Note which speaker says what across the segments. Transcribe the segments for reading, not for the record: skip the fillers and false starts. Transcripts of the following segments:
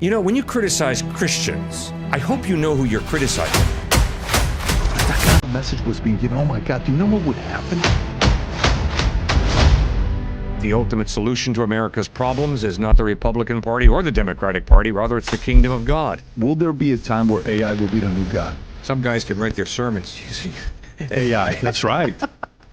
Speaker 1: You know, when you criticize Christians, I hope you know who you're criticizing.
Speaker 2: That kind of message was being given. Oh my God, do you know what would happen?
Speaker 1: The ultimate solution to America's problems is not the Republican Party or the Democratic Party, rather it's the kingdom of God.
Speaker 2: Will there be a time where AI will be the new God?
Speaker 1: Some guys can write their sermons using
Speaker 2: AI, that's right.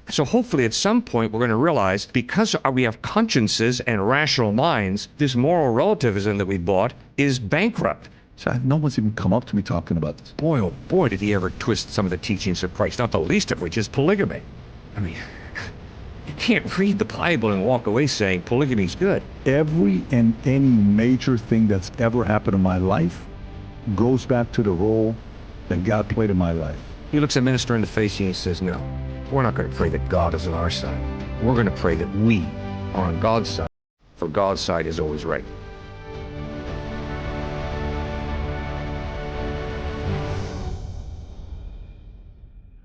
Speaker 1: So hopefully at some point we're going to realize, because we have consciences and rational minds, this moral relativism that we bought is bankrupt.
Speaker 2: So no one's even come up to me talking about this.
Speaker 1: Boy, oh boy, did he ever twist some of the teachings of Christ, not the least of which is polygamy. I mean, you can't read the Bible and walk away saying polygamy's good.
Speaker 2: Every and any major thing that's ever happened in my life goes back to the role that God played in my life.
Speaker 1: He looks a minister in the face and he says, no, we're not going to pray that God is on our side. We're going to pray that we are on God's side, for God's side is always right.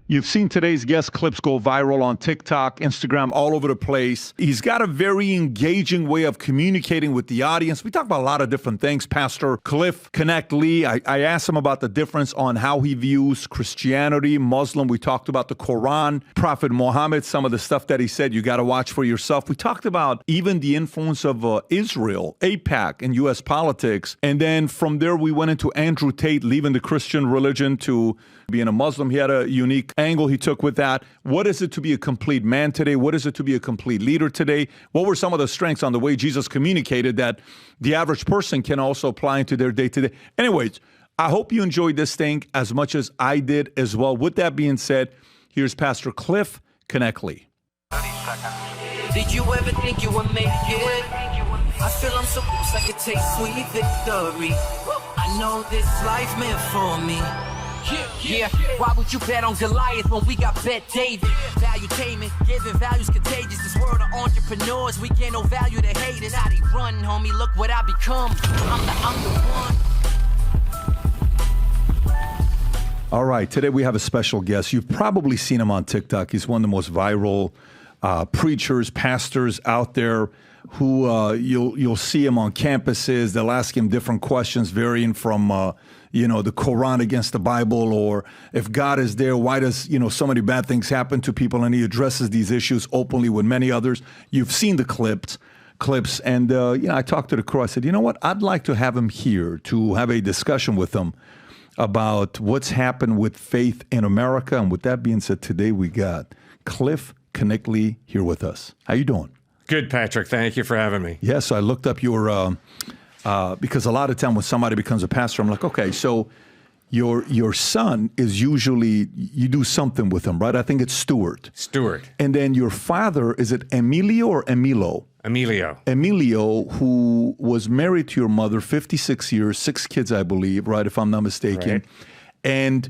Speaker 2: You've seen today's guest clips go viral on TikTok, Instagram, all over the place. He's got a very engaging way of communicating with the audience. We talk about a lot of different things. Pastor Cliff Connect Lee, I asked him about the difference on how he views Christianity, Muslim. We talked about the Quran, Prophet Muhammad, some of the stuff that he said you got to watch for yourself. We talked about even the influence of Israel, AIPAC, in U.S. politics. And then from there, we went into Andrew Tate leaving the Christian religion to being a Muslim. He had a unique angle he took with that. What is it to be a complete man today? What is it to be a complete leader today? What were some of the strengths on the way Jesus communicated that the average person can also apply into their day-to-day? Anyways, I hope you enjoyed this thing as much as I did as well. With that being said, here's Pastor Cliff Connect Lee.
Speaker 3: Did you ever think you would make it? I feel I'm so close I could taste sweet victory. I know this life meant for me. Yeah, why would you bet on Goliath when we got betdavid? Valuetainment, giving values contagious. This world of entrepreneurs, we get no value to haters. How they run, homie, look what I become. I'm the one.
Speaker 2: All right, today we have a special guest. You've probably seen him on TikTok. He's one of the most viral preachers, pastors out there who you'll see him on campuses. They'll ask him different questions varying from the Quran against the Bible, or if God is there, why does, so many bad things happen to people? And he addresses these issues openly with many others. You've seen the clips. And, I talked to the crew. I said, you know what? I'd like to have him here to have a discussion with him about what's happened with faith in America. And with that being said, today we got Cliff Connect Lee here with us. How you doing?
Speaker 1: Good, Patrick. Thank you for having me.
Speaker 2: Yes, I looked up your, because a lot of time when somebody becomes a pastor, I'm like, okay, so your son is usually, you do something with him, right? I think it's Stuart. And then your father, is it Emilio or Emilo? Emilio, who was married to your mother 56 years, 6 kids, I believe, right, if I'm not mistaken. Right.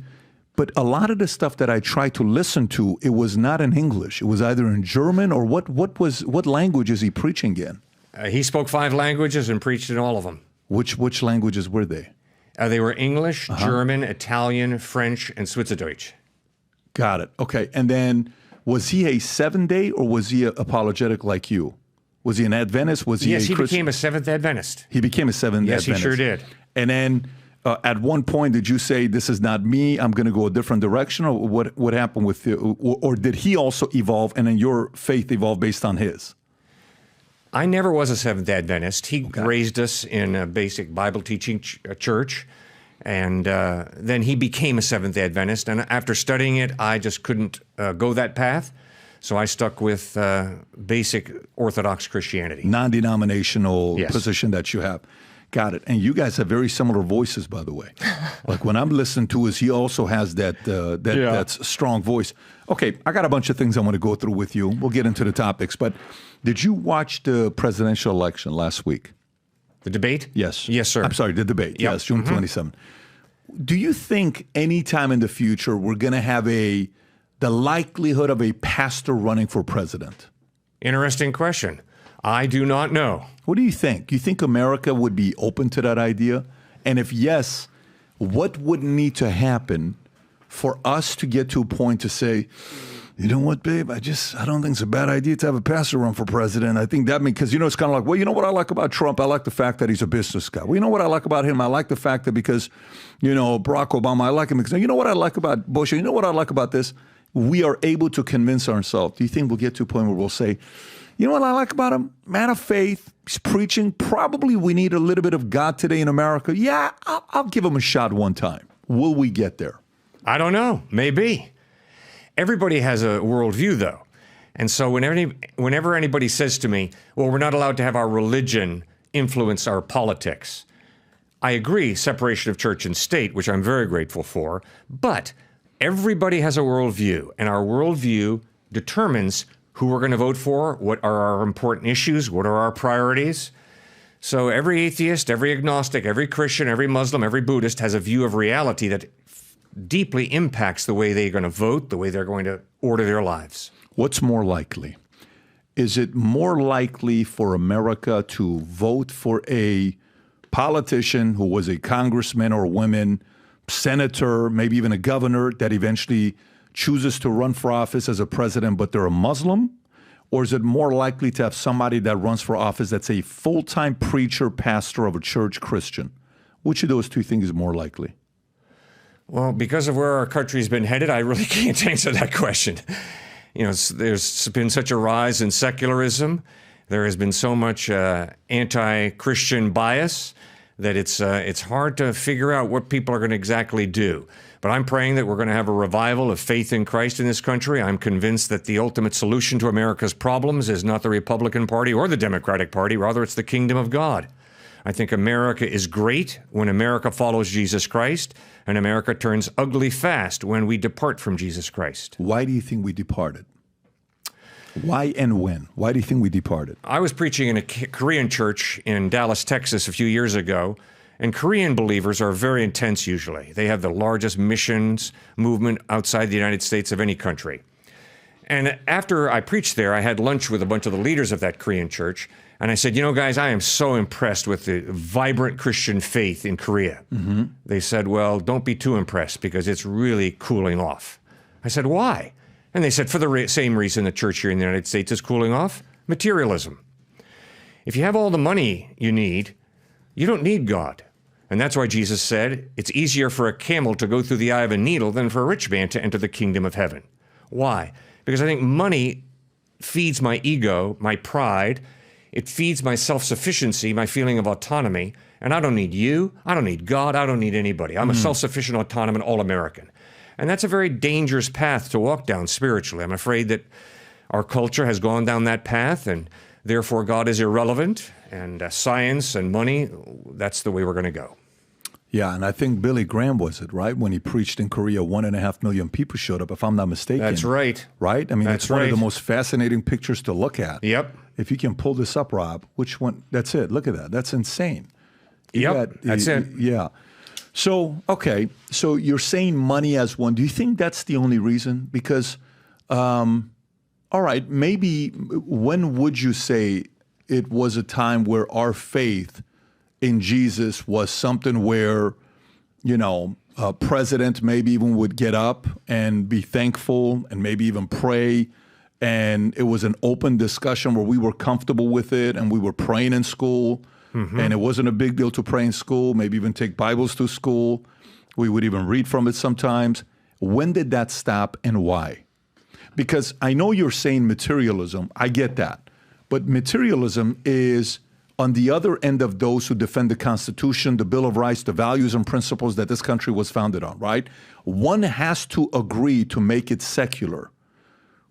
Speaker 2: But a lot of the stuff that I tried to listen to, it was not in English. It was either in German or what language is he preaching in?
Speaker 1: He spoke 5 languages and preached in all of them.
Speaker 2: Which languages were they?
Speaker 1: They were English, German, Italian, French, and Switzerdeutsch.
Speaker 2: Got it. Okay. And then was he a 7-day or was he apologetic like you? Was he an Adventist? Was he
Speaker 1: Yes, he became a Seventh Adventist.
Speaker 2: He became a Seventh Adventist.
Speaker 1: Yes, he sure did.
Speaker 2: And then at one point, did you say, this is not me, I'm going to go a different direction? Or what happened with you? Or did he also evolve and then your faith evolved based on his?
Speaker 1: I never was a Seventh Adventist. He raised us in a basic Bible teaching church, and then he became a Seventh Adventist. And after studying it, I just couldn't go that path, so I stuck with basic Orthodox Christianity. Non-denominational position that you have. Got it. And you guys have very similar voices, by the way. Like when I'm listening to us, he also has that strong voice. Okay, I got a bunch of things I want to go through with you. We'll get into the topics, but did you watch the presidential election last week? The debate?
Speaker 2: Yes.
Speaker 1: Yes, sir.
Speaker 2: I'm sorry, the debate.
Speaker 1: Yep.
Speaker 2: Yes, June 27th. Do you think anytime in the future we're going to have the likelihood of a pastor running for president?
Speaker 1: Interesting question. I do not know.
Speaker 2: What do you think? You think America would be open to that idea? And if yes, what would need to happen for us to get to a point to say, you know what, babe? I don't think it's a bad idea to have a pastor run for president. I think that because, it's kind of like, well, you know what I like about Trump? I like the fact that he's a business guy. Well, you know what I like about him? I like the fact that because, Barack Obama, I like him because, you know what I like about Bush? You know what I like about this? We are able to convince ourselves. Do you think we'll get to a point where we'll say, you know what I like about him? Man of faith, he's preaching. Probably we need a little bit of God today in America. Yeah, I'll give him a shot one time. Will we get there?
Speaker 1: I don't know. Maybe. Everybody has a worldview, though. And so whenever anybody says to me, well, we're not allowed to have our religion influence our politics, I agree, separation of church and state, which I'm very grateful for, but everybody has a worldview, and our worldview determines who we're going to vote for, what are our important issues, what are our priorities. So every atheist, every agnostic, every Christian, every Muslim, every Buddhist has a view of reality that deeply impacts the way they're going to vote, the way they're going to order their lives.
Speaker 2: What's more likely? Is it more likely for America to vote for a politician who was a congressman or woman, senator, maybe even a governor that eventually chooses to run for office as a president, but they're a Muslim? Or is it more likely to have somebody that runs for office that's a full-time preacher, pastor of a church, Christian? Which of those two things is more likely?
Speaker 1: Well, because of where our country's been headed, I really can't answer that question. There's been such a rise in secularism. There has been so much anti-Christian bias that it's hard to figure out what people are going to exactly do. But I'm praying that we're going to have a revival of faith in Christ in this country. I'm convinced that the ultimate solution to America's problems is not the Republican Party or the Democratic Party. Rather, it's the kingdom of God. I think America is great when America follows Jesus Christ, and America turns ugly fast when we depart from Jesus Christ.
Speaker 2: Why do you think we departed? Why and when? Why do you think we departed?
Speaker 1: I was preaching in a Korean church in Dallas, Texas a few years ago, and Korean believers are very intense usually. They have the largest missions movement outside the United States of any country. And after I preached there, I had lunch with a bunch of the leaders of that Korean church, and I said, guys, I am so impressed with the vibrant Christian faith in Korea. Mm-hmm. They said, well, don't be too impressed because it's really cooling off. I said, why? And they said, for the same reason the church here in the United States is cooling off, materialism. If you have all the money you need, you don't need God. And that's why Jesus said, it's easier for a camel to go through the eye of a needle than for a rich man to enter the kingdom of heaven. Why? Because I think money feeds my ego, my pride. It feeds my self-sufficiency, my feeling of autonomy. And I don't need you. I don't need God. I don't need anybody. I'm a self-sufficient, autonomous, all-American. And that's a very dangerous path to walk down spiritually. I'm afraid that our culture has gone down that path, and therefore God is irrelevant, and science and money, that's the way we're going to go.
Speaker 2: Yeah, and I think Billy Graham was it, right? When he preached in Korea, 1.5 million people showed up, if I'm not mistaken.
Speaker 1: That's right.
Speaker 2: Right? I mean,
Speaker 1: that's
Speaker 2: it's one of the most fascinating pictures to look at.
Speaker 1: Yep.
Speaker 2: If you can pull this up, Rob, which one? That's it. Look at that. That's insane.
Speaker 1: That's it.
Speaker 2: Yeah. So, okay. So you're saying money as one. Do you think that's the only reason? Because, all right, maybe when would you say it was a time where our faith in Jesus was something where, a president maybe even would get up and be thankful and maybe even pray, and it was an open discussion where we were comfortable with it and we were praying in school, and it wasn't a big deal to pray in school, maybe even take Bibles to school. We would even read from it sometimes. When did that stop and why? Because I know you're saying materialism. I get that. But materialism is on the other end of those who defend the Constitution, the Bill of Rights, the values and principles that this country was founded on, right? One has to agree to make it secular.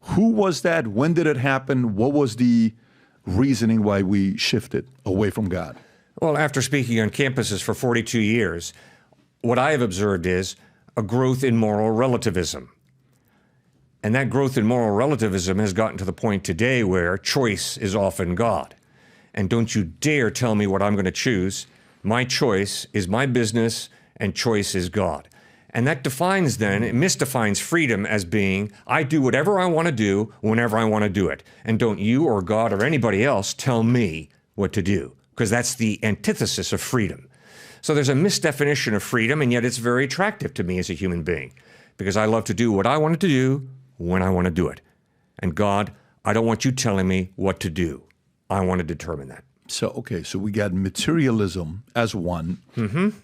Speaker 2: Who was that? When did it happen? What was the reasoning why we shifted away from God?
Speaker 1: Well, after speaking on campuses for 42 years, what I have observed is a growth in moral relativism. And that growth in moral relativism has gotten to the point today where choice is often God. And don't you dare tell me what I'm going to choose. My choice is my business, and choice is God. And that defines then, it misdefines freedom as being, I do whatever I want to do whenever I want to do it. And don't you or God or anybody else tell me what to do, because that's the antithesis of freedom. So there's a misdefinition of freedom, and yet it's very attractive to me as a human being, because I love to do what I wanted to do, when I want to do it. And God, I don't want you telling me what to do. I want to determine that.
Speaker 2: So we got materialism as one.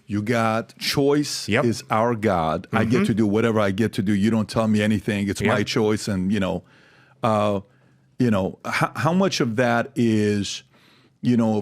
Speaker 2: You got choice is our God. I get to do whatever I get to do. You don't tell me anything. It's my choice. And, how much of that is,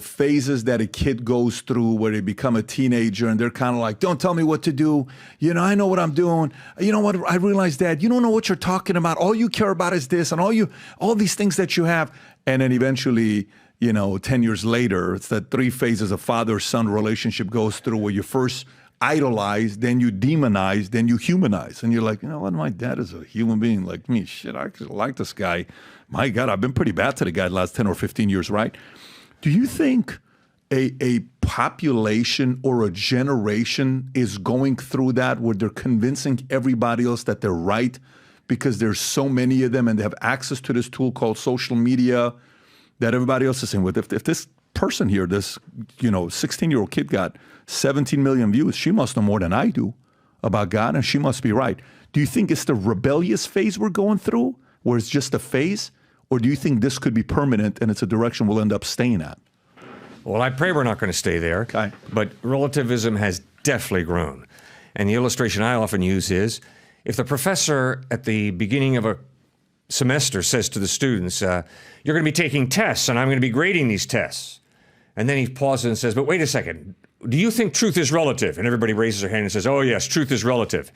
Speaker 2: phases that a kid goes through where they become a teenager and they're kind of like, don't tell me what to do. I know what I'm doing. You know what? I realize, Dad, you don't know what you're talking about. All you care about is this and all these things that you have. And then eventually, 10 years later, it's that 3 phases of father-son relationship goes through where you first idolize, then you demonize, then you humanize. And you're like, you know what? My dad is a human being like me. Shit, I actually like this guy. My God, I've been pretty bad to the guy the last 10 or 15 years, right? Do you think a population or a generation is going through that where they're convincing everybody else that they're right because there's so many of them and they have access to this tool called social media that everybody else is saying, if this person here, this 16-year-old kid got 17 million views, she must know more than I do about God and she must be right. Do you think it's the rebellious phase we're going through where it's just a phase? Or do you think this could be permanent and it's a direction we'll end up staying at?
Speaker 1: Well, I pray we're not going to stay there.
Speaker 2: Okay.
Speaker 1: But relativism has definitely grown. And the illustration I often use is, if the professor at the beginning of a semester says to the students, you're going to be taking tests and I'm going to be grading these tests. And then he pauses and says, but wait a second, do you think truth is relative? And everybody raises their hand and says, oh yes, truth is relative.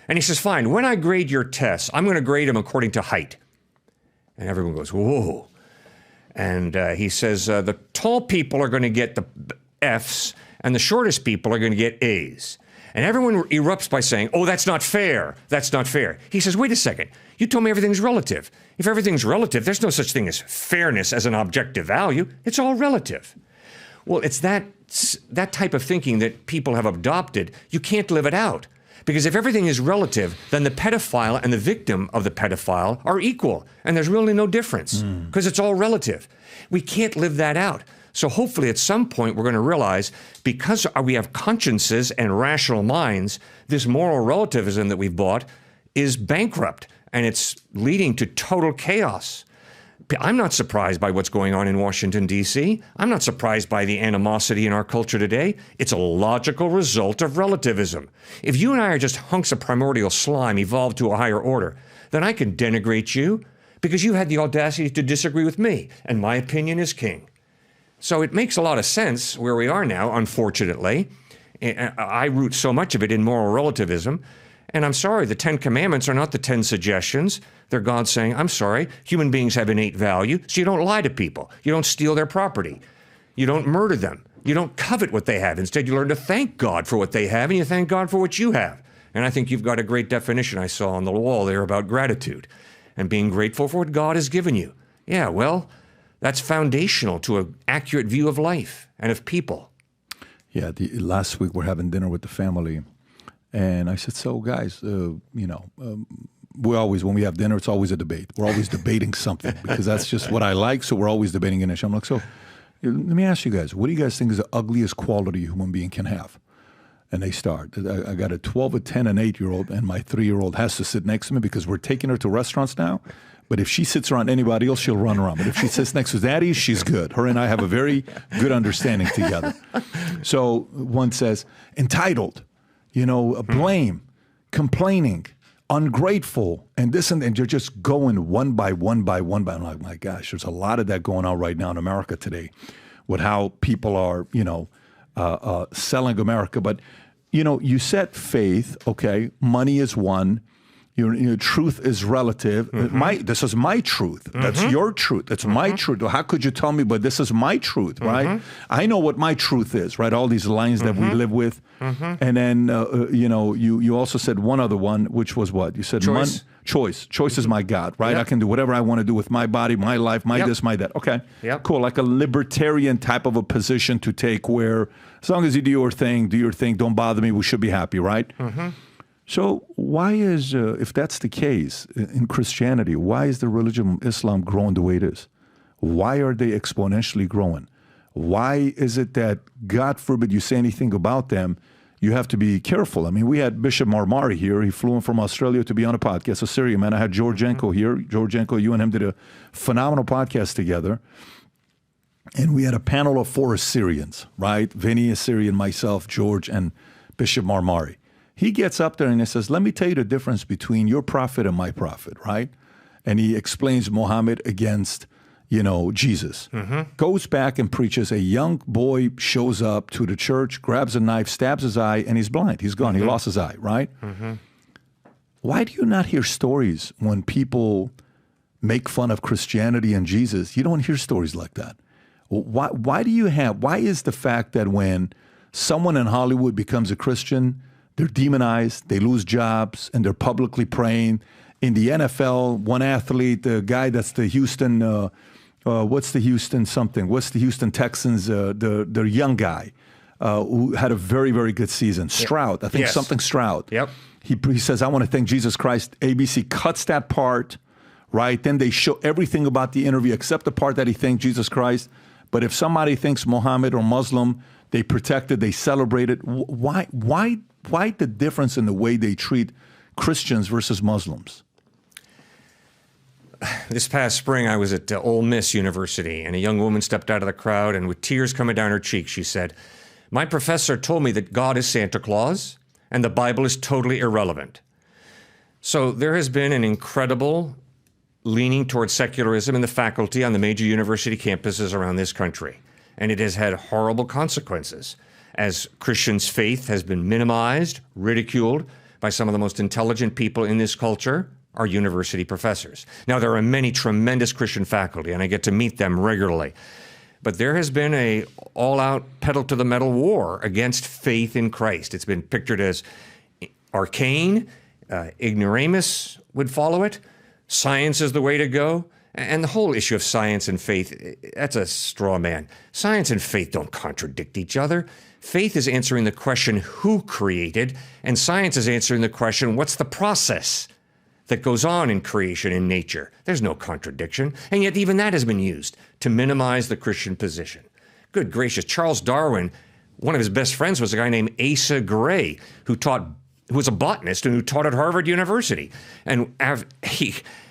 Speaker 1: And he says, fine, when I grade your tests, I'm going to grade them according to height. And everyone goes, whoa. And he says, the tall people are going to get the Fs and the shortest people are going to get As. And everyone erupts by saying, oh, that's not fair. That's not fair. He says, wait a second. You told me everything's relative. If everything's relative, there's no such thing as fairness as an objective value. It's all relative. Well, it's that type of thinking that people have adopted. You can't live it out. Because if everything is relative, then the pedophile and the victim of the pedophile are equal. And there's really no difference because it's all relative. We can't live that out. So hopefully at some point we're going to realize, because we have consciences and rational minds, this moral relativism that we've bought is bankrupt and it's leading to total chaos. I'm not surprised by what's going on in Washington, D.C. I'm not surprised by the animosity in our culture today. It's a logical result of relativism. If you and I are just hunks of primordial slime evolved to a higher order, then I can denigrate you because you had the audacity to disagree with me, and my opinion is king. So it makes a lot of sense where we are now, unfortunately. I root so much of it in moral relativism. And I'm sorry, the 10 Commandments are not the 10 suggestions. They're God saying, I'm sorry, human beings have innate value, so you don't lie to people. You don't steal their property. You don't murder them. You don't covet what they have. Instead, you learn to thank God for what they have, and you thank God for what you have. And I think you've got a great definition I saw on the wall there about gratitude and being grateful for what God has given you. Yeah, well, that's foundational to an accurate view of life and of people.
Speaker 2: Yeah, last week we're having dinner with the family, and I said, so guys, we always, when we have dinner, it's always a debate. We're always debating something because that's just what I like, so we're always debating an issue. I'm like, so let me ask you guys, what do you guys think is the ugliest quality a human being can have? And they start. I got a 12, a 10, an 8-year-old, and my 3-year-old has to sit next to me because we're taking her to restaurants now. But if she sits around anybody else, she'll run around. But if she sits next to Daddy, she's good. Her and I have a very good understanding together. So one says, entitled, blame, complaining, ungrateful, and this and you're just going one by one by one by. I'm like, my gosh, there's a lot of that going on right now in America today with how people are, selling America. But, you said faith, okay, money is one. Truth is relative. This is my truth. That's your truth. That's my truth. How could you tell me, but this is my truth, right? I know what my truth is, right? All these lines that we live with. And then, you also said one other one, which was what? You said
Speaker 1: choice.
Speaker 2: Choice is my God, right?
Speaker 1: Yep.
Speaker 2: I can do whatever I want to do with my body, my life, my this, my that. Okay, cool. Like a libertarian type of a position to take where as long as you do your thing, don't bother me, we should be happy, right? So why is, if that's the case in Christianity, why is the religion of Islam growing the way it is? Why are they exponentially growing? Why is it that, God forbid you say anything about them, you have to be careful. I mean, we had Bishop Marmari here. He flew in from Australia to be on a podcast, a Syrian man. I had Georgienko here. Georgienko, you and him did a phenomenal podcast together. And we had a panel of 4 Assyrians, right? Vinny, Assyrian, myself, George, and Bishop Marmari. He gets up there and he says, let me tell you the difference between your prophet and my prophet, right? And he explains Muhammad against, Jesus. Goes back and preaches. A young boy shows up to the church, grabs a knife, stabs his eye, and he's blind. He's gone. He lost his eye, right? Why do you not hear stories when people make fun of Christianity and Jesus? You don't hear stories like that. Why is the fact that when someone in Hollywood becomes a Christian, they're demonized, they lose jobs, and they're publicly praying? In the NFL, one athlete, the guy that's the Houston, what's the Houston Texans, the young guy who had a very, very good season, Stroud, I think something Stroud.
Speaker 1: Yep.
Speaker 2: He says, I want to thank Jesus Christ. ABC cuts that part, right? Then they show everything about the interview except the part that he thanked Jesus Christ. But if somebody thinks Muhammad or Muslim, they protect it, they celebrate it. Why the difference in the way they treat Christians versus Muslims?
Speaker 1: This past spring, I was at Ole Miss University, and a young woman stepped out of the crowd, and with tears coming down her cheeks, she said, my professor told me that God is Santa Claus, and the Bible is totally irrelevant. So there has been an incredible leaning towards secularism in the faculty on the major university campuses around this country, and it has had horrible consequences, as Christians' faith has been minimized, ridiculed by some of the most intelligent people in this culture, our university professors. Now, there are many tremendous Christian faculty, and I get to meet them regularly. But there has been a all-out pedal-to-the-metal war against faith in Christ. It's been pictured as arcane, ignoramus would follow it, science is the way to go, and the whole issue of science and faith, that's a straw man. Science and faith don't contradict each other. Faith is answering the question, who created? And science is answering the question, what's the process that goes on in creation in nature? There's no contradiction. And yet even that has been used to minimize the Christian position. Good gracious, Charles Darwin, one of his best friends was a guy named Asa Gray, who was a botanist and who taught at Harvard University. And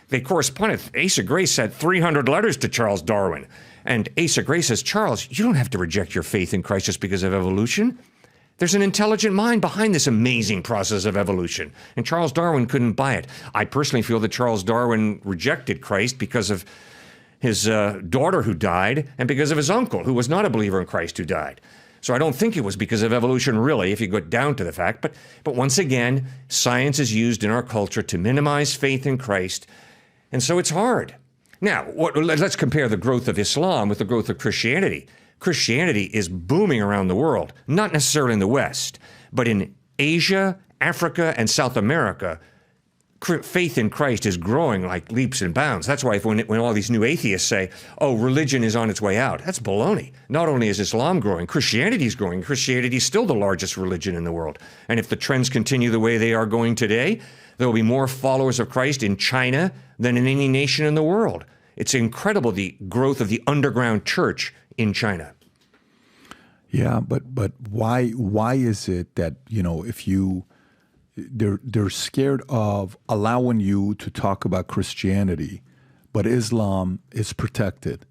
Speaker 1: they corresponded. Asa Gray sent 300 letters to Charles Darwin. And Asa Gray says, Charles, you don't have to reject your faith in Christ just because of evolution. There's an intelligent mind behind this amazing process of evolution. And Charles Darwin couldn't buy it. I personally feel that Charles Darwin rejected Christ because of his daughter who died and because of his uncle, who was not a believer in Christ, who died. So I don't think it was because of evolution, really, if you go down to the fact. But once again, science is used in our culture to minimize faith in Christ. And so it's hard. Now, let's compare the growth of Islam with the growth of Christianity. Christianity is booming around the world, not necessarily in the West, but in Asia, Africa, and South America, faith in Christ is growing like leaps and bounds. That's why when all these new atheists say, oh, religion is on its way out, that's baloney. Not only is Islam growing, Christianity is growing. Christianity is still the largest religion in the world. And if the trends continue the way they are going today, there will be more followers of Christ in China than in any nation in the world. It's incredible, the growth of the underground church in China.
Speaker 2: Yeah, but why is it that, if they're scared of allowing you to talk about Christianity, but Islam is protected?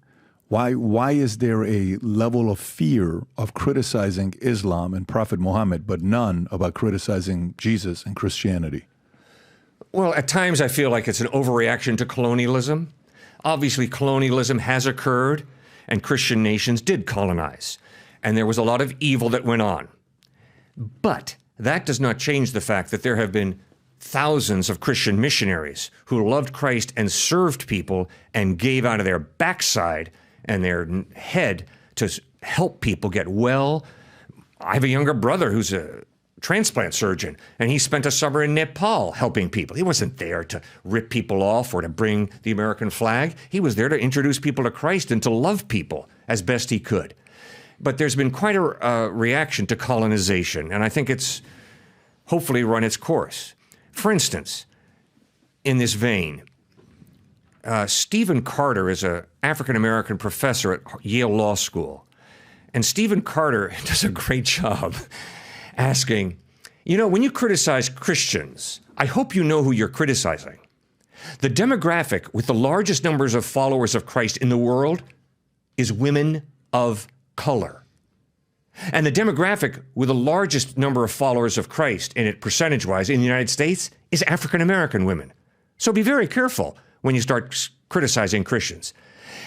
Speaker 2: Why is there a level of fear of criticizing Islam and Prophet Muhammad, but none about criticizing Jesus and Christianity?
Speaker 1: Well, at times I feel like it's an overreaction to colonialism. Obviously, colonialism has occurred, and Christian nations did colonize. And there was a lot of evil that went on. But that does not change the fact that there have been thousands of Christian missionaries who loved Christ and served people and gave out of their backside and their head to help people get well. I have a younger brother who's a transplant surgeon, and he spent a summer in Nepal helping people. He wasn't there to rip people off or to bring the American flag. He was there to introduce people to Christ and to love people as best he could. But there's been quite a reaction to colonization, and I think it's hopefully run its course. For instance, in this vein, Stephen Carter is an African-American professor at Yale Law School, and Stephen Carter does a great job asking, when you criticize Christians, I hope you know who you're criticizing. The demographic with the largest numbers of followers of Christ in the world is women of color. And the demographic with the largest number of followers of Christ in it percentage-wise in the United States is African-American women. So be very careful when you start criticizing Christians.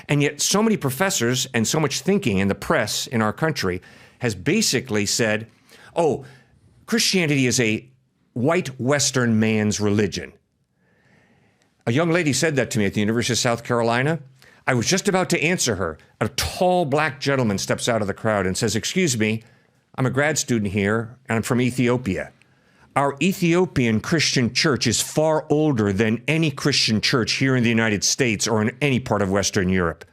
Speaker 1: And yet so many professors and so much thinking in the press in our country has basically said, oh, Christianity is a white Western man's religion. A young lady said that to me at the University of South Carolina. I was just about to answer her. A tall black gentleman steps out of the crowd and says, excuse me, I'm a grad student here and I'm from Ethiopia. Our Ethiopian Christian church is far older than any Christian church here in the United States or in any part of Western Europe.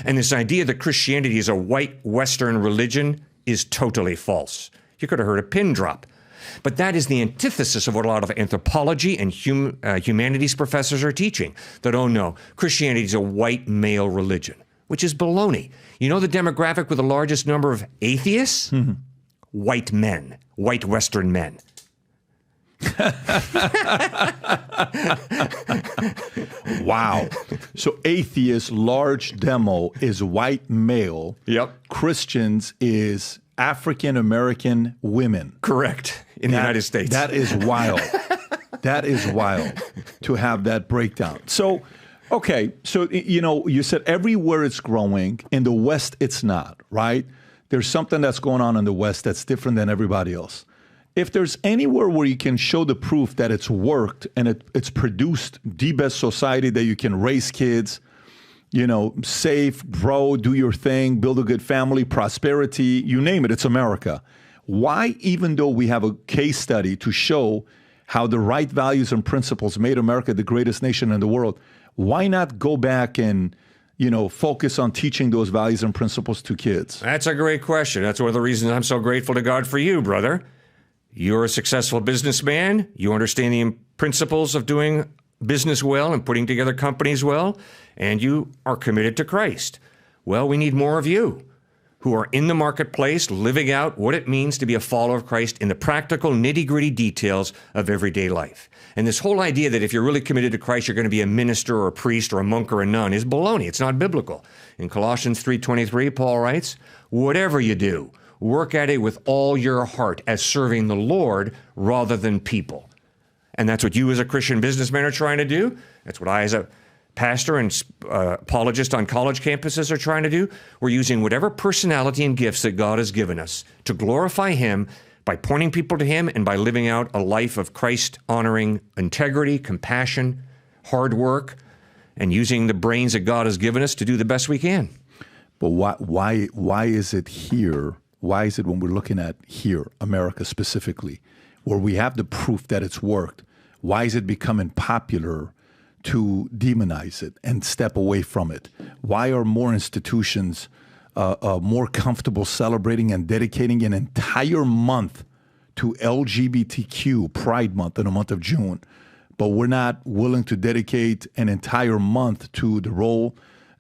Speaker 1: And this idea that Christianity is a white Western religion is totally false. You could have heard a pin drop. But that is the antithesis of what a lot of anthropology and humanities professors are teaching, that, oh no, Christianity is a white male religion, which is baloney. You know the demographic with the largest number of atheists? Mm-hmm. White men, white Western men.
Speaker 2: Wow. So atheists, large demo is white male.
Speaker 1: Yep.
Speaker 2: Christians is African-American women.
Speaker 1: Correct. In the United States.
Speaker 2: That is wild. That is wild to have that breakdown. So, okay. So, you said everywhere it's growing. In the West, it's not, right? There's something that's going on in the West that's different than everybody else. If there's anywhere where you can show the proof that it's worked and it's produced the best society that you can raise kids, save, grow, do your thing, build a good family, prosperity, you name it, it's America. Why, even though we have a case study to show how the right values and principles made America the greatest nation in the world, why not go back and, focus on teaching those values and principles to kids?
Speaker 1: That's a great question. That's one of the reasons I'm so grateful to God for you, brother. You're a successful businessman. You understand the principles of doing business well and putting together companies well, and you are committed to Christ. Well, we need more of you who are in the marketplace living out what it means to be a follower of Christ in the practical, nitty-gritty details of everyday life. And this whole idea that if you're really committed to Christ, you're going to be a minister or a priest or a monk or a nun is baloney. It's not biblical. In Colossians 3:23, Paul writes, whatever you do, work at it with all your heart as serving the Lord rather than people. And that's what you as a Christian businessman are trying to do. That's what I as a pastor and apologist on college campuses are trying to do. We're using whatever personality and gifts that God has given us to glorify Him by pointing people to Him and by living out a life of Christ-honoring integrity, compassion, hard work, and using the brains that God has given us to do the best we can.
Speaker 2: But why is it here? Why is it when we're looking at here, America specifically, where we have the proof that it's worked, why is it becoming popular to demonize it and step away from it? Why are more institutions more comfortable celebrating and dedicating an entire month to LGBTQ Pride Month in the month of June, but we're not willing to dedicate an entire month to the role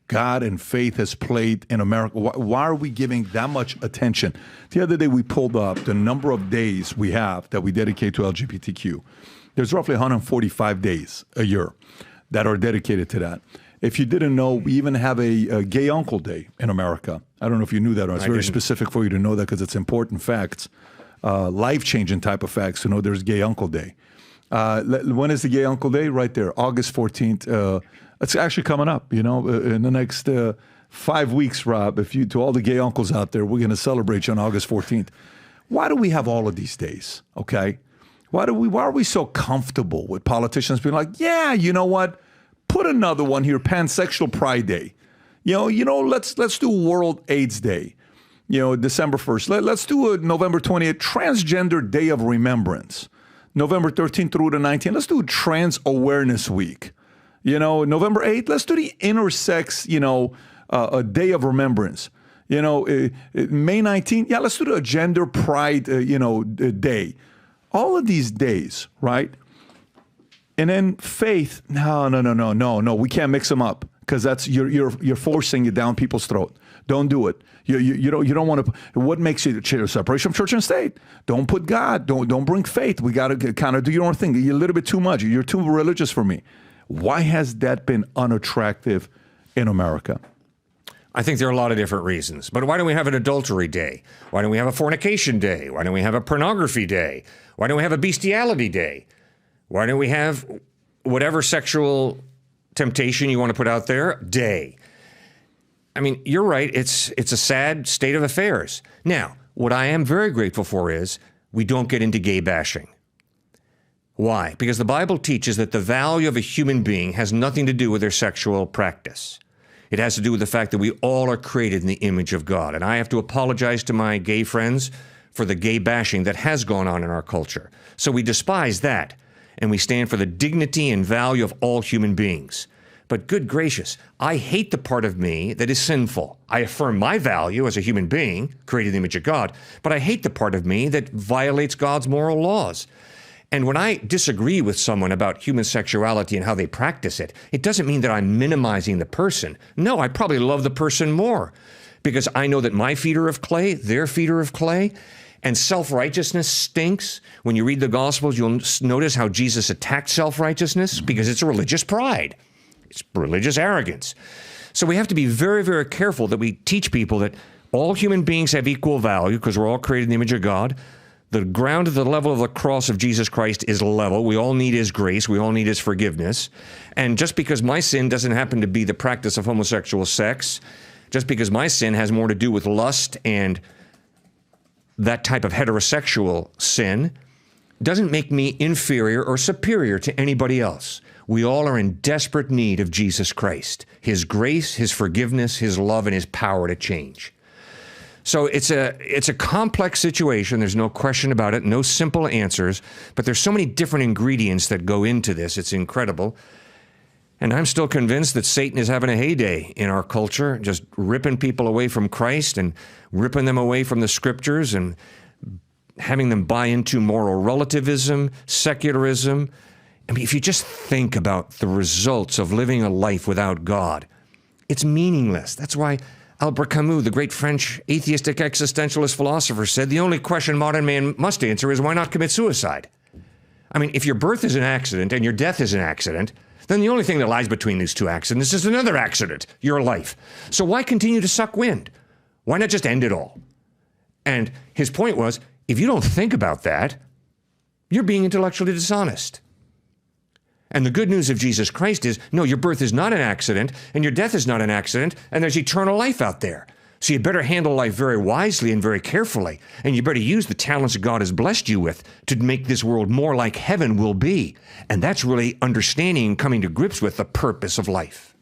Speaker 2: God and faith has played in America? Why are we giving that much attention? The other day we pulled up the number of days we have that we dedicate to LGBTQ. There's roughly 145 days a year that are dedicated to that. If you didn't know, we even have a Gay Uncle Day in America. I don't know if you knew that, or it's very specific for you to know that because it's important facts, life-changing type of facts to know there's Gay Uncle Day. When is the Gay Uncle Day? Right there, August 14th. It's actually coming up, in the next 5 weeks, Rob. To all the gay uncles out there, we're going to celebrate you on August 14th. Why do we have all of these days? Okay, why are we so comfortable with politicians being like, yeah, you know what? Put another one here, Pansexual Pride Day. Let's do World AIDS Day. December 1st. Let's do a November 28th Transgender Day of Remembrance. November 13th through the 19th. Let's do Trans Awareness Week. November 8th, let's do the intersex, a day of remembrance. May 19th, yeah, let's do the gender pride, day. All of these days, right? And then faith, no, we can't mix them up because that's you're forcing it down people's throat. Don't do it. You don't want to. What makes you separation from church and state? Don't put God. Don't bring faith. We got to kind of do your own thing. You're a little bit too much. You're too religious for me. Why has that been unattractive in America?
Speaker 1: I think there are a lot of different reasons. But why don't we have an adultery day? Why don't we have a fornication day? Why don't we have a pornography day? Why don't we have a bestiality day? Why don't we have whatever sexual temptation you want to put out there day? I mean, you're right. It's a sad state of affairs. Now, what I am very grateful for is we don't get into gay bashing. Why? Because the Bible teaches that the value of a human being has nothing to do with their sexual practice. It has to do with the fact that we all are created in the image of God. And I have to apologize to my gay friends for the gay bashing that has gone on in our culture. So we despise that, and we stand for the dignity and value of all human beings. But good gracious, I hate the part of me that is sinful. I affirm my value as a human being, created in the image of God, but I hate the part of me that violates God's moral laws. And when I disagree with someone about human sexuality and how they practice it, it doesn't mean that I'm minimizing the person. No, I probably love the person more because I know that my feet are of clay, their feet are of clay, and self-righteousness stinks. When you read the Gospels, you'll notice how Jesus attacked self-righteousness because it's a religious pride. It's religious arrogance. So we have to be very, very careful that we teach people that all human beings have equal value because we're all created in the image of God. The ground at the level of the cross of Jesus Christ is level. We all need his grace. We all need his forgiveness. And just because my sin doesn't happen to be the practice of homosexual sex, just because my sin has more to do with lust and that type of heterosexual sin, doesn't make me inferior or superior to anybody else. We all are in desperate need of Jesus Christ, his grace, his forgiveness, his love, and his power to change. So it's a complex situation. There's no question about it, no simple answers, but there's so many different ingredients that go into this. It's incredible. And I'm still convinced that Satan is having a heyday in our culture, just ripping people away from Christ and ripping them away from the scriptures and having them buy into moral relativism, secularism. I mean, if you just think about the results of living a life without God, it's meaningless. That's why Albert Camus, the great French atheistic existentialist philosopher, said the only question modern man must answer is why not commit suicide? I mean, if your birth is an accident and your death is an accident, then the only thing that lies between these two accidents is another accident, your life. So why continue to suck wind? Why not just end it all? And his point was, if you don't think about that, you're being intellectually dishonest. And the good news of Jesus Christ is, no, your birth is not an accident, and your death is not an accident, and there's eternal life out there. So you better handle life very wisely and very carefully, and you better use the talents that God has blessed you with to make this world more like heaven will be. And that's really understanding and coming to grips with the purpose of life.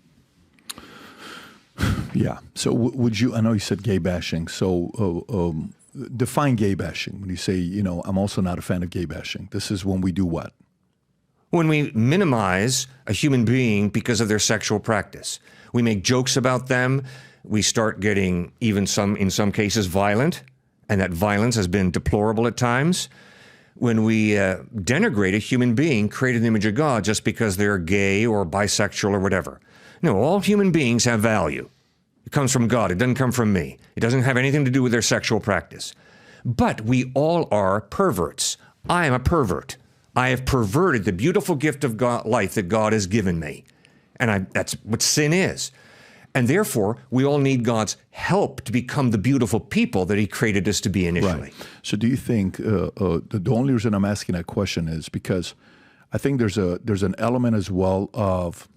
Speaker 2: Yeah. So would you, I know you said gay bashing, so define gay bashing. When you say, I'm also not a fan of gay bashing. This is when we do what?
Speaker 1: When we minimize a human being because of their sexual practice. We make jokes about them. We start getting in some cases, violent, and that violence has been deplorable at times. When we denigrate a human being created in the image of God just because they're gay or bisexual or whatever. No, all human beings have value. It comes from God. It doesn't come from me. It doesn't have anything to do with their sexual practice. But we all are perverts. I am a pervert. I have perverted the beautiful gift of God, life that God has given me. And that's what sin is. And therefore, we all need God's help to become the beautiful people that he created us to be initially. Right.
Speaker 2: So do you think, the only reason I'm asking that question is because I think there's an element as well of,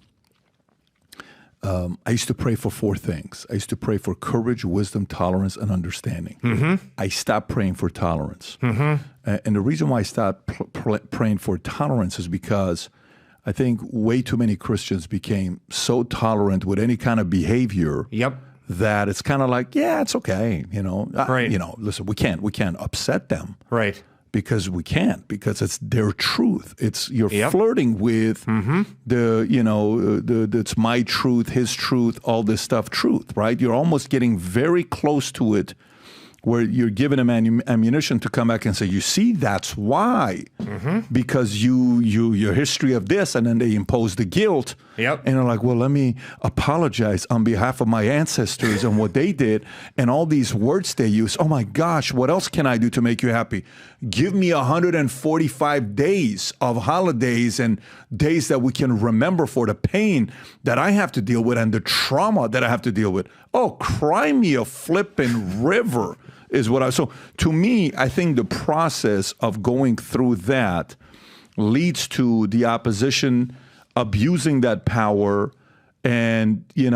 Speaker 2: I used to pray for 4 things. I used to pray for courage, wisdom, tolerance, and understanding. Mm-hmm. I stopped praying for tolerance. Mm-hmm. And the reason why I stopped praying for tolerance is because I think way too many Christians became so tolerant with any kind of behavior that it's kind of like, yeah, it's okay. Right. Listen, we can't upset them.
Speaker 1: Right.
Speaker 2: Because we can't, because it's their truth. You're flirting with it's my truth, his truth, all this stuff, truth, right? You're almost getting very close to it where you're giving them ammunition to come back and say, you see, that's why. Because your history of this, and then they impose the guilt.
Speaker 1: Yep.
Speaker 2: And they're like, well, let me apologize on behalf of my ancestors and what they did and all these words they use. Oh my gosh, what else can I do to make you happy? Give me 145 days of holidays and days that we can remember for the pain that I have to deal with and the trauma that I have to deal with. Oh, cry me a flipping river is what so to me, I think the process of going through that leads to the opposition abusing that power. And, do you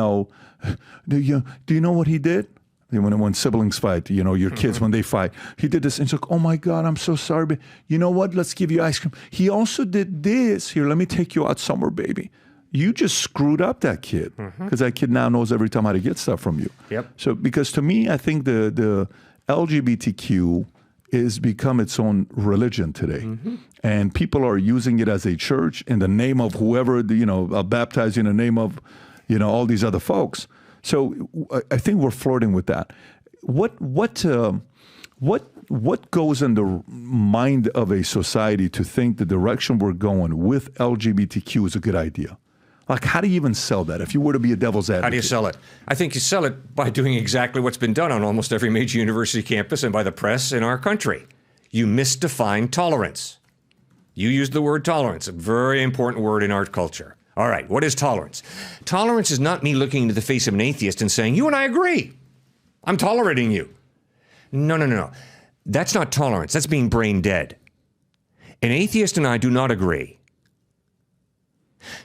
Speaker 2: know what he did? When siblings fight, your kids, when they fight, he did this. And it's like, oh my God, I'm so sorry. But you know what? Let's give you ice cream. He also did this. Here, let me take you out somewhere, baby. You just screwed up that kid because that kid now knows every time how to get stuff from you.
Speaker 1: Yep.
Speaker 2: So, because to me, I think the LGBTQ is become its own religion today. And people are using it as a church in the name of whoever, baptized in the name of, all these other folks. So I think we're flirting with that. What goes in the mind of a society to think the direction we're going with LGBTQ is a good idea? Like, how do you even sell that? If you were to be a devil's advocate.
Speaker 1: How do you sell it? I think you sell it by doing exactly what's been done on almost every major university campus and by the press in our country. You misdefine tolerance. You used the word tolerance, a very important word in our culture. All right, what is tolerance? Tolerance is not me looking into the face of an atheist and saying, you and I agree. I'm tolerating you. No. That's not tolerance. That's being brain dead. An atheist and I do not agree.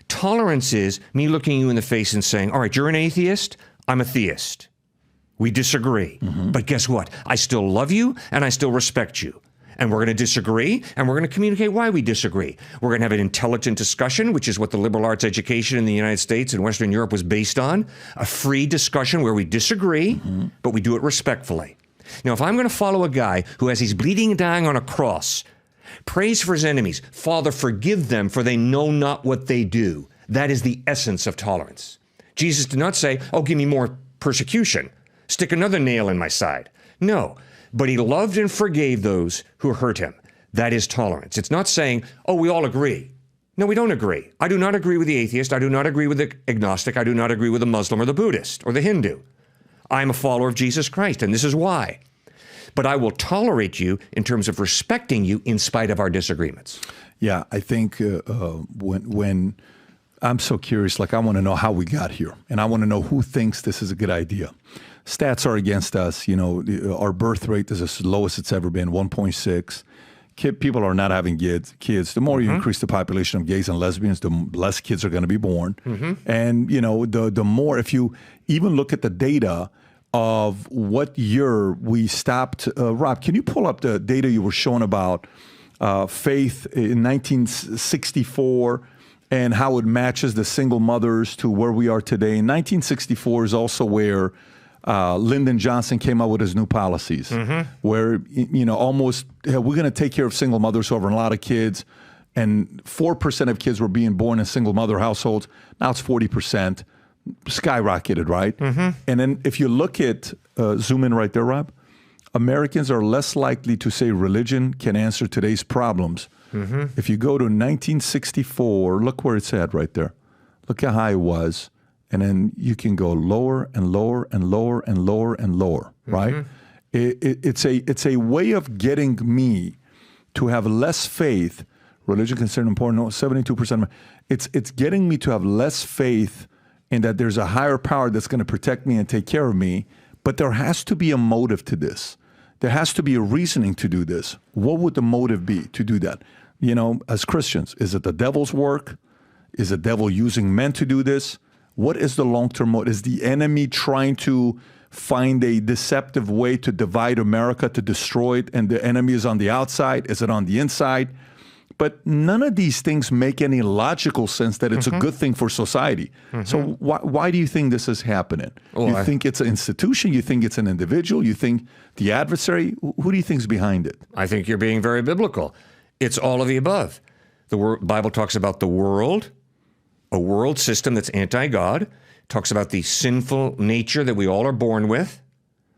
Speaker 1: Tolerance is me looking you in the face and saying, all right, you're an atheist, I'm a theist. We disagree. But guess what? I still love you and I still respect you. And we're going to disagree, and we're going to communicate why we disagree. We're going to have an intelligent discussion, which is what the liberal arts education in the United States and Western Europe was based on. A free discussion where we disagree, but we do it respectfully. Now, if I'm going to follow a guy who, as he's bleeding and dying on a cross, prays for his enemies, Father, forgive them, for they know not what they do. That is the essence of tolerance. Jesus did not say, oh, give me more persecution. Stick another nail in my side. No. But he loved and forgave those who hurt him. That is tolerance. It's not saying, oh, we all agree. No, we don't agree. I do not agree with the atheist. I do not agree with the agnostic. I do not agree with the Muslim or the Buddhist or the Hindu. I'm a follower of Jesus Christ, and this is why. But I will tolerate you in terms of respecting you in spite of our disagreements.
Speaker 2: Yeah, I think when I'm so curious, like I want to know how we got here, and I want to know who thinks this is a good idea. Stats are against us. Our birth rate is the lowest it's ever been, 1.6. People are not having kids. The more you increase the population of gays and lesbians, the less kids are going to be born. And, the more, if you even look at the data of what year we stopped. Rob, can you pull up the data you were showing about faith in 1964 and how it matches the single mothers to where we are today? 1964 is also where Lyndon Johnson came out with his new policies, where, almost, we're going to take care of single mothers who have a lot of kids, and 4% of kids were being born in single mother households. Now it's 40%, skyrocketed, right? And then if you look at, zoom in right there, Rob, Americans are less likely to say religion can answer today's problems. If you go to 1964, look where it's at right there. Look how high it was. And then you can go lower and lower and lower and lower and lower, right? It's a way of getting me to have less faith. Religion considered important, no, 72%. It's getting me to have less faith in that there's a higher power that's going to protect me and take care of me. But there has to be a motive to this. There has to be a reasoning to do this. What would the motive be to do that? As Christians, is it the devil's work? Is the devil using men to do this? What is the long-term motive? Is the enemy trying to find a deceptive way to divide America, to destroy it, and the enemy is on the outside? Is it on the inside? But none of these things make any logical sense that it's a good thing for society. So why do you think this is happening? You think it's an institution? You think it's an individual? You think the adversary? Who do you think is behind it?
Speaker 1: I think you're being very biblical. It's all of the above. The Bible talks about the world, a world system that's anti-God, talks about the sinful nature that we all are born with,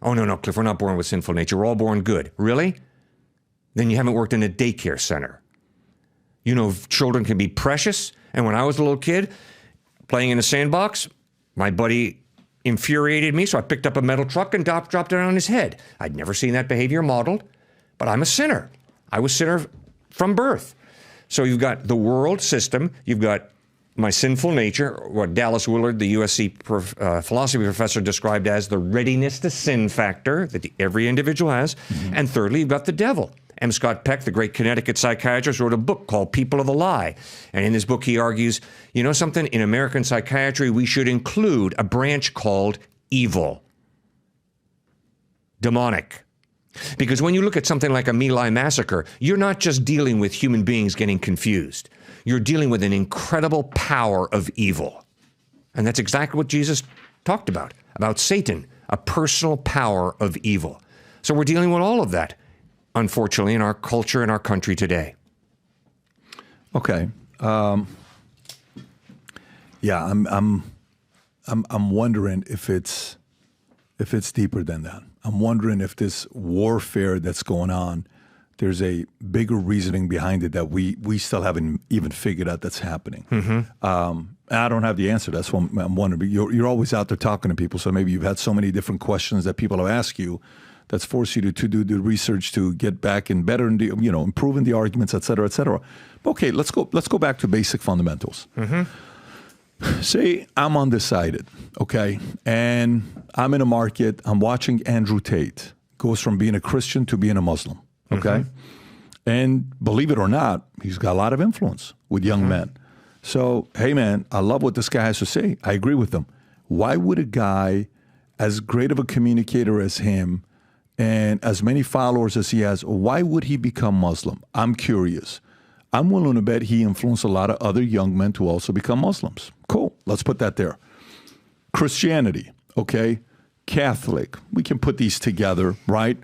Speaker 1: Oh, no, Cliff, we're not born with sinful nature. We're all born good. Really? Then you haven't worked in a daycare center. You know, children can be precious. And when I was a little kid playing in a sandbox, my buddy infuriated me, so I picked up a metal truck and dropped it on his head. I'd never seen that behavior modeled, but I'm a sinner. I was a sinner from birth. So you've got the world system, you've got my sinful nature, what Dallas Willard, the USC philosophy professor, described as the readiness to sin factor that every individual has. Mm-hmm. And thirdly, you've got the devil. M. Scott Peck, the great Connecticut psychiatrist, wrote a book called People of the Lie. And in this book, he argues, you know something? In American psychiatry, we should include a branch called evil, demonic. Because when you look at something like a My Lai massacre, you're not just dealing with human beings getting confused. You're dealing with an incredible power of evil. And that's exactly what Jesus talked about Satan, a personal power of evil. So we're dealing with all of that, unfortunately, in our culture and our country today.
Speaker 2: Okay. Yeah, I'm wondering if it's deeper than that. I'm wondering if this warfare that's going on, there's a bigger reasoning behind it that we still haven't even figured out that's happening. Mm-hmm. I don't have the answer. That's what I'm wondering. You're always out there talking to people, so maybe you've had so many different questions that people have asked you that's forced you to do the research to get back and better, and improving the arguments, et cetera, et cetera. Okay, let's go back to basic fundamentals. Mm-hmm. Say I'm undecided, okay, and I'm in a market. I'm watching Andrew Tate goes from being a Christian to being a Muslim. Okay. Mm-hmm. And believe it or not, he's got a lot of influence with young mm-hmm. men. So, hey, man, I love what this guy has to say. I agree with him. Why would a guy as great of a communicator as him and as many followers as he has, why would he become Muslim? I'm curious. I'm willing to bet he influenced a lot of other young men to also become Muslims. Cool. Let's put that there. Christianity, okay? Catholic. We can put these together, right?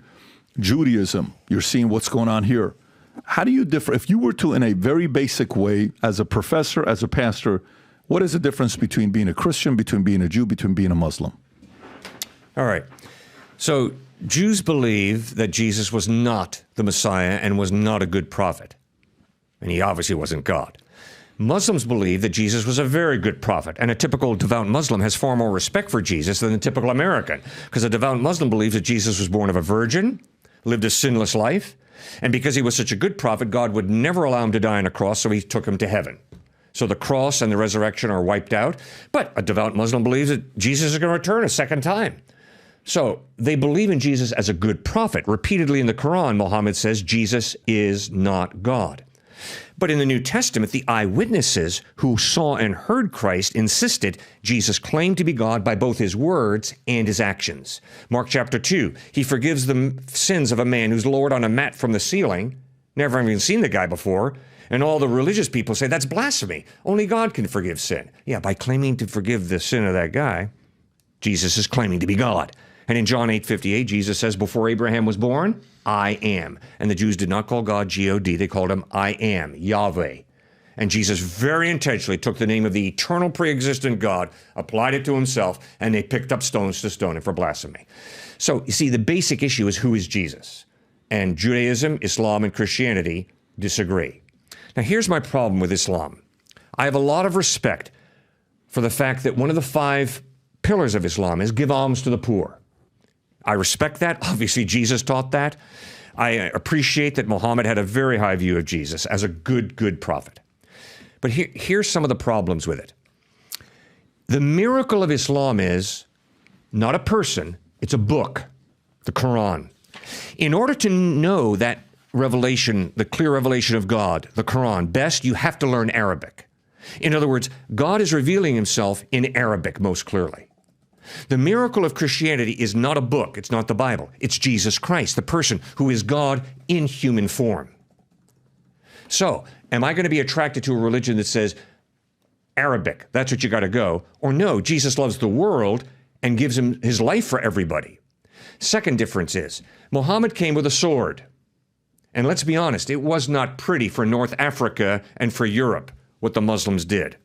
Speaker 2: Judaism, you're seeing what's going on here. How do you differ? If you were to, in a very basic way, as a professor, as a pastor, what is the difference between being a Christian, between being a Jew, between being a Muslim?
Speaker 1: All right. So Jews believe that Jesus was not the Messiah and was not a good prophet. And he obviously wasn't God. Muslims believe that Jesus was a very good prophet, and a typical devout Muslim has far more respect for Jesus than the typical American, because a devout Muslim believes that Jesus was born of a virgin, lived a sinless life, and because he was such a good prophet, God would never allow him to die on a cross, so he took him to heaven. So the cross and the resurrection are wiped out, but a devout Muslim believes that Jesus is going to return a second time. So they believe in Jesus as a good prophet. Repeatedly in the Quran, Muhammad says Jesus is not God. But in the New Testament, the eyewitnesses who saw and heard Christ insisted Jesus claimed to be God by both his words and his actions. Mark chapter 2, he forgives the sins of a man who's lowered on a mat from the ceiling, never even seen the guy before, and all the religious people say, that's blasphemy. Only God can forgive sin. Yeah, by claiming to forgive the sin of that guy, Jesus is claiming to be God. And in John 8:58, Jesus says, before Abraham was born, I am. And the Jews did not call God G-O-D. They called him I am, Yahweh. And Jesus very intentionally took the name of the eternal pre-existent God, applied it to himself, and they picked up stones to stone him for blasphemy. So, you see, the basic issue is who is Jesus? And Judaism, Islam, and Christianity disagree. Now, here's my problem with Islam. I have a lot of respect for the fact that one of the 5 pillars of Islam is give alms to the poor. I respect that. Obviously, Jesus taught that. I appreciate that Muhammad had a very high view of Jesus as a good prophet. But here's some of the problems with it. The miracle of Islam is not a person, it's a book, the Quran. In order to know that revelation, the clear revelation of God, the Quran, best, you have to learn Arabic. In other words, God is revealing himself in Arabic most clearly. The miracle of Christianity is not a book. It's not the Bible. It's Jesus Christ, the person who is God in human form. So, am I going to be attracted to a religion that says Arabic, that's what you got to go? Or no, Jesus loves the world and gives him his life for everybody. Second difference is, Muhammad came with a sword. And let's be honest, it was not pretty for North Africa and for Europe, what the Muslims did.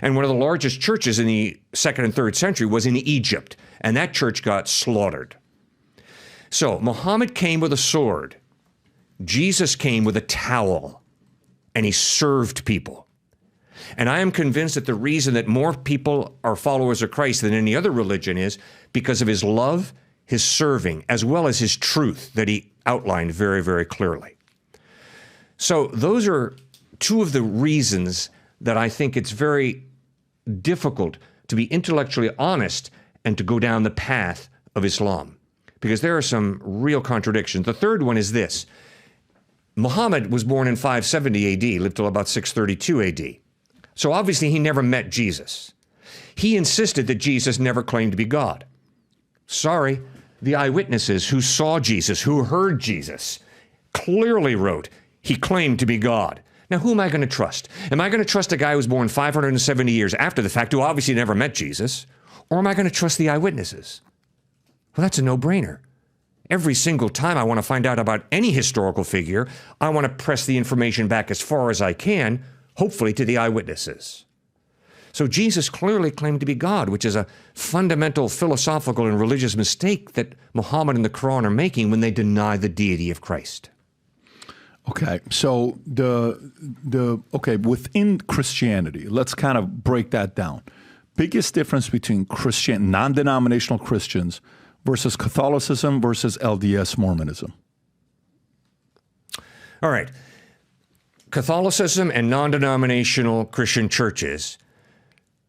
Speaker 1: And one of the largest churches in the 2nd and 3rd century was in Egypt, and that church got slaughtered. So Muhammad came with a sword. Jesus came with a towel, and he served people. And I am convinced that the reason that more people are followers of Christ than any other religion is because of his love, his serving, as well as his truth that he outlined very, very clearly. So those are two of the reasons that I think it's very difficult to be intellectually honest and to go down the path of Islam, because there are some real contradictions. The third one is this. Muhammad was born in 570 AD, lived till about 632 AD. So obviously he never met Jesus. He insisted that Jesus never claimed to be God. Sorry, the eyewitnesses who saw Jesus, who heard Jesus, clearly wrote he claimed to be God. Now, who am I going to trust? Am I going to trust a guy who was born 570 years after the fact, who obviously never met Jesus? Or am I going to trust the eyewitnesses? Well, that's a no-brainer. Every single time I want to find out about any historical figure, I want to press the information back as far as I can, hopefully to the eyewitnesses. So Jesus clearly claimed to be God, which is a fundamental philosophical and religious mistake that Muhammad and the Quran are making when they deny the deity of Christ.
Speaker 2: Okay, so within Christianity, let's kind of break that down. Biggest difference between non-denominational Christians versus Catholicism versus LDS Mormonism.
Speaker 1: All right. Catholicism and non-denominational Christian churches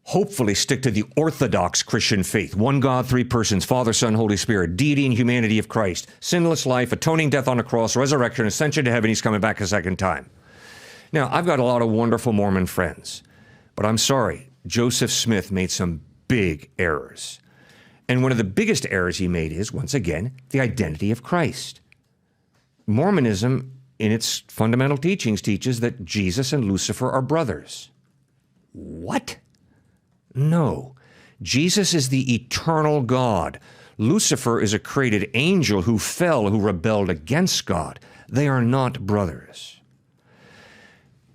Speaker 1: hopefully stick to the orthodox Christian faith. One God, three persons, Father, Son, Holy Spirit, deity and humanity of Christ, sinless life, atoning death on the cross, resurrection, ascension to heaven, he's coming back a second time. Now, I've got a lot of wonderful Mormon friends, but I'm sorry, Joseph Smith made some big errors. And one of the biggest errors he made is, once again, the identity of Christ. Mormonism, in its fundamental teachings, teaches that Jesus and Lucifer are brothers. What? No. Jesus is the eternal God. Lucifer is a created angel who fell, who rebelled against God. They are not brothers.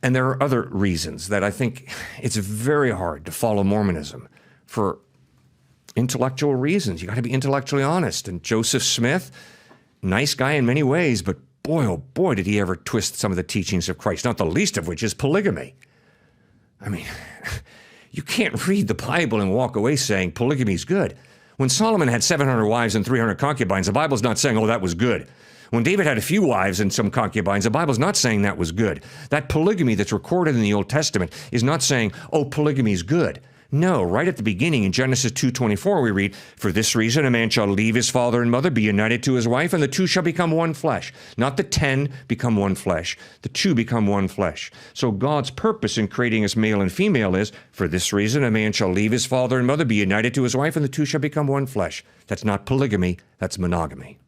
Speaker 1: And there are other reasons that I think it's very hard to follow Mormonism for intellectual reasons. You got to be intellectually honest. And Joseph Smith, nice guy in many ways, but boy, oh boy, did he ever twist some of the teachings of Christ, not the least of which is polygamy. I mean, you can't read the Bible and walk away saying polygamy is good. When Solomon had 700 wives and 300 concubines, the Bible's not saying, oh, that was good. When David had a few wives and some concubines, the Bible's not saying that was good. That polygamy that's recorded in the Old Testament is not saying, oh, polygamy is good. No, right at the beginning in Genesis 2:24 we read, for this reason a man shall leave his father and mother, be united to his wife, and the two shall become one flesh. Not the 10 become one flesh, the two become one flesh. So God's purpose in creating us male and female is, for this reason a man shall leave his father and mother, be united to his wife, and the two shall become one flesh. That's not polygamy, that's monogamy.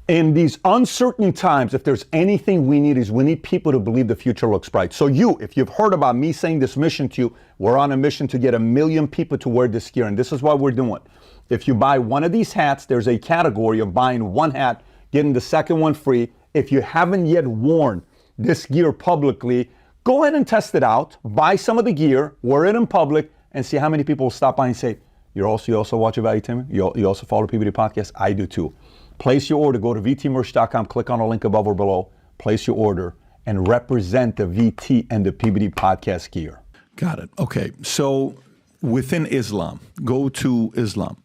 Speaker 4: In these uncertain times, if there's anything we need people to believe the future looks bright. So if you've heard about me saying this mission to you, we're on a mission to get 1 million people to wear this gear. And this is what we're doing. If you buy one of these hats, there's a category of buying one hat, getting the second one free. If you haven't yet worn this gear publicly, go ahead and test it out. Buy some of the gear, wear it in public, and see how many people will stop by and say, you also watch Valuetainment? You also follow PBD Podcast? I do too. Place your order. Go to vtmerch.com, click on the link above or below, place your order, and represent the VT and the PBD Podcast gear.
Speaker 2: Got it. Okay. So within Islam, go to Islam.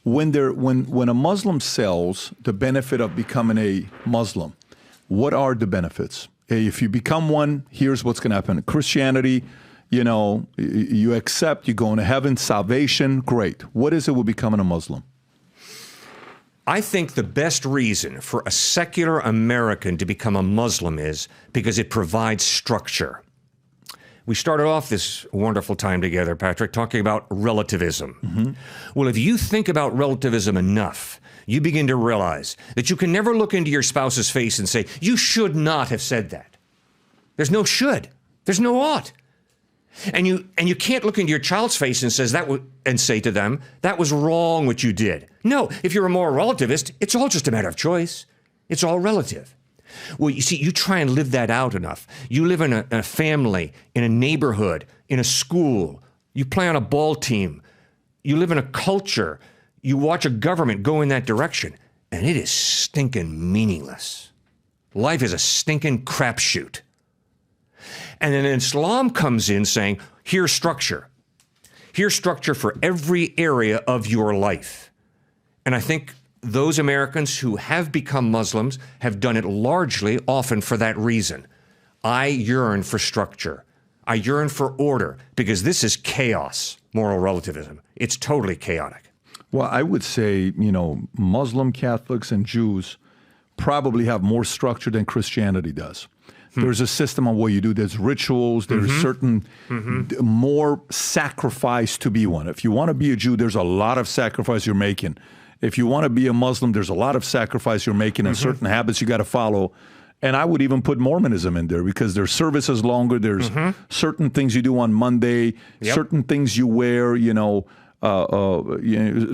Speaker 2: When a Muslim sells the benefit of becoming a Muslim, what are the benefits? If you become one, here's what's going to happen. Christianity, you accept, you're going to heaven, salvation, great. What is it with becoming a Muslim?
Speaker 1: I think the best reason for a secular American to become a Muslim is because it provides structure. We started off this wonderful time together, Patrick, talking about relativism. Mm-hmm. Well, if you think about relativism enough, you begin to realize that you can never look into your spouse's face and say, you should not have said that. There's no should. There's no ought. And you can't look into your child's face and say to them, that was wrong what you did. No, if you're a moral relativist, it's all just a matter of choice. It's all relative. Well, you see, you try and live that out enough. You live in a family, in a neighborhood, in a school. You play on a ball team. You live in a culture. You watch a government go in that direction. and it is stinking meaningless. Life is a stinking crapshoot. And then Islam comes in saying, here's structure. Here's structure for every area of your life. And I think those Americans who have become Muslims have done it largely often for that reason. I yearn for structure. I yearn for order because this is chaos, moral relativism. It's totally chaotic.
Speaker 2: Well, I would say, Muslim Catholics and Jews probably have more structure than Christianity does. There's a system on what you do. There's rituals. There's certain more sacrifice to be one. If you want to be a Jew, there's a lot of sacrifice you're making. If you want to be a Muslim, there's a lot of sacrifice you're making and certain habits you got to follow. And I would even put Mormonism in there because their service is longer. There's certain things you do on Monday, certain things you wear,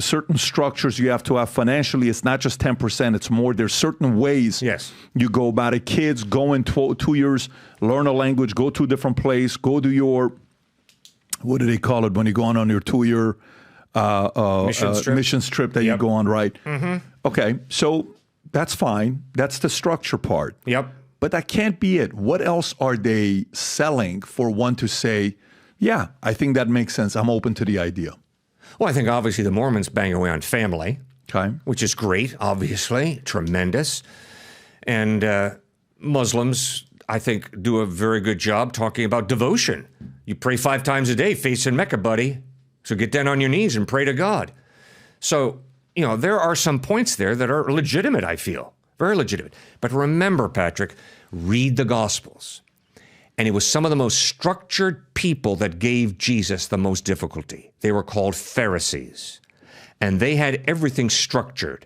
Speaker 2: certain structures you have to have financially. It's not just 10%, it's more. There's certain ways you go about it. Kids go in 2 years, learn a language, go to a different place, go to your, what do they call it when you go on your 2-year missions trip that you go on, right? Okay, so that's fine. That's the structure part. But that can't be it. What else are they selling for one to say, yeah, I think that makes sense. I'm open to the idea.
Speaker 1: Well, I think obviously the Mormons bang away on family, which is great, obviously, tremendous. And Muslims, I think, do a very good job talking about devotion. You pray 5 times a day, facing Mecca, buddy. So get down on your knees and pray to God. So, there are some points there that are legitimate, I feel, very legitimate. But remember, Patrick, read the Gospels. And it was some of the most structured people that gave Jesus the most difficulty. They were called Pharisees. And they had everything structured.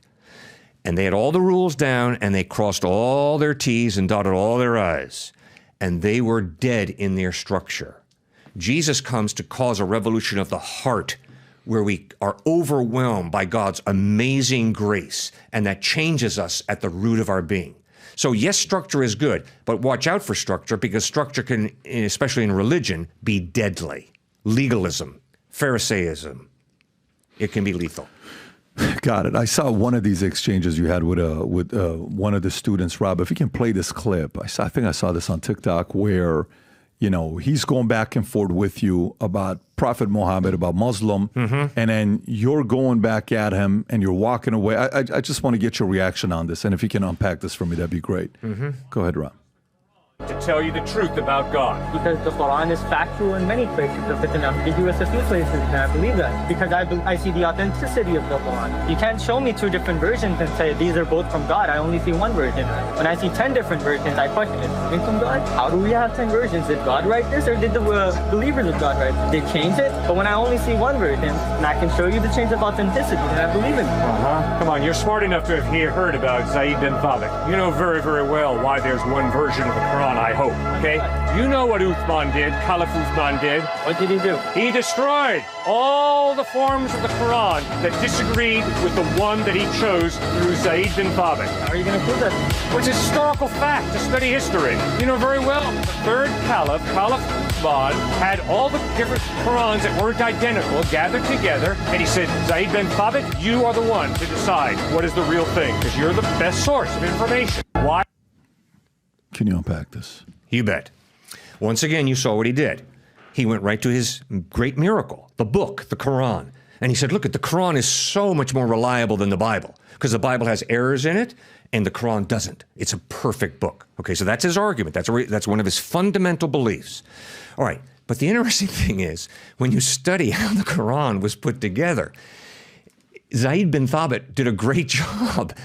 Speaker 1: And they had all the rules down, and they crossed all their T's and dotted all their I's. And they were dead in their structure. Jesus comes to cause a revolution of the heart where we are overwhelmed by God's amazing grace, and that changes us at the root of our being. So yes, structure is good, but watch out for structure because structure can, especially in religion, be deadly. Legalism, Pharisaism, it can be lethal.
Speaker 2: Got it. I saw one of these exchanges you had with one of the students, Rob. If you can play this clip, I think I saw this on TikTok where, he's going back and forth with you about Prophet Muhammad, about Muslim, and then you're going back at him and you're walking away. I just want to get your reaction on this, and if you can unpack this for me, that'd be great. Go ahead, Rob.
Speaker 5: To tell you the truth about God.
Speaker 6: Because the Quran is factual in many places, if it's ambiguous a few places, and I believe that. Because I see the authenticity of the Quran. You can't show me 2 different versions and say these are both from God. I only see 1 version. When I see 10 different versions, I question, is it from God? How do we have 10 versions? Did God write this, or did the believers of God write this? They changed it? But when I only see 1 version, and I can show you the change of authenticity, then I believe it.
Speaker 5: Come on, you're smart enough to have heard about Zayd bin Thabit. You know very, very well why there's 1 version of the Quran, I hope. Okay? You know what Uthman did, Caliph Uthman did.
Speaker 6: What did he do?
Speaker 5: He destroyed all the forms of the Quran that disagreed with the one that he chose through Zayd bin Thabit.
Speaker 6: How are you going to prove that?
Speaker 5: Well, it's a historical fact to study history. You know very well, the 3rd Caliph, Caliph Uthman, had all the different Qurans that weren't identical gathered together, and he said, Zayd bin Thabit, you are the one to decide what is the real thing, because you're the best source of information. Why?
Speaker 2: Can you unpack this?
Speaker 1: You bet. Once again, you saw what he did. He went right to his great miracle, the book, the Quran. And he said, look, the Quran is so much more reliable than the Bible because the Bible has errors in it and the Quran doesn't. It's a perfect book. Okay, so that's his argument. That's one of his fundamental beliefs. All right, but the interesting thing is when you study how the Quran was put together, Zayd bin Thabit did a great job.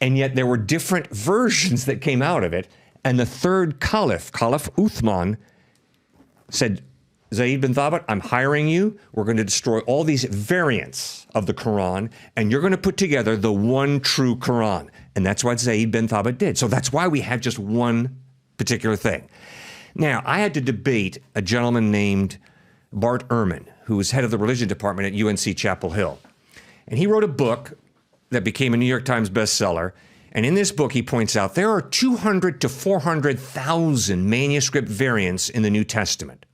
Speaker 1: And yet there were different versions that came out of it. And the 3rd Caliph, Caliph Uthman, said, Zayd bin Thabit, I'm hiring you. We're going to destroy all these variants of the Quran, and you're going to put together the one true Quran. And that's what Zayd bin Thabit did. So that's why we have just one particular thing. Now, I had to debate a gentleman named Bart Ehrman, who was head of the religion department at UNC Chapel Hill. And he wrote a book that became a New York Times bestseller. And in this book, he points out there are 200 to 400,000 manuscript variants in the New Testament.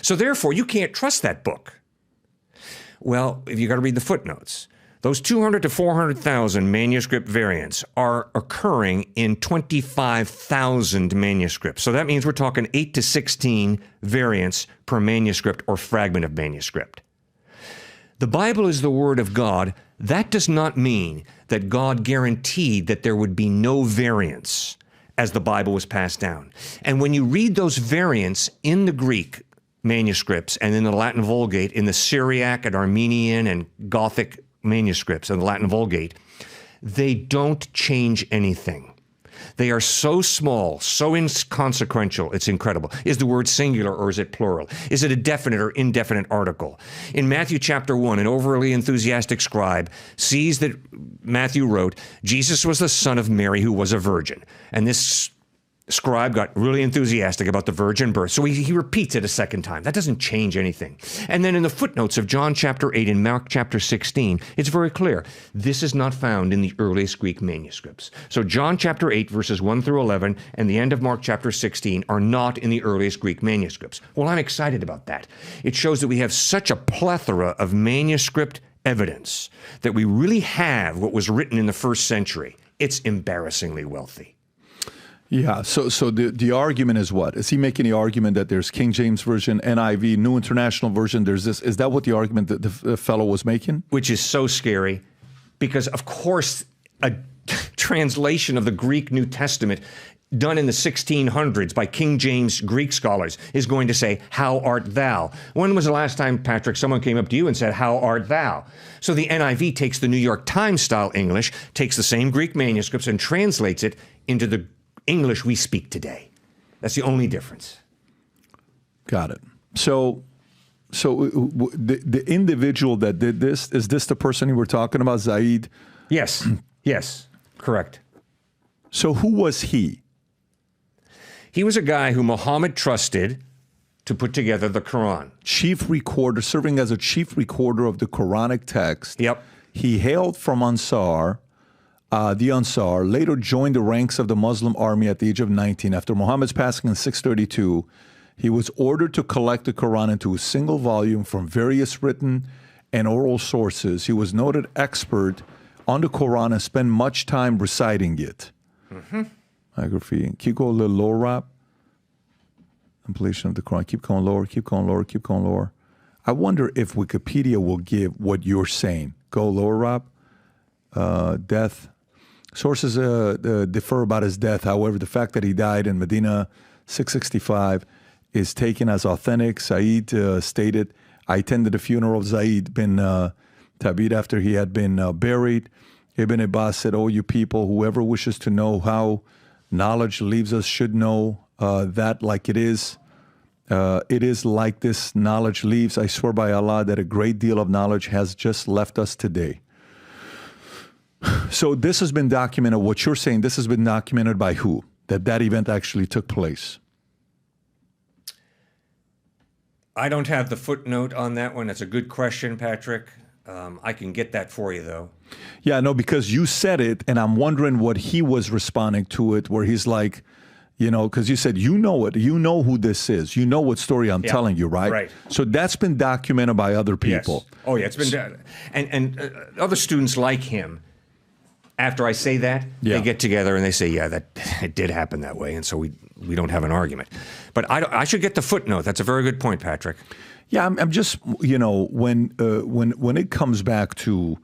Speaker 1: So therefore, you can't trust that book. Well, you got to read the footnotes. Those 200 to 400,000 manuscript variants are occurring in 25,000 manuscripts. So that means we're talking 8 to 16 variants per manuscript or fragment of manuscript. The Bible is the Word of God. That does not mean that God guaranteed that there would be no variants as the Bible was passed down. And when you read those variants in the Greek manuscripts and in the Latin Vulgate, in the Syriac and Armenian and Gothic manuscripts in the Latin Vulgate, they don't change anything. They are so small, so inconsequential, it's incredible. Is the word singular or is it plural? Is it a definite or indefinite article? In Matthew chapter 1, an overly enthusiastic scribe sees that Matthew wrote, Jesus was the son of Mary who was a virgin. And this scribe got really enthusiastic about the virgin birth, so he repeats it a second time. That doesn't change anything. And then in the footnotes of John chapter 8 and Mark chapter 16, it's very clear. This is not found in the earliest Greek manuscripts. So John chapter 8, verses 1 through 11, and the end of Mark chapter 16 are not in the earliest Greek manuscripts. Well, I'm excited about that. It shows that we have such a plethora of manuscript evidence that we really have what was written in the first century. It's embarrassingly wealthy.
Speaker 2: Yeah, so the argument is what? Is he making the argument that there's King James Version, NIV, New International Version, there's this? Is that what the argument that the fellow was making?
Speaker 1: Which is so scary because, of course, a translation of the Greek New Testament done in the 1600s by King James Greek scholars is going to say, how art thou? When was the last time, Patrick, someone came up to you and said, how art thou? So the NIV takes the New York Times style English, takes the same Greek manuscripts and translates it into the English we speak today. That's the only difference.
Speaker 2: Got it. So the individual that did this, is this the person you were talking about, Zaid?
Speaker 1: Yes. Yes. Correct.
Speaker 2: So who was he?
Speaker 1: He was a guy who Muhammad trusted to put together the Quran.
Speaker 2: Chief recorder, serving as a chief recorder of the Quranic text.
Speaker 1: Yep.
Speaker 2: He hailed from Ansar. The Ansar later joined the ranks of the Muslim army at the age of 19. After Muhammad's passing in 632, he was ordered to collect the Quran into a single volume from various written and oral sources. He was noted expert on the Quran and spent much time reciting it. Biography. Keep going a little lower, Rob. Completion of the Quran. Keep going lower, keep going lower, keep going lower. I wonder if Wikipedia will give what you're saying. Go lower, Rob. Death. Sources differ about his death. However, the fact that he died in Medina 665 is taken as authentic. Said stated, I attended the funeral of Zaid bin Thabit after he had been buried. Ibn Abbas said, oh, you people, whoever wishes to know how knowledge leaves us should know that like it is. It is like this knowledge leaves. I swear by Allah that a great deal of knowledge has just left us today. So this has been documented. What you're saying, this has been documented by who? That event actually took place.
Speaker 1: I don't have the footnote on that one. That's a good question, Patrick. I can get that for you, though.
Speaker 2: Yeah, no, because you said it, and I'm wondering what he was responding to it, where he's like, you know, because you said, you know it, you know who this is, you know what story I'm telling you, right?
Speaker 1: Right.
Speaker 2: So that's been documented by other people.
Speaker 1: Yes. Oh, yeah, it's been and other students like him. After I say that, they get together and they say, yeah, that it did happen that way. And so we don't have an argument. But I should get the footnote. That's a very good point, Patrick.
Speaker 2: Yeah, I'm just, you know, when it comes back to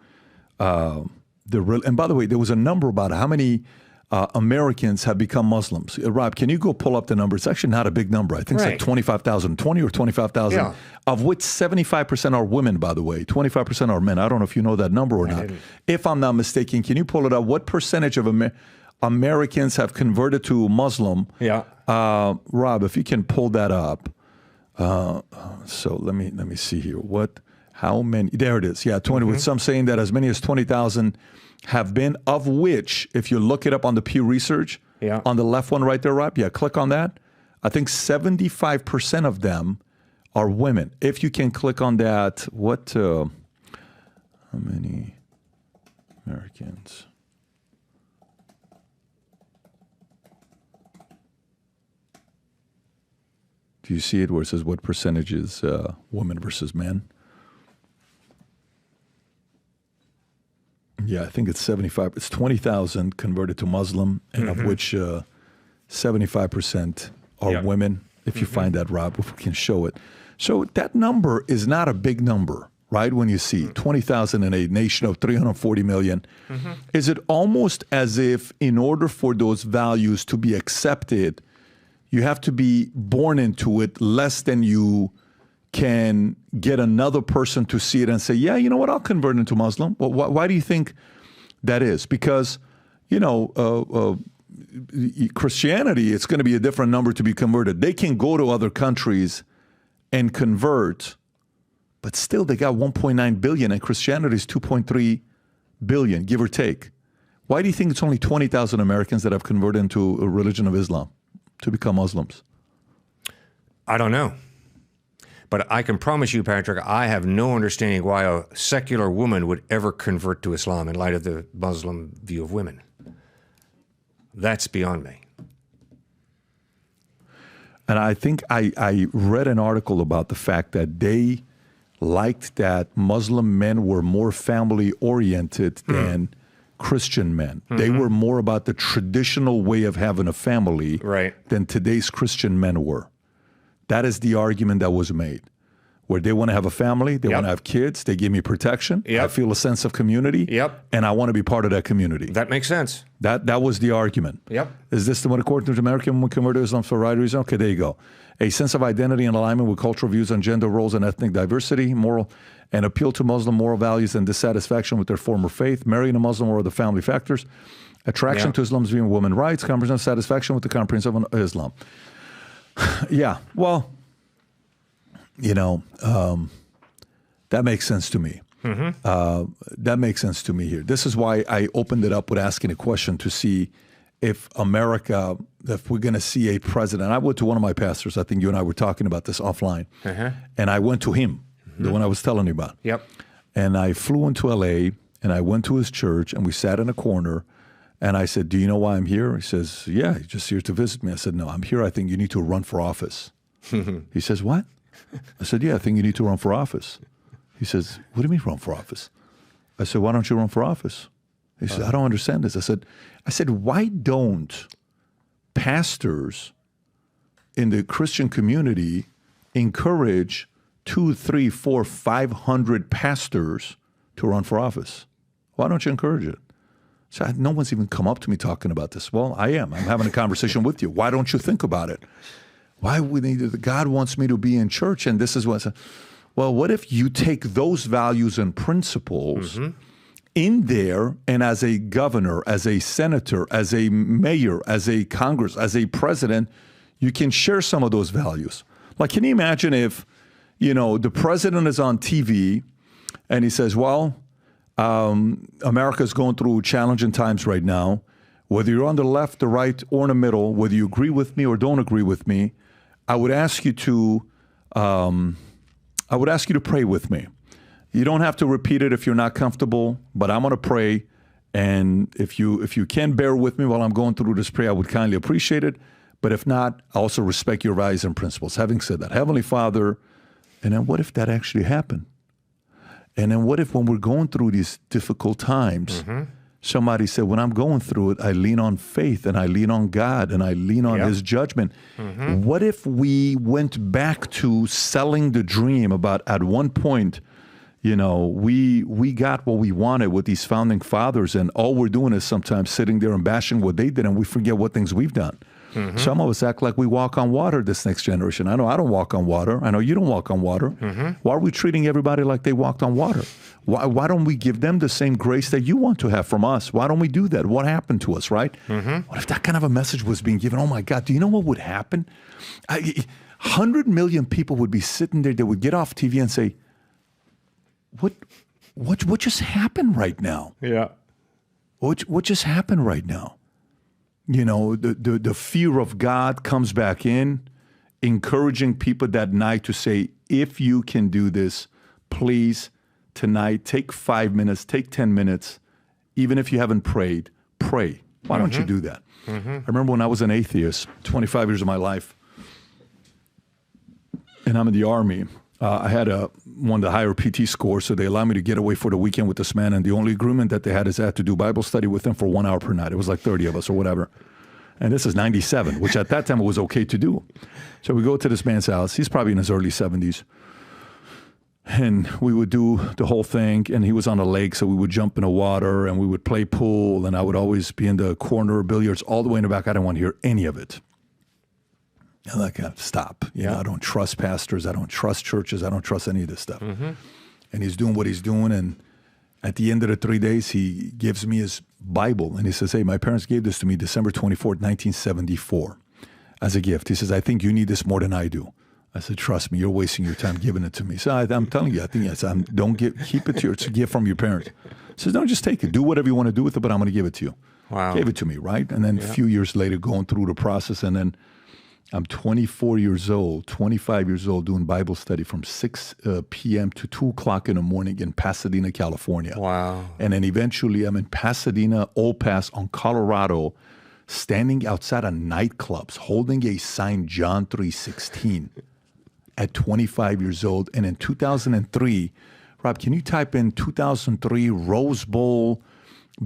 Speaker 2: and by the way, there was a number about how many Americans have become Muslims. Rob, can you go pull up the number? It's actually not a big number. I think it's like 25,000, 20 or 25,000, of which 75% are women, by the way. 25% are men. I don't know if you know that number or not. If I'm not mistaken, can you pull it up? What percentage of Americans have converted to Muslim?
Speaker 1: Yeah.
Speaker 2: Rob, if you can pull that up. So let me see here. How many? There it is. Yeah, 20. With some saying that as many as 20,000 have been, of which, if you look it up on the Pew Research, on the left one right there, Rob, click on that. I think 75% of them are women. If you can click on that, how many Americans? Do you see it where it says what percentage is women versus men? Yeah, I think it's 75. It's 20,000 converted to Muslim, and of which 75% are women. If you find that, Rob, if we can show it. So that number is not a big number, right? When you see 20,000 in a nation of 340 million, is it almost as if in order for those values to be accepted, you have to be born into it less than you can get another person to see it and say, yeah, you know what, I'll convert into Muslim. Well, why do you think that is? Because, Christianity, it's going to be a different number to be converted. They can go to other countries and convert, but still they got 1.9 billion and Christianity is 2.3 billion, give or take. Why do you think it's only 20,000 Americans that have converted into a religion of Islam to become Muslims?
Speaker 1: I don't know. But I can promise you, Patrick, I have no understanding why a secular woman would ever convert to Islam in light of the Muslim view of women. That's beyond me.
Speaker 2: And I think I read an article about the fact that they liked that Muslim men were more family-oriented than Christian men. They were more about the traditional way of having a family than today's Christian men were. That is the argument that was made. Where they want to have a family, they want to have kids, they give me protection, I feel a sense of community, and I want to be part of that community.
Speaker 1: That makes sense.
Speaker 2: That was the argument. Is this the one according to American women converted to Islam for the right reason? Okay, there you go. A sense of identity and alignment with cultural views on gender roles and ethnic diversity, moral, and appeal to Muslim moral values and dissatisfaction with their former faith, marrying a Muslim or the family factors, attraction to Islam's view of women's rights, comprehensive satisfaction with the comprehensive Islam. Well, that makes sense to me. That makes sense to me here. This is why I opened it up with asking a question to see if America, if we're going to see a president. I went to one of my pastors. I think you and I were talking about this offline. And I went to him, the one I was telling you about. And I flew into LA and I went to his church and we sat in a corner. And I said, do you know why I'm here? He says, yeah, you're just here to visit me. I said, no, I'm here. I think you need to run for office. He says, what? I said, yeah, I think you need to run for office. He says, what do you mean run for office? I said, why don't you run for office? He said, I don't understand this. I said, why don't pastors in the Christian community encourage 200, 300, 400, 500 pastors to run for office? Why don't you encourage it? So no one's even come up to me talking about this. Well, I am. I'm having a conversation with you. Why don't you think about it? Why would God wants me to be in church, and this is what I said. Well, what if you take those values and principles in there, and as a governor, as a senator, as a mayor, as a Congress, as a president, you can share some of those values. Like, can you imagine if, the president is on TV and he says, well, America's going through challenging times right now. Whether you're on the left, the right, or in the middle, whether you agree with me or don't agree with me, I would ask you to pray with me. You don't have to repeat it if you're not comfortable, but I'm going to pray. And if you can bear with me while I'm going through this prayer, I would kindly appreciate it. But if not, I also respect your values and principles. Having said that, Heavenly Father, and then what if that actually happened? And then what if when we're going through these difficult times, somebody said, when I'm going through it, I lean on faith and I lean on God and I lean on his judgment. What if we went back to selling the dream about at one point, we got what we wanted with these founding fathers, and all we're doing is sometimes sitting there and bashing what they did, and we forget what things we've done. Some of us act like we walk on water, this next generation. I know I don't walk on water. I know you don't walk on water. Why are we treating everybody like they walked on water? Why don't we give them the same grace that you want to have from us? Why don't we do that? What happened to us, right? What if that kind of a message was being given? Oh my God, do you know what would happen? 100 million people would be sitting there. They would get off TV and say, what just happened right now? What just happened right now? The fear of God comes back in, encouraging people that night to say, if you can do this, please, tonight, take 5 minutes, take 10 minutes. Even if you haven't prayed, pray. Why don't you do that? I remember when I was an atheist, 25 years of my life, and I'm in the Army, I had one of the higher PT scores, so they allowed me to get away for the weekend with this man. And the only agreement that they had is I had to do Bible study with him for 1 hour per night. It was like 30 of us or whatever. And this is 97, which at that time it was okay to do. So we go to this man's house. He's probably in his early 70s. And we would do the whole thing. And he was on a lake, so we would jump in the water and we would play pool. And I would always be in the corner of billiards all the way in the back. I didn't want to hear any of it. I'm like, stop. You know, I don't trust pastors. I don't trust churches. I don't trust any of this stuff. And he's doing what he's doing. And at the end of the 3 days, he gives me his Bible. And he says, hey, my parents gave this to me December 24th, 1974 as a gift. He says, I think you need this more than I do. I said, trust me, you're wasting your time giving it to me. So I'm telling you, I think yes, keep it to it's a gift from your parents. He says, no, just take it. Do whatever you want to do with it, but I'm going to give it to you.
Speaker 1: Wow.
Speaker 2: Gave it to me, right? And then a few years later, going through the process, and then I'm 24 years old, 25 years old, doing Bible study from 6 p.m. to 2 o'clock in the morning in Pasadena, California.
Speaker 1: Wow.
Speaker 2: And then eventually I'm in Pasadena, Old Pass on Colorado, standing outside of nightclubs, holding a sign, John 3:16, at 25 years old. And in 2003, Rob, can you type in 2003 Rose Bowl,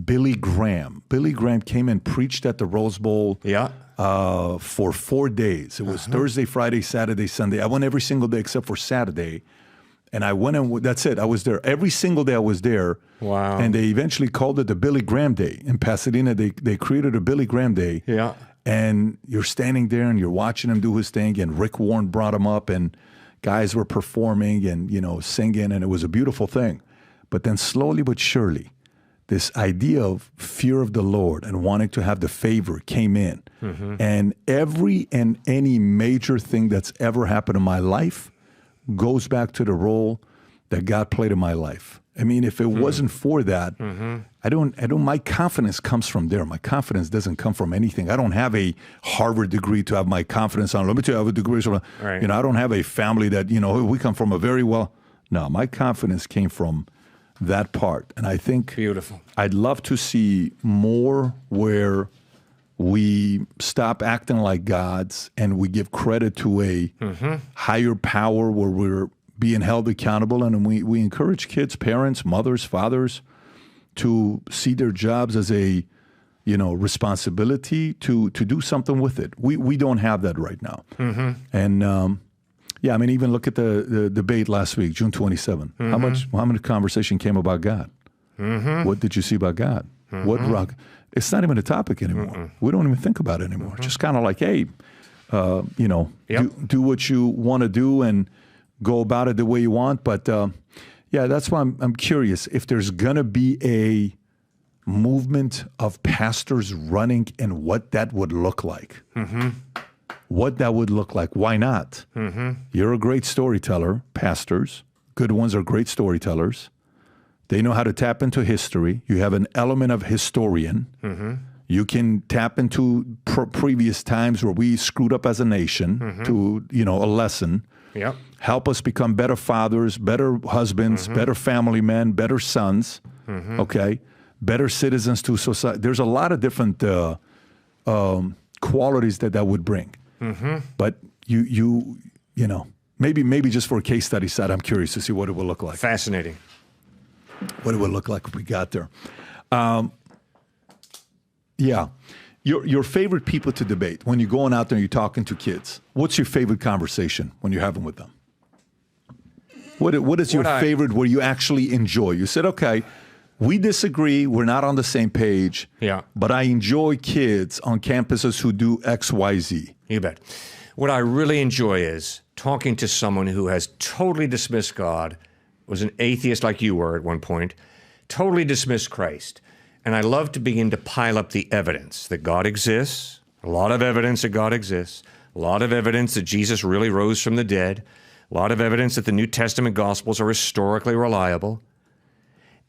Speaker 2: Billy Graham? Billy Graham came and preached at the Rose Bowl.
Speaker 1: Yeah.
Speaker 2: For 4 days. It was Thursday, Friday, Saturday, Sunday. I went every single day except for Saturday. And I went and that's it. I was there. Every single day I was there.
Speaker 1: Wow.
Speaker 2: And they eventually called it the Billy Graham Day. In Pasadena, they created a Billy Graham Day.
Speaker 1: Yeah.
Speaker 2: And you're standing there and you're watching him do his thing. And Rick Warren brought him up and guys were performing and, singing. And it was a beautiful thing. But then slowly but surely, this idea of fear of the Lord and wanting to have the favor came in. And every and any major thing that's ever happened in my life goes back to the role that God played in my life. I mean, if it wasn't for that, my confidence comes from there. My confidence doesn't come from anything. I don't have a Harvard degree to have my confidence on. Let me tell you, I have a degree. So,
Speaker 1: right.
Speaker 2: I don't have a family that, we come from a very well. No, my confidence came from that part. And I think
Speaker 1: beautiful.
Speaker 2: I'd love to see more where we stop acting like gods and we give credit to a higher power where we're being held accountable. And we encourage kids, parents, mothers, fathers to see their jobs as a, responsibility to do something with it. We don't have that right now. And, yeah, I mean, even look at the debate last week, June 27. How much conversation came about God? What did you see about God? What rock? It's not even a topic anymore. We don't even think about it anymore. Just kind of like, hey, do what you want to do and go about it the way you want. But yeah, that's why I'm curious if there's gonna be a movement of pastors running and what that would look like. What that would look like. Why not? You're a great storyteller, pastors. Good ones are great storytellers. They know how to tap into history. You have an element of historian. You can tap into previous times where we screwed up as a nation to, a lesson.
Speaker 1: Yep.
Speaker 2: Help us become better fathers, better husbands, better family men, better sons, okay? Better citizens to society. There's a lot of different qualities that would bring. But maybe just for a case study side, I'm curious to see what it will look like.
Speaker 1: Fascinating.
Speaker 2: What it would look like if we got there. Yeah. Your favorite people to debate, when you're going out there and you're talking to kids, what's your favorite conversation when you're having with them? What is your favorite where you actually enjoy? You said, okay, we disagree, we're not on the same page, but I enjoy kids on campuses who do X, Y, Z.
Speaker 1: You bet. What I really enjoy is talking to someone who has totally dismissed God, was an atheist like you were at one point, totally dismissed Christ. And I love to begin to pile up the evidence that God exists, a lot of evidence that God exists, a lot of evidence that Jesus really rose from the dead, a lot of evidence that the New Testament Gospels are historically reliable.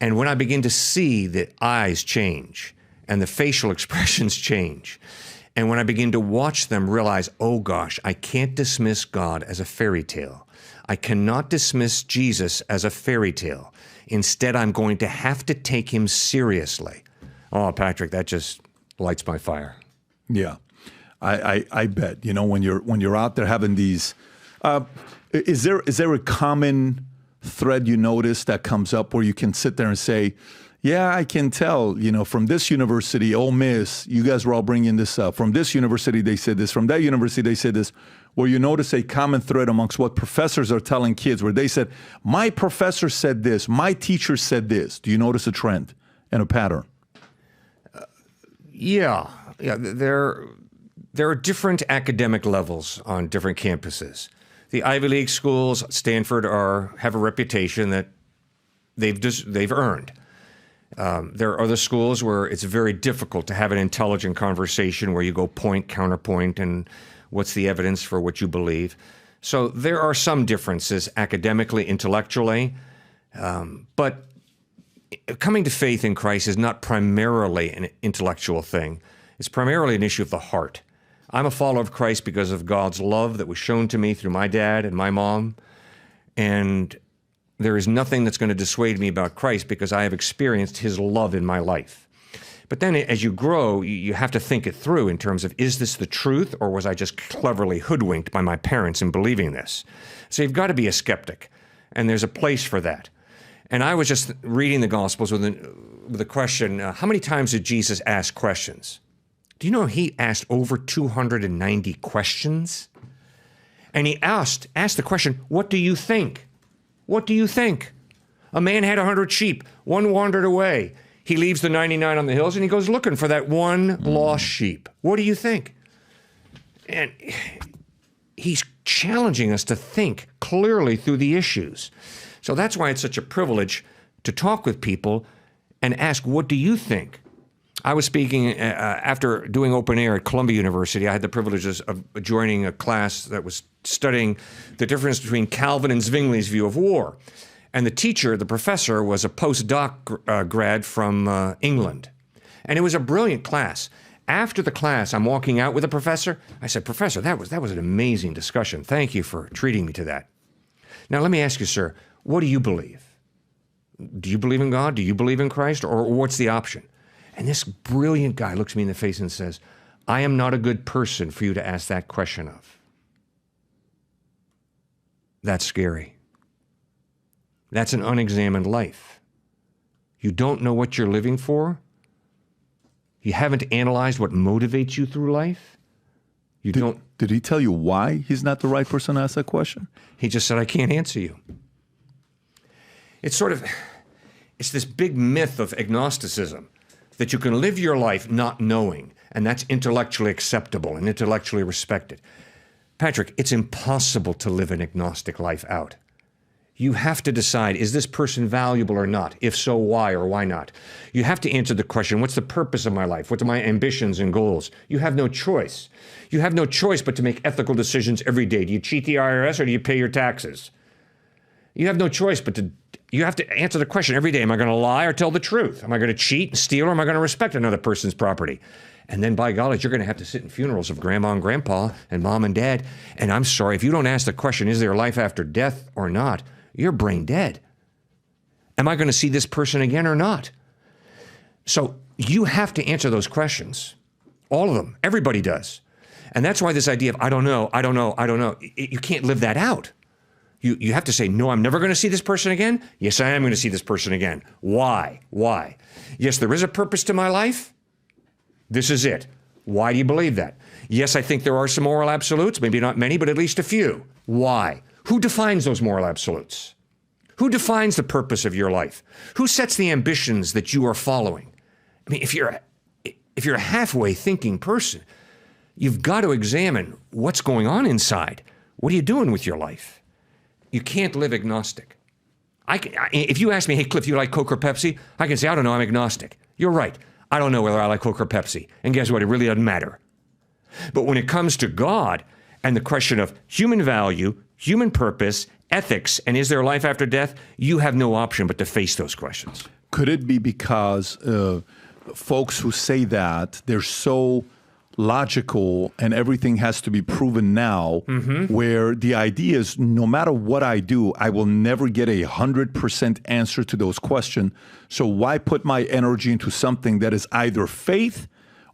Speaker 1: And when I begin to see the eyes change and the facial expressions change, and when I begin to watch them realize, oh gosh, I can't dismiss God as a fairy tale. I cannot dismiss Jesus as a fairy tale. Instead, I'm going to have to take him seriously. Oh, Patrick, that just lights my fire.
Speaker 2: Yeah, I bet. When you're out there having these Is there a common thread you notice that comes up where you can sit there and say, yeah, I can tell, from this university, Ole Miss, you guys were all bringing this up. From this university, they said this. From that university, they said this. Where you notice a common thread amongst what professors are telling kids, where they said, my professor said this, my teacher said this. Do you notice a trend and a pattern?
Speaker 1: Yeah. There are different academic levels on different campuses. The Ivy League schools, Stanford, have a reputation that they've earned. There are other schools where it's very difficult to have an intelligent conversation where you go point, counterpoint, and what's the evidence for what you believe. So there are some differences academically, intellectually, but coming to faith in Christ is not primarily an intellectual thing. It's primarily an issue of the heart. I'm a follower of Christ because of God's love that was shown to me through my dad and my mom, and there is nothing that's going to dissuade me about Christ because I have experienced his love in my life. But then as you grow, you have to think it through in terms of, is this the truth, or was I just cleverly hoodwinked by my parents in believing this? So you've got to be a skeptic, and there's a place for that. And I was just reading the Gospels with the question, how many times did Jesus ask questions? Do you know he asked over 290 questions? And he asked the question, what do you think? What do you think? A man had 100 sheep. One wandered away. He leaves the 99 on the hills and he goes looking for that one lost sheep. What do you think? And he's challenging us to think clearly through the issues. So that's why it's such a privilege to talk with people and ask, what do you think? I was speaking after doing open air at Columbia University. I had the privileges of joining a class that was studying the difference between Calvin and Zwingli's view of war. And the teacher, the professor, was a postdoc grad from England. And it was a brilliant class. After the class, I'm walking out with the professor. I said, Professor, that was an amazing discussion. Thank you for treating me to that. Now, let me ask you, sir, what do you believe? Do you believe in God? Do you believe in Christ? Or what's the option? And this brilliant guy looks me in the face and says, I am not a good person for you to ask that question of. That's scary. That's an unexamined life. You don't know what you're living for. You haven't analyzed what motivates you through life.
Speaker 2: Did he tell you why he's not the right person to ask that question?
Speaker 1: He just said, I can't answer you. It's this big myth of agnosticism that you can live your life not knowing, and that's intellectually acceptable and intellectually respected. Patrick, it's impossible to live an agnostic life out. You have to decide, is this person valuable or not? If so, why or why not? You have to answer the question, what's the purpose of my life? What are my ambitions and goals? You have no choice. You have no choice but to make ethical decisions every day. Do you cheat the IRS or do you pay your taxes? You have no choice but you have to answer the question every day. Am I going to lie or tell the truth? Am I going to cheat and steal, or am I going to respect another person's property? And then, by golly, you're going to have to sit in funerals of grandma and grandpa and mom and dad. And I'm sorry, if you don't ask the question, is there life after death or not, you're brain dead. Am I going to see this person again or not? So you have to answer those questions. All of them. Everybody does. And that's why this idea of I don't know, you can't live that out. You have to say, no, I'm never going to see this person again. Yes, I am going to see this person again. Why? Why? Yes, there is a purpose to my life. This is it. Why do you believe that? Yes, I think there are some moral absolutes, maybe not many, but at least a few. Why? Who defines those moral absolutes? Who defines the purpose of your life? Who sets the ambitions that you are following? I mean, if you're a halfway thinking person, you've got to examine what's going on inside. What are you doing with your life? You can't live agnostic. If you ask me, hey, Cliff, you like Coke or Pepsi? I can say, I don't know, I'm agnostic. You're right. I don't know whether I like Coke or Pepsi. And guess what? It really doesn't matter. But when it comes to God and the question of human value, human purpose, ethics, and is there life after death, you have no option but to face those questions.
Speaker 2: Could it be because folks who say that, they're so logical and everything has to be proven now, where the idea is no matter what I do, I will never get 100% answer to those questions. So why put my energy into something that is either faith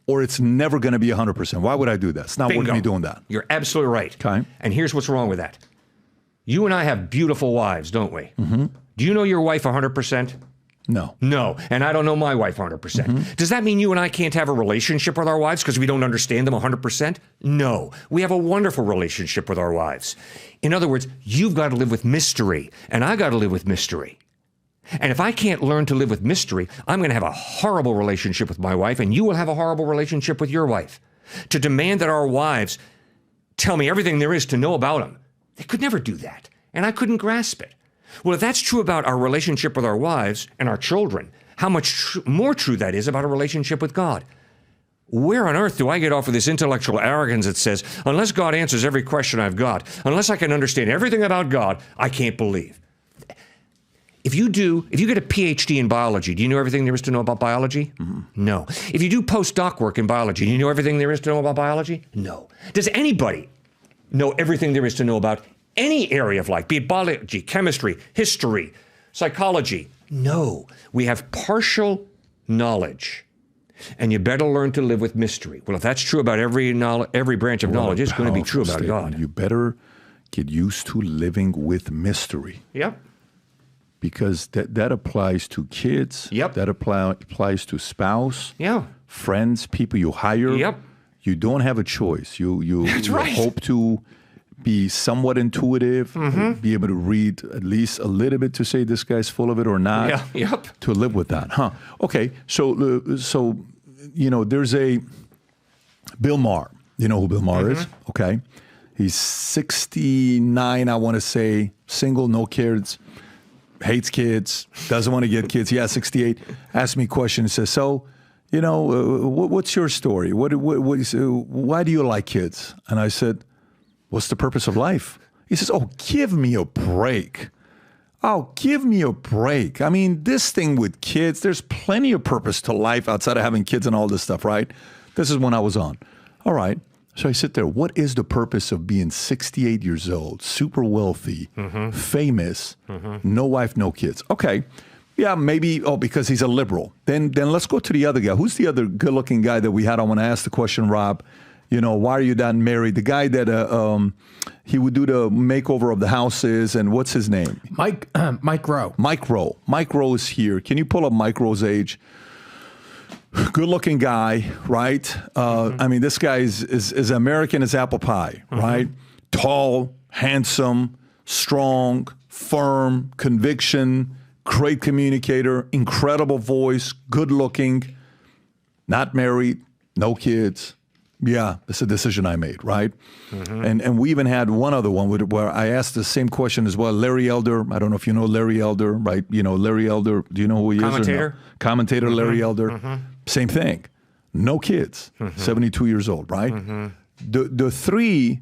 Speaker 2: or it's never going to be 100%? Why would I do that? It's not worth me doing that.
Speaker 1: You're absolutely right.
Speaker 2: Okay.
Speaker 1: And here's what's wrong with that. You and I have beautiful wives, don't we? Mm-hmm. Do you know your wife 100%?
Speaker 2: No.
Speaker 1: No, and I don't know my wife 100%. Mm-hmm. Does that mean you and I can't have a relationship with our wives because we don't understand them 100%? No, we have a wonderful relationship with our wives. In other words, you've got to live with mystery, and I got to live with mystery. And if I can't learn to live with mystery, I'm going to have a horrible relationship with my wife, and you will have a horrible relationship with your wife. To demand that our wives tell me everything there is to know about them, they could never do that, and I couldn't grasp it. Well, if that's true about our relationship with our wives and our children, how much more true that is about a relationship with God. Where on earth do I get off of this intellectual arrogance that says, unless God answers every question I've got, unless I can understand everything about God, I can't believe? If you get a PhD in biology, do you know everything there is to know about biology? Mm-hmm. No. If you do postdoc work in biology, do you know everything there is to know about biology? No. Does anybody know everything there is to know about any area of life, be it biology, chemistry, history, psychology? No. We have partial knowledge, and you better learn to live with mystery. Well, if that's true about every branch of knowledge, it's going to be true about God.
Speaker 2: You better get used to living with mystery.
Speaker 1: Yep.
Speaker 2: Because that applies to kids.
Speaker 1: Yep.
Speaker 2: That applies to spouse.
Speaker 1: Yeah.
Speaker 2: Friends, people you hire.
Speaker 1: Yep.
Speaker 2: You don't have a choice. You
Speaker 1: right.
Speaker 2: hope to be somewhat intuitive, be able to read at least a little bit to say this guy's full of it or not.
Speaker 1: Yeah. Yep.
Speaker 2: To live with that, huh? Okay. So there's a Bill Maher. You know who Bill Maher is? Okay. He's 69, I want to say, single, no kids. Hates kids, doesn't want to get kids. Yeah, 68. Asked me a question and says, so, what's your story? Why do you like kids? And I said, what's the purpose of life? He says, oh, give me a break. Oh, give me a break. I mean, this thing with kids, there's plenty of purpose to life outside of having kids and all this stuff, right? This is when I was on. All right. So I sit there. What is the purpose of being 68 years old, super wealthy, famous, no wife, no kids? Okay. Yeah, maybe, because he's a liberal. Then let's go to the other guy. Who's the other good-looking guy that we had on when I asked the question, Rob, why are you not married? The guy that he would do the makeover of the houses, and what's his name?
Speaker 7: Mike Rowe.
Speaker 2: Mike Rowe. Mike Rowe is here. Can you pull up Mike Rowe's age? Good-looking guy, right? I mean, this guy is as American as apple pie, right? Tall, handsome, strong, firm, conviction, great communicator, incredible voice, good-looking, not married, no kids. Yeah, it's a decision I made, right? And we even had one other one where I asked the same question as well. Larry Elder, I don't know if you know Larry Elder, right? Larry Elder, do you know who he is?
Speaker 1: Commentator?
Speaker 2: Commentator Larry Elder. Same thing. No kids, 72 years old, right? The three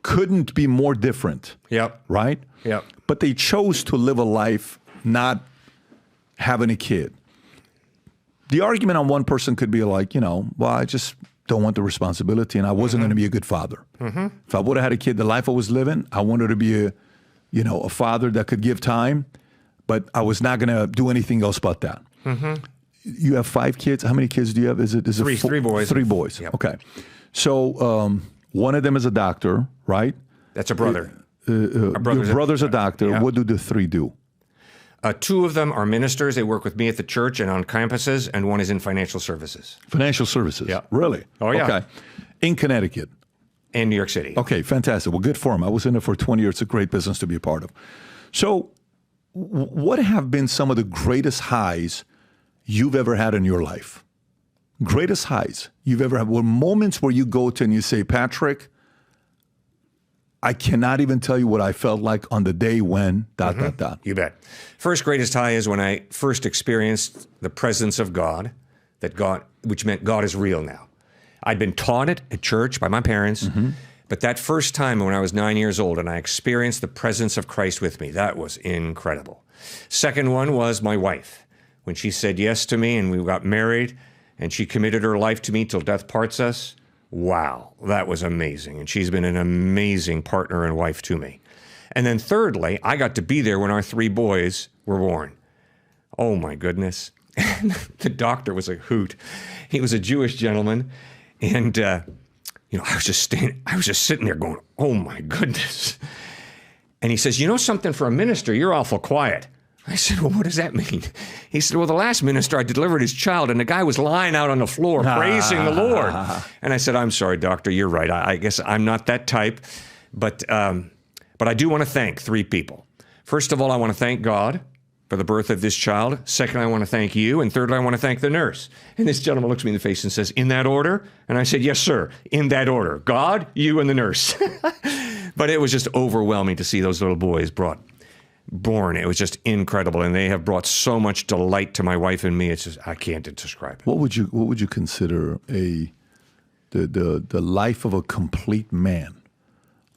Speaker 2: couldn't be more different.
Speaker 1: Yep.
Speaker 2: Right?
Speaker 1: Yep.
Speaker 2: But they chose to live a life not having a kid. The argument on one person could be like, well, I just don't want the responsibility and I wasn't going to be a good father. If I would have had a kid, the life I was living, I wanted to be a father that could give time, but I was not going to do anything else but that. You have 5 kids. How many kids do you have? Is it
Speaker 1: three boys?
Speaker 2: 3 boys.
Speaker 1: Yep.
Speaker 2: Okay. So one of them is a doctor, right?
Speaker 1: That's a brother.
Speaker 2: Your brother's a doctor.
Speaker 1: Yeah.
Speaker 2: What do the 3 do?
Speaker 1: 2 of them are ministers. They work with me at the church and on campuses, and one is in financial services.
Speaker 2: Financial services?
Speaker 1: Yeah.
Speaker 2: Really?
Speaker 1: Oh, yeah.
Speaker 2: Okay. In Connecticut?
Speaker 1: In New York City.
Speaker 2: Okay, fantastic. Well, good for him. I was in it for 20 years. It's a great business to be a part of. So what have been some of the greatest highs you've ever had in your life? Greatest highs you've ever had? Were moments where you go to and you say, Patrick, I cannot even tell you what I felt like on the day when, ...
Speaker 1: You bet. First greatest high is when I first experienced the presence of God, which meant God is real now. I'd been taught it at church by my parents, but that first time when I was 9 years old and I experienced the presence of Christ with me, that was incredible. Second one was my wife. When she said yes to me and we got married and she committed her life to me till death parts us, wow, that was amazing. And she's been an amazing partner and wife to me. And then thirdly, I got to be there when our 3 boys were born. Oh my goodness. The doctor was a hoot. He was a Jewish gentleman. And, I was just sitting there going, oh my goodness. And he says, you know something, for a minister, you're awful quiet. I said, well, what does that mean? He said, well, the last minister, I delivered his child, and the guy was lying out on the floor praising the Lord. And I said, I'm sorry, doctor, you're right. I guess I'm not that type. But I do want to thank three people. First of all, I want to thank God for the birth of this child. Second, I want to thank you. And third, I want to thank the nurse. And this gentleman looks me in the face and says, in that order? And I said, yes, sir, in that order. God, you, and the nurse. But it was just overwhelming to see those little boys born. It was just incredible. And they have brought so much delight to my wife and me. It's just, I can't describe it.
Speaker 2: What would you consider the life of a complete man?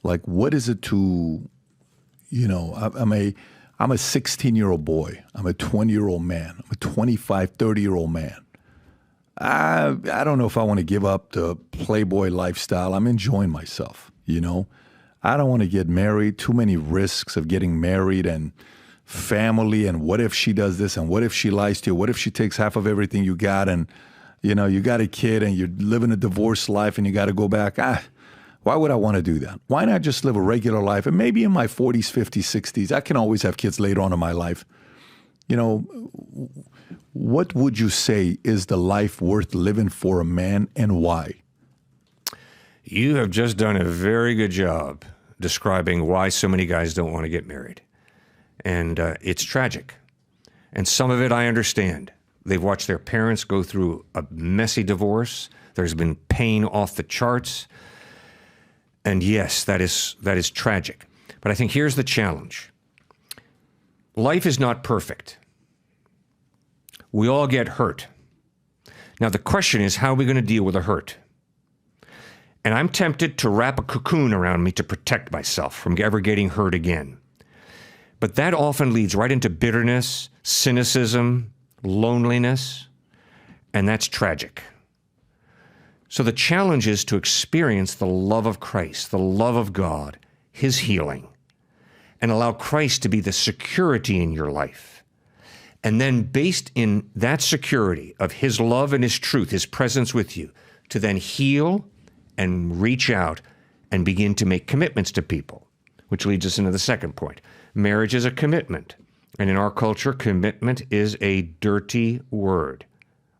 Speaker 2: Like, what is it to, I'm a 16-year-old boy. I'm a 20-year-old man. I'm a 25, 30-year-old man. I don't know if I want to give up the playboy lifestyle. I'm enjoying myself, I don't want to get married. Too many risks of getting married and family, and what if she does this, and what if she lies to you? What if she takes half of everything you got, and you got a kid and you're living a divorced life and you got to go back? Why would I want to do that? Why not just live a regular life? And maybe in my 40s, 50s, 60s, I can always have kids later on in my life. What would you say is the life worth living for a man, and why?
Speaker 1: You have just done a very good job describing why so many guys don't want to get married. And it's tragic. And some of it I understand. They've watched their parents go through a messy divorce. There's been pain off the charts. And yes, that is tragic. But I think here's the challenge. Life is not perfect. We all get hurt. Now the question is, how are we going to deal with the hurt? And I'm tempted to wrap a cocoon around me to protect myself from ever getting hurt again. But that often leads right into bitterness, cynicism, loneliness, and that's tragic. So the challenge is to experience the love of Christ, the love of God, His healing, and allow Christ to be the security in your life. And then based in that security of His love and His truth, His presence with you, to then heal and reach out and begin to make commitments to people, which leads us into the second point. Marriage is a commitment. And in our culture, commitment is a dirty word.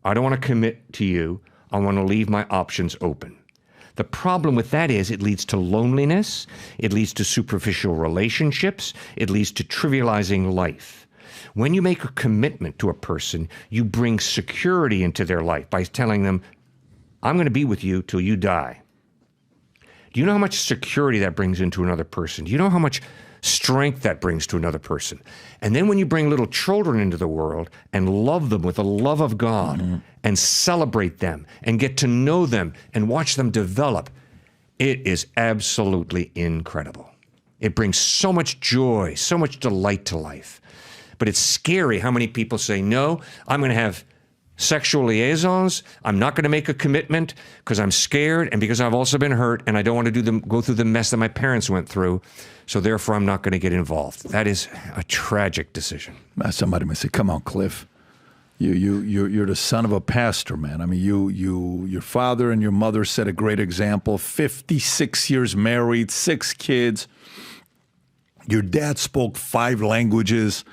Speaker 1: I don't want to commit to you. I want to leave my options open. The problem with that is it leads to loneliness. It leads to superficial relationships. It leads to trivializing life. When you make a commitment to a person, you bring security into their life by telling them, I'm going to be with you till you die. Do you know how much security that brings into another person? Do you know how much strength that brings to another person? And then when you bring little children into the world and love them with the love of God and celebrate them and get to know them and watch them develop, it is absolutely incredible. It brings so much joy, so much delight to life. But it's scary how many people say, no, I'm going to have sexual liaisons. I'm not going to make a commitment because I'm scared and because I've also been hurt and I don't want to go through the mess that my parents went through. So therefore, I'm not going to get involved. That is a tragic decision.
Speaker 2: Somebody might say, come on, Cliff. You're the son of a pastor, man. I mean, your father and your mother set a great example. 56 years married, 6 kids. Your dad spoke 5 languages.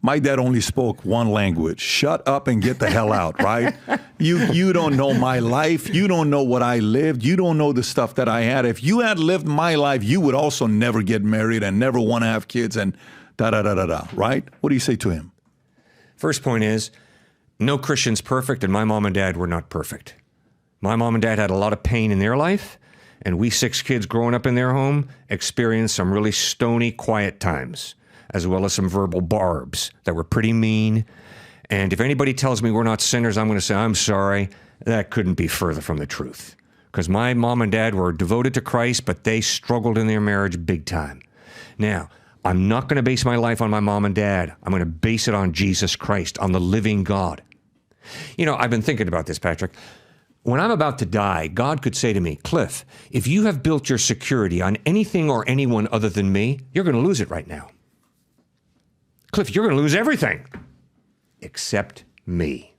Speaker 2: My dad only spoke 1 language. Shut up and get the hell out, right? You don't know my life. You don't know what I lived. You don't know the stuff that I had. If you had lived my life, you would also never get married and never want to have kids and da-da-da-da-da, right? What do you say to him?
Speaker 1: First point is, no Christian's perfect, and my mom and dad were not perfect. My mom and dad had a lot of pain in their life, and we 6 kids growing up in their home experienced some really stony, quiet times, as well as some verbal barbs that were pretty mean. And if anybody tells me we're not sinners, I'm going to say, I'm sorry. That couldn't be further from the truth. Because my mom and dad were devoted to Christ, but they struggled in their marriage big time. Now, I'm not going to base my life on my mom and dad. I'm going to base it on Jesus Christ, on the living God. You know, I've been thinking about this, Patrick. When I'm about to die, God could say to me, Cliff, if you have built your security on anything or anyone other than me, you're going to lose it right now. Cliff, you're going to lose everything except me.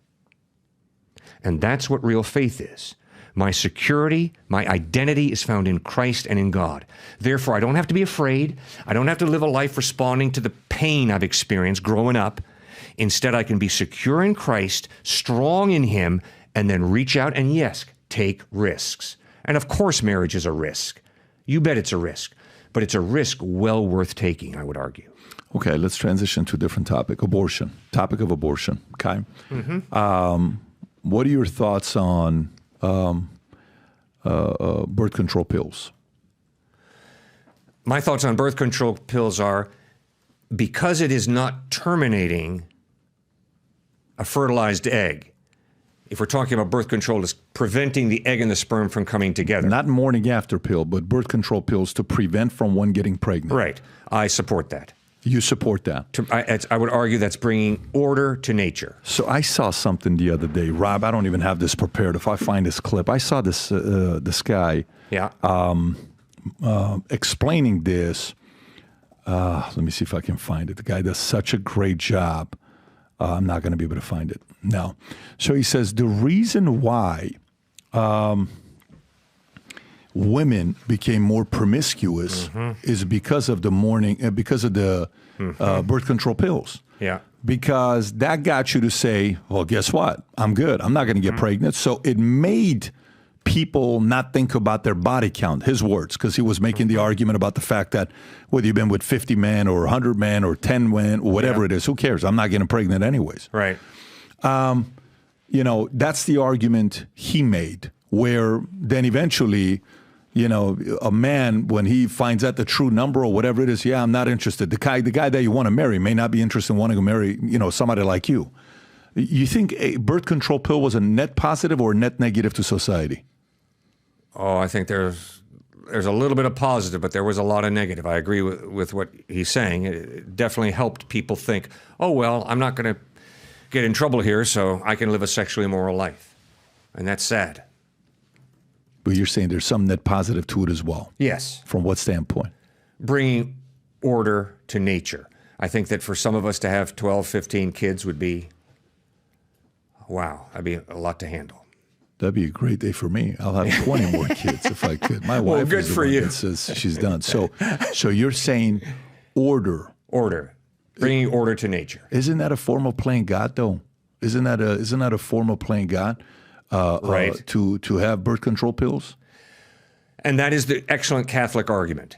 Speaker 1: And that's what real faith is. My security, my identity is found in Christ and in God. Therefore, I don't have to be afraid. I don't have to live a life responding to the pain I've experienced growing up. Instead, I can be secure in Christ, strong in Him, and then reach out and, yes, take risks. And of course, marriage is a risk. You bet it's a risk. But it's a risk well worth taking, I would argue.
Speaker 2: Okay, let's transition to a different topic. Abortion. Topic of abortion. Okay. What are your thoughts on birth control pills?
Speaker 1: My thoughts on birth control pills are, because it is not terminating a fertilized egg, if we're talking about birth control, it's preventing the egg and the sperm from coming together.
Speaker 2: Not morning after pill, but birth control pills to prevent from one getting pregnant.
Speaker 1: Right. I support that.
Speaker 2: You support that?
Speaker 1: I would argue that's bringing order to nature.
Speaker 2: So I saw something the other day. Rob, I don't even have this prepared. If I find this clip, I saw this guy explaining this. Let me see if I can find it. The guy does such a great job. I'm not going to be able to find it. No. So he says the reason why women became more promiscuous is because of the birth control pills.
Speaker 1: Yeah.
Speaker 2: Because that got you to say, well, guess what? I'm good. I'm not going to get pregnant. So it made people not think about their body count, his words, because he was making the argument about the fact that whether you've been with 50 men or 100 men or 10 men or whatever it is, who cares? I'm not getting pregnant anyways.
Speaker 1: Right.
Speaker 2: That's the argument he made, where then eventually, a man, when he finds out the true number or whatever it is, I'm not interested. The guy that you want to marry may not be interested in wanting to marry, somebody like you. You think a birth control pill was a net positive or a net negative to society?
Speaker 1: Oh, I think there's a little bit of positive, but there was a lot of negative. I agree with what he's saying. It definitely helped people think, oh, well, I'm not going to get in trouble here, so I can live a sexually immoral life. And that's sad.
Speaker 2: But you're saying there's some net positive to it as well?
Speaker 1: Yes.
Speaker 2: From what standpoint?
Speaker 1: Bringing order to nature. I think that for some of us to have 12, 15 kids would be, wow, that'd be a lot to handle.
Speaker 2: That'd be a great day for me. I'll have 20 more kids if I could. My wife
Speaker 1: good
Speaker 2: is the
Speaker 1: for
Speaker 2: one
Speaker 1: you.
Speaker 2: that says she's done. So you're saying order.
Speaker 1: Order. Bringing order to nature.
Speaker 2: Isn't that a form of playing God, though? Isn't that a form of playing God?
Speaker 1: Right.
Speaker 2: To have birth control pills?
Speaker 1: And that is the excellent Catholic argument.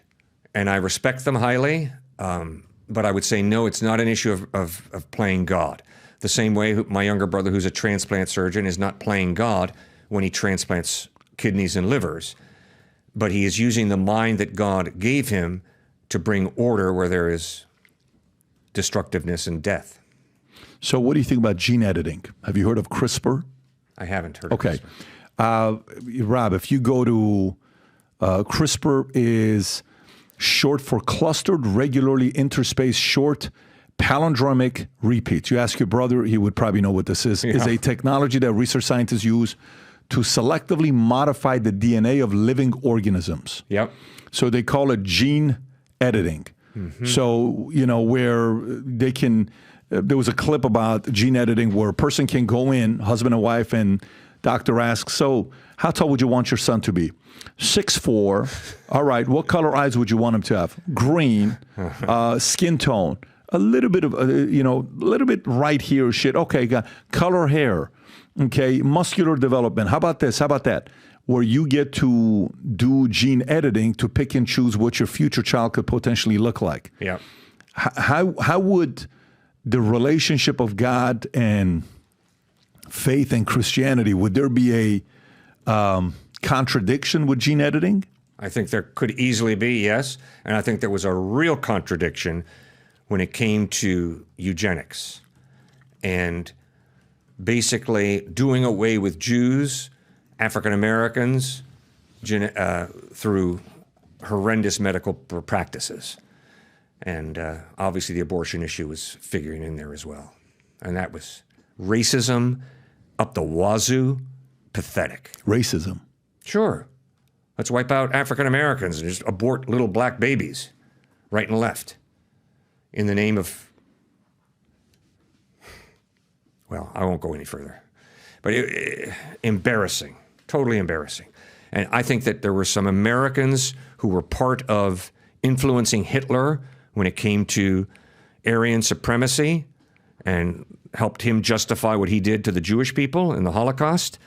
Speaker 1: And I respect them highly, but I would say, no, it's not an issue of playing God. The same way my younger brother, who's a transplant surgeon, is not playing God when he transplants kidneys and livers, but he is using the mind that God gave him to bring order where there is destructiveness and death.
Speaker 2: So what do you think about gene editing? Have you heard of CRISPR?
Speaker 1: I haven't heard of
Speaker 2: Okay.
Speaker 1: CRISPR.
Speaker 2: Rob, if you go to CRISPR is short for clustered, regularly interspaced, short palindromic repeats. You ask your brother, he would probably know what this is. It's a technology that research scientists use to selectively modify the DNA of living organisms.
Speaker 1: Yep.
Speaker 2: So they call it gene editing. So, where they can, there was a clip about gene editing where a person can go in, husband and wife, and doctor asks, so how tall would you want your son to be? 6'4". All right. What color eyes would you want him to have? Green, skin tone. A little bit of, a little bit right here shit. Okay, got color hair. Okay, muscular development. How about this? How about that? Where you get to do gene editing to pick and choose what your future child could potentially look like.
Speaker 1: Yeah.
Speaker 2: How would the relationship of God and faith and Christianity, would there be a contradiction with gene editing?
Speaker 1: I think there could easily be, yes. And I think there was a real contradiction when it came to eugenics and basically doing away with Jews, African Americans, through horrendous medical practices. And obviously the abortion issue was figuring in there as well. And that was racism up the wazoo, pathetic.
Speaker 2: Racism?
Speaker 1: Sure. Let's wipe out African Americans and just abort little black babies right and left in the name of, well, I won't go any further. But embarrassing. Totally embarrassing. And I think that there were some Americans who were part of influencing Hitler when it came to Aryan supremacy and helped him justify what he did to the Jewish people in the Holocaust.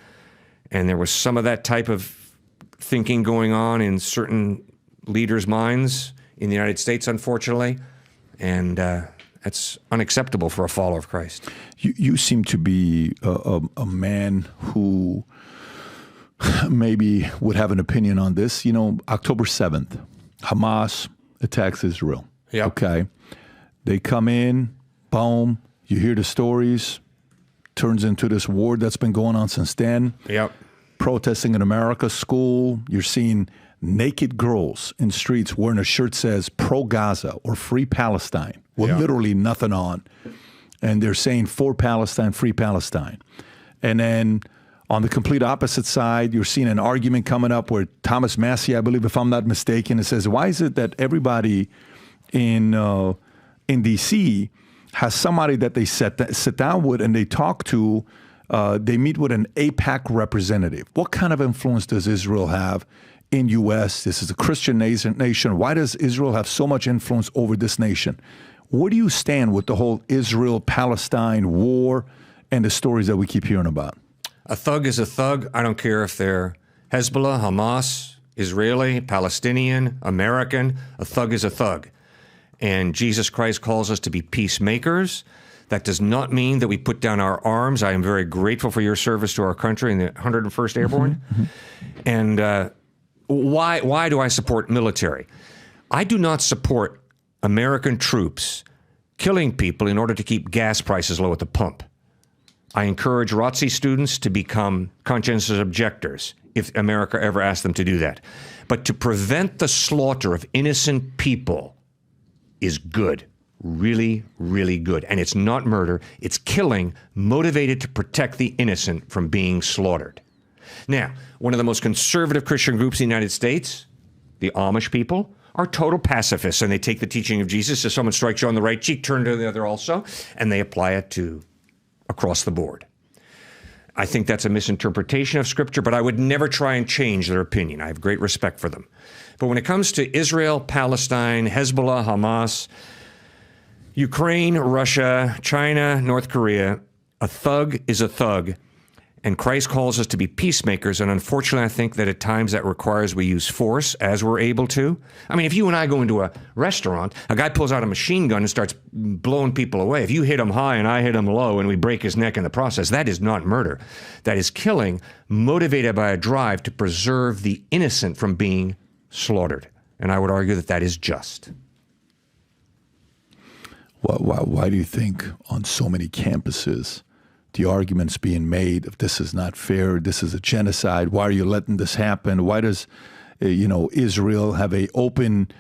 Speaker 1: And there was some of that type of thinking going on in certain leaders' minds in the United States, unfortunately. And that's unacceptable for a follower of Christ.
Speaker 2: You seem to be a man who maybe would have an opinion on this. You know, October 7th, Hamas attacks Israel.
Speaker 1: Yep.
Speaker 2: Okay. They come in, boom, you hear the stories, turns into this war that's been going on since then.
Speaker 1: Yep.
Speaker 2: Protesting in America, school, you're seeing naked girls in streets wearing a shirt says pro-Gaza or free Palestine with literally nothing on. And they're saying for Palestine, free Palestine. And then on the complete opposite side, you're seeing an argument coming up where Thomas Massey, I believe, if I'm not mistaken, it says, why is it that everybody in D.C. has somebody that they sit down with and they talk to, they meet with an AIPAC representative? What kind of influence does Israel have in U.S.? This is a Christian nation. Why does Israel have so much influence over this nation? Where do you stand with the whole Israel-Palestine war and the stories that we keep hearing about?
Speaker 1: A thug is a thug. I don't care if they're Hezbollah, Hamas, Israeli, Palestinian, American. A thug is a thug. And Jesus Christ calls us to be peacemakers. That does not mean that we put down our arms. I am very grateful for your service to our country in the 101st Airborne. And why do I support military? I do not support American troops killing people in order to keep gas prices low at the pump. I encourage ROTC students to become conscientious objectors if America ever asks them to do that. But to prevent the slaughter of innocent people is good. Really, really good. And it's not murder. It's killing motivated to protect the innocent from being slaughtered. Now, one of the most conservative Christian groups in the United States, the Amish people, are total pacifists, and they take the teaching of Jesus. If someone strikes you on the right cheek, turn to the other also, and they apply it to across the board. I think that's a misinterpretation of Scripture, but I would never try and change their opinion. I have great respect for them. But when it comes to Israel, Palestine, Hezbollah, Hamas, Ukraine, Russia, China, North Korea, a thug is a thug. And Christ calls us to be peacemakers. And unfortunately, I think that at times that requires we use force as we're able to. I mean, if you and I go into a restaurant, a guy pulls out a machine gun and starts blowing people away. If you hit him high and I hit him low and we break his neck in the process, that is not murder. That is killing, motivated by a drive to preserve the innocent from being slaughtered. And I would argue that that is just.
Speaker 2: Why do you think on so many campuses the argument's being made if this is not fair, this is a genocide, why are you letting this happen? Why does, Israel have a open,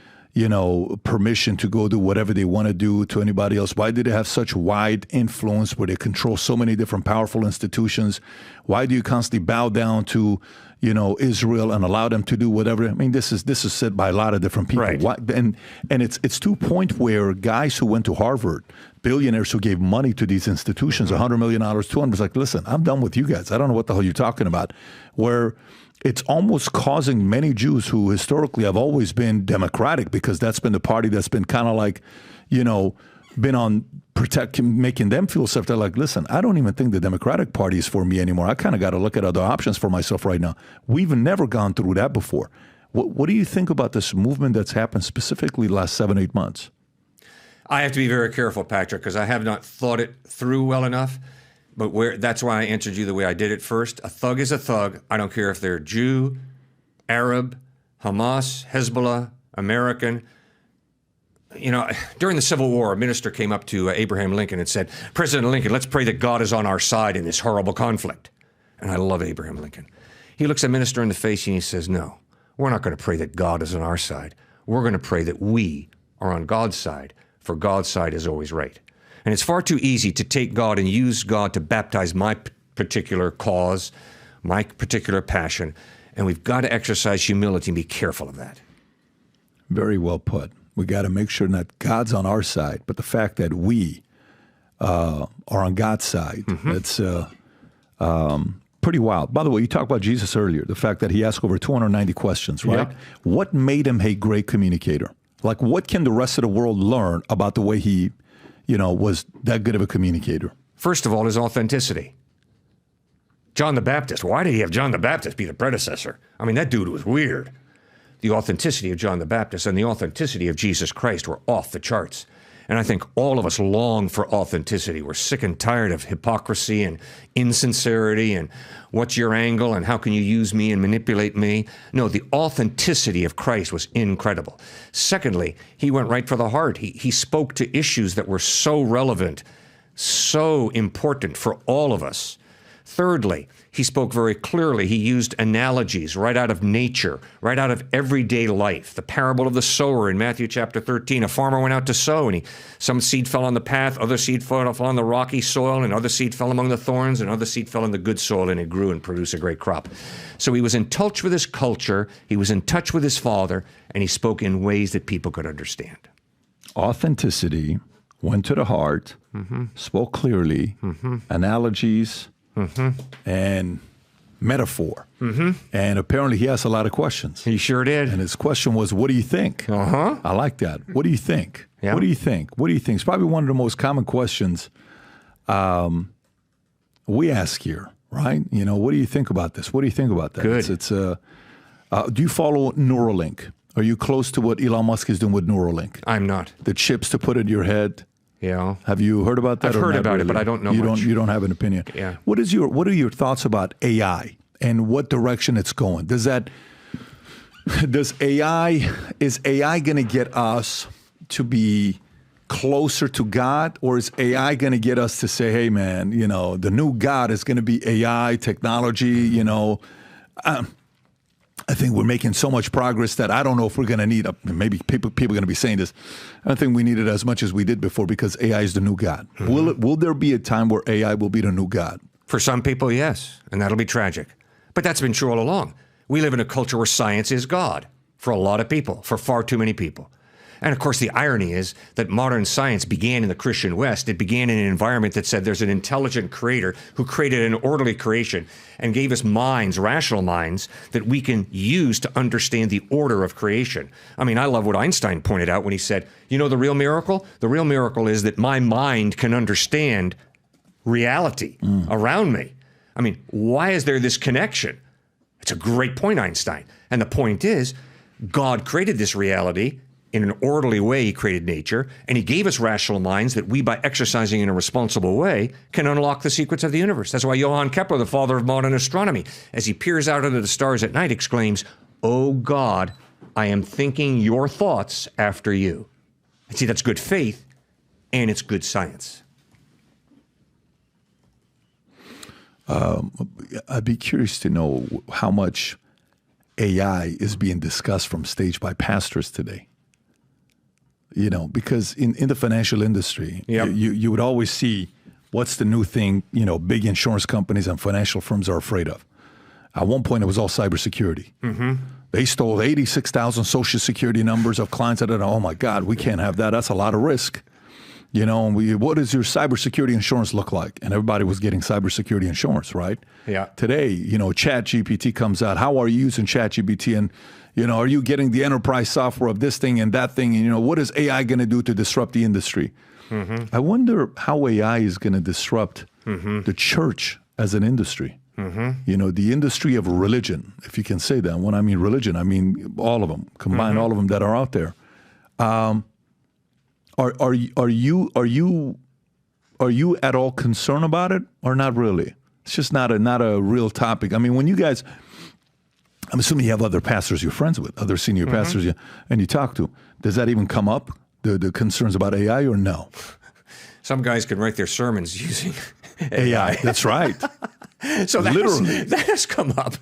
Speaker 2: permission to go do whatever they want to do to anybody else? Why do they have such wide influence where they control so many different powerful institutions? Why do you constantly bow down to, Israel and allow them to do whatever? I mean, this is said by a lot of different people.
Speaker 1: Right.
Speaker 2: Why, and it's to a point where guys who went to Harvard, billionaires who gave money to these institutions, $100 million, $200, was like, listen, I'm done with you guys. I don't know what the hell you're talking about. Where it's almost causing many Jews who historically have always been Democratic, because that's been the party that's been kind of like, been on making them feel safe. They're like, listen, I don't even think the Democratic Party is for me anymore. I kind of got to look at other options for myself right now. We've never gone through that before. What do you think about this movement that's happened specifically the last 7-8 months?
Speaker 1: I have to be very careful, Patrick, because I have not thought it through well enough. But that's why I answered you the way I did at first. A thug is a thug. I don't care if they're Jew, Arab, Hamas, Hezbollah, American. During the Civil War, a minister came up to Abraham Lincoln and said, President Lincoln, let's pray that God is on our side in this horrible conflict. And I love Abraham Lincoln. He looks a minister in the face and he says, no, we're not going to pray that God is on our side. We're going to pray that we are on God's side, for God's side is always right. And it's far too easy to take God and use God to baptize my particular cause, my particular passion. And we've got to exercise humility and be careful of that.
Speaker 2: Very well put. We got to make sure that God's on our side, but the fact that we are on God's side, pretty wild. By the way, you talked about Jesus earlier, the fact that he asked over 290 questions, right?
Speaker 1: Yep.
Speaker 2: What made him a great communicator? Like, what can the rest of the world learn about the way he, was that good of a communicator?
Speaker 1: First of all, his authenticity. John the Baptist. Why did he have John the Baptist be the predecessor? I mean, that dude was weird. The authenticity of John the Baptist and the authenticity of Jesus Christ were off the charts. And I think all of us long for authenticity. We're sick and tired of hypocrisy and insincerity and what's your angle and how can you use me and manipulate me? No, the authenticity of Christ was incredible. Secondly, he went right for the heart. He spoke to issues that were so relevant, so important for all of us. Thirdly, he spoke very clearly. He used analogies right out of nature, right out of everyday life. The parable of the sower in Matthew chapter 13. A farmer went out to sow, and some seed fell on the path, other seed fell on the rocky soil, and other seed fell among the thorns, and other seed fell in the good soil, and it grew and produced a great crop. So he was in touch with his culture, he was in touch with his Father, and he spoke in ways that people could understand.
Speaker 2: Authenticity, went to the heart, spoke clearly, analogies, and metaphor. And apparently he asked a lot of questions.
Speaker 1: He sure did.
Speaker 2: And his question was, what do you think? I like that. What do you think?
Speaker 1: Yeah.
Speaker 2: What do you think? What do you think? It's probably one of the most common questions we ask here, right? What do you think about this? What do you think about that?
Speaker 1: Good.
Speaker 2: Do you follow Neuralink? Are you close to what Elon Musk is doing with Neuralink?
Speaker 1: I'm not.
Speaker 2: The chips to put in your head.
Speaker 1: Yeah.
Speaker 2: Have you heard about that?
Speaker 1: I've heard about it, but I don't know much.
Speaker 2: You don't have an opinion.
Speaker 1: Yeah.
Speaker 2: What are your thoughts about AI and what direction it's going? Is AI going to get us to be closer to God, or is AI going to get us to say, hey man, the new God is going to be AI technology, I think we're making so much progress that I don't know if we're going to need, maybe people are going to be saying this, I don't think we need it as much as we did before because AI is the new God. Will there be a time where AI will be the new God?
Speaker 1: For some people, yes, and that'll be tragic. But that's been true all along. We live in a culture where science is God for a lot of people, for far too many people. And of course, the irony is that modern science began in the Christian West. It began in an environment that said there's an intelligent creator who created an orderly creation and gave us minds, rational minds, that we can use to understand the order of creation. I mean, I love what Einstein pointed out when he said, the real miracle? The real miracle is that my mind can understand reality around me. I mean, why is there this connection? It's a great point, Einstein. And the point is, God created this reality in an orderly way. He created nature, and he gave us rational minds that we, by exercising in a responsible way, can unlock the secrets of the universe. That's why Johann Kepler, the father of modern astronomy, as he peers out into the stars at night, exclaims, "Oh God, I am thinking your thoughts after you." And see, that's good faith, and it's good science.
Speaker 2: I'd be curious to know how much AI is being discussed from stage by pastors today. Because in the financial industry, you would always see what's the new thing, big insurance companies and financial firms are afraid of. At one point, it was all cybersecurity. They stole 86,000 social security numbers of clients. Oh my God, we can't have that. That's a lot of risk. What does your cybersecurity insurance look like? And everybody was getting cybersecurity insurance, right?
Speaker 1: Yeah.
Speaker 2: Today, ChatGPT comes out. How are you using ChatGPT? And are you getting the enterprise software of this thing and that thing? And, what is AI going to do to disrupt the industry? I wonder how AI is going to disrupt the church as an industry. The industry of religion, if you can say that. When I mean religion, I mean all of them. Combine all of them that are out there. Are you at all concerned about it, or not really? It's just not a real topic. I mean, when you guys, I'm assuming you have other pastors you're friends with, other senior pastors, and you talk to. Does that even come up, the concerns about AI, or no?
Speaker 1: Some guys can write their sermons using
Speaker 2: AI. That's right.
Speaker 1: So that has come up.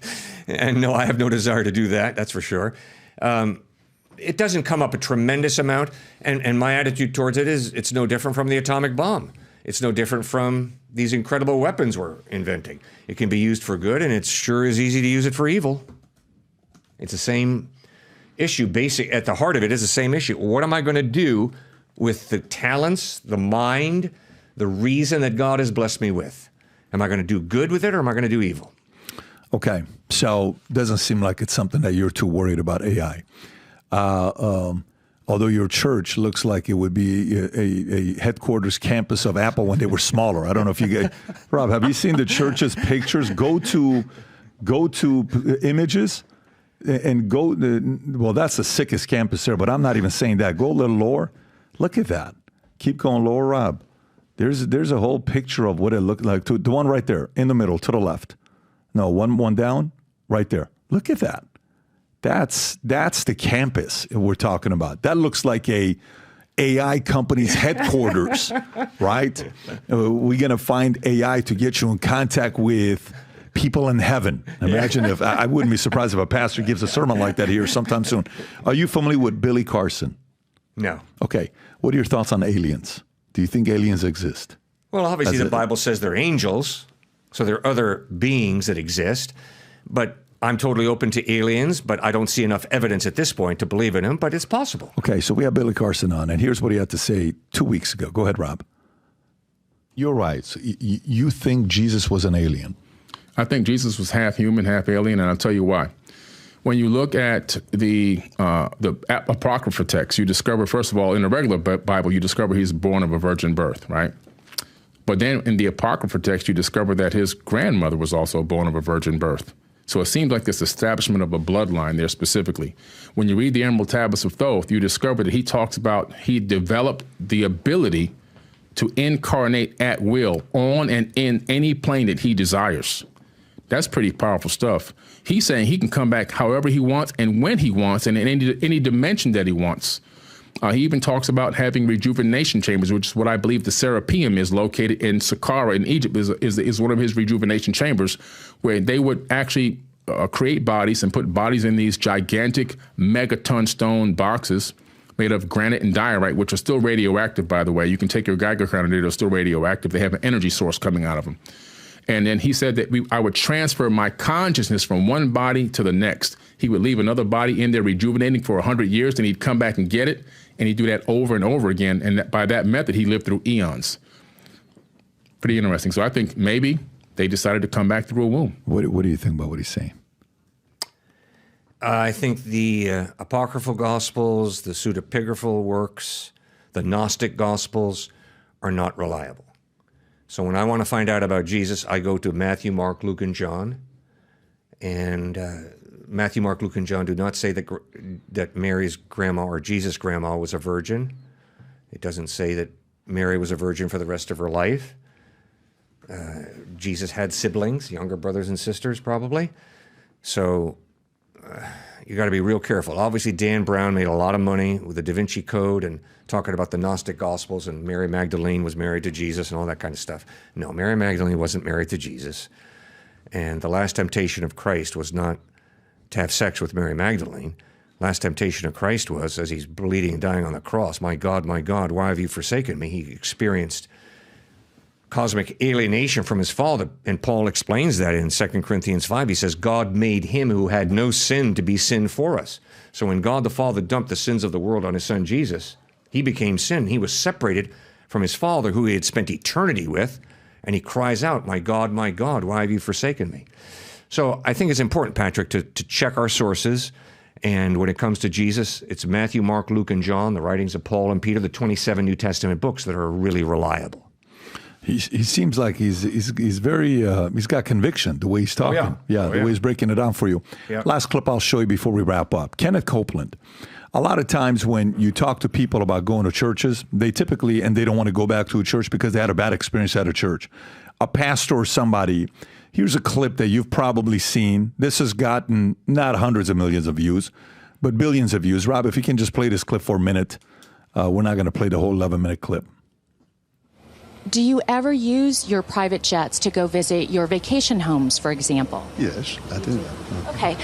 Speaker 1: And no, I have no desire to do that, that's for sure. It doesn't come up a tremendous amount. And my attitude towards it is it's no different from the atomic bomb. It's no different from these incredible weapons we're inventing. It can be used for good, and it's sure as easy to use it for evil. It's the same issue. At the heart of it is the same issue. What am I going to do with the talents, the mind, the reason that God has blessed me with? Am I going to do good with it, or am I going to do evil?
Speaker 2: Okay, so doesn't seem like it's something that you're too worried about AI. Although your church looks like it would be a headquarters campus of Apple when they were smaller. I don't know if you guys, Rob, have you seen the church's pictures? Go to images and well, that's the sickest campus there, but I'm not even saying that. Go a little lower. Look at that. Keep going lower, Rob. There's a whole picture of what it looked like. The one right there in the middle to the left. No, one down right there. Look at that. That's the campus we're talking about. That looks like a AI company's headquarters, right? We're going to find AI to get you in contact with people in heaven. Imagine if, I wouldn't be surprised if a pastor gives a sermon like that here sometime soon. Are you familiar with Billy Carson?
Speaker 1: No.
Speaker 2: Okay. What are your thoughts on aliens? Do you think aliens exist?
Speaker 1: Well, obviously the Bible says they're angels, so there are other beings that exist, but I'm totally open to aliens, but I don't see enough evidence at this point to believe in them, but it's possible.
Speaker 2: Okay, so we have Billy Carson on, and here's what he had to say 2 weeks ago. Go ahead, Rob. You're right. So you think Jesus was an alien?
Speaker 7: I think Jesus was half human, half alien, and I'll tell you why. When you look at the Apocrypha text, you discover, first of all, in the regular Bible, you discover he's born of a virgin birth, right? But then in the Apocrypha text, you discover that his grandmother was also born of a virgin birth. So it seems like this establishment of a bloodline there specifically. When you read the Emerald Tablets of Thoth, you discover that he talks about he developed the ability to incarnate at will on and in any plane that he desires. That's pretty powerful stuff. He's saying he can come back however he wants and when he wants and in any dimension that he wants. He even talks about having rejuvenation chambers, which is what I believe the Serapeum is located in Saqqara in Egypt, is one of his rejuvenation chambers, where they would actually create bodies and put bodies in these gigantic megaton stone boxes made of granite and diorite, which are still radioactive, by the way. You can take your Geiger counter, they're still radioactive. They have an energy source coming out of them. And then he said that I would transfer my consciousness from one body to the next. He would leave another body in there rejuvenating for 100 years, then he'd come back and get it, and he'd do that over and over again. And by that method, he lived through eons. Pretty interesting. So I think maybe they decided to come back through a womb.
Speaker 2: What do you think about what he's saying?
Speaker 1: I think the apocryphal Gospels, the pseudepigraphal works, the Gnostic Gospels are not reliable. So when I want to find out about Jesus, I go to Matthew, Mark, Luke, and John. And Matthew, Mark, Luke, and John do not say that Mary's grandma or Jesus' grandma was a virgin. It doesn't say that Mary was a virgin for the rest of her life. Jesus had siblings, younger brothers and sisters probably. So you got to be real careful. Obviously, Dan Brown made a lot of money with the Da Vinci Code and talking about the Gnostic Gospels, and Mary Magdalene was married to Jesus and all that kind of stuff. No, Mary Magdalene wasn't married to Jesus. And the last temptation of Christ was not to have sex with Mary Magdalene. Last temptation of Christ was, as he's bleeding and dying on the cross, my God, why have you forsaken me? He experienced cosmic alienation from his Father. And Paul explains that in 2 Corinthians 5. He says, God made him who had no sin to be sin for us. So when God the Father dumped the sins of the world on his Son Jesus, he became sin. He was separated from his Father, who he had spent eternity with, and he cries out, my God, why have you forsaken me? So I think it's important, Patrick, to check our sources. And when it comes to Jesus, it's Matthew, Mark, Luke, and John, the writings of Paul and Peter, the 27 New Testament books that are really reliable.
Speaker 2: He seems like he's very, he's got conviction, the way he's talking. The way he's breaking it down for you. Yeah. Last clip I'll show you before we wrap up. Kenneth Copeland. A lot of times when you talk to people about going to churches, they typically, and they don't want to go back to a church because they had a bad experience at a church. A pastor or somebody, here's a clip that you've probably seen. This has gotten not hundreds of millions of views, but billions of views. Rob, if you can just play this clip for a minute. We're not going to play the whole 11-minute clip.
Speaker 8: Do you ever use your private jets to go visit your vacation homes, for example?
Speaker 9: Yes, I do.
Speaker 8: Okay.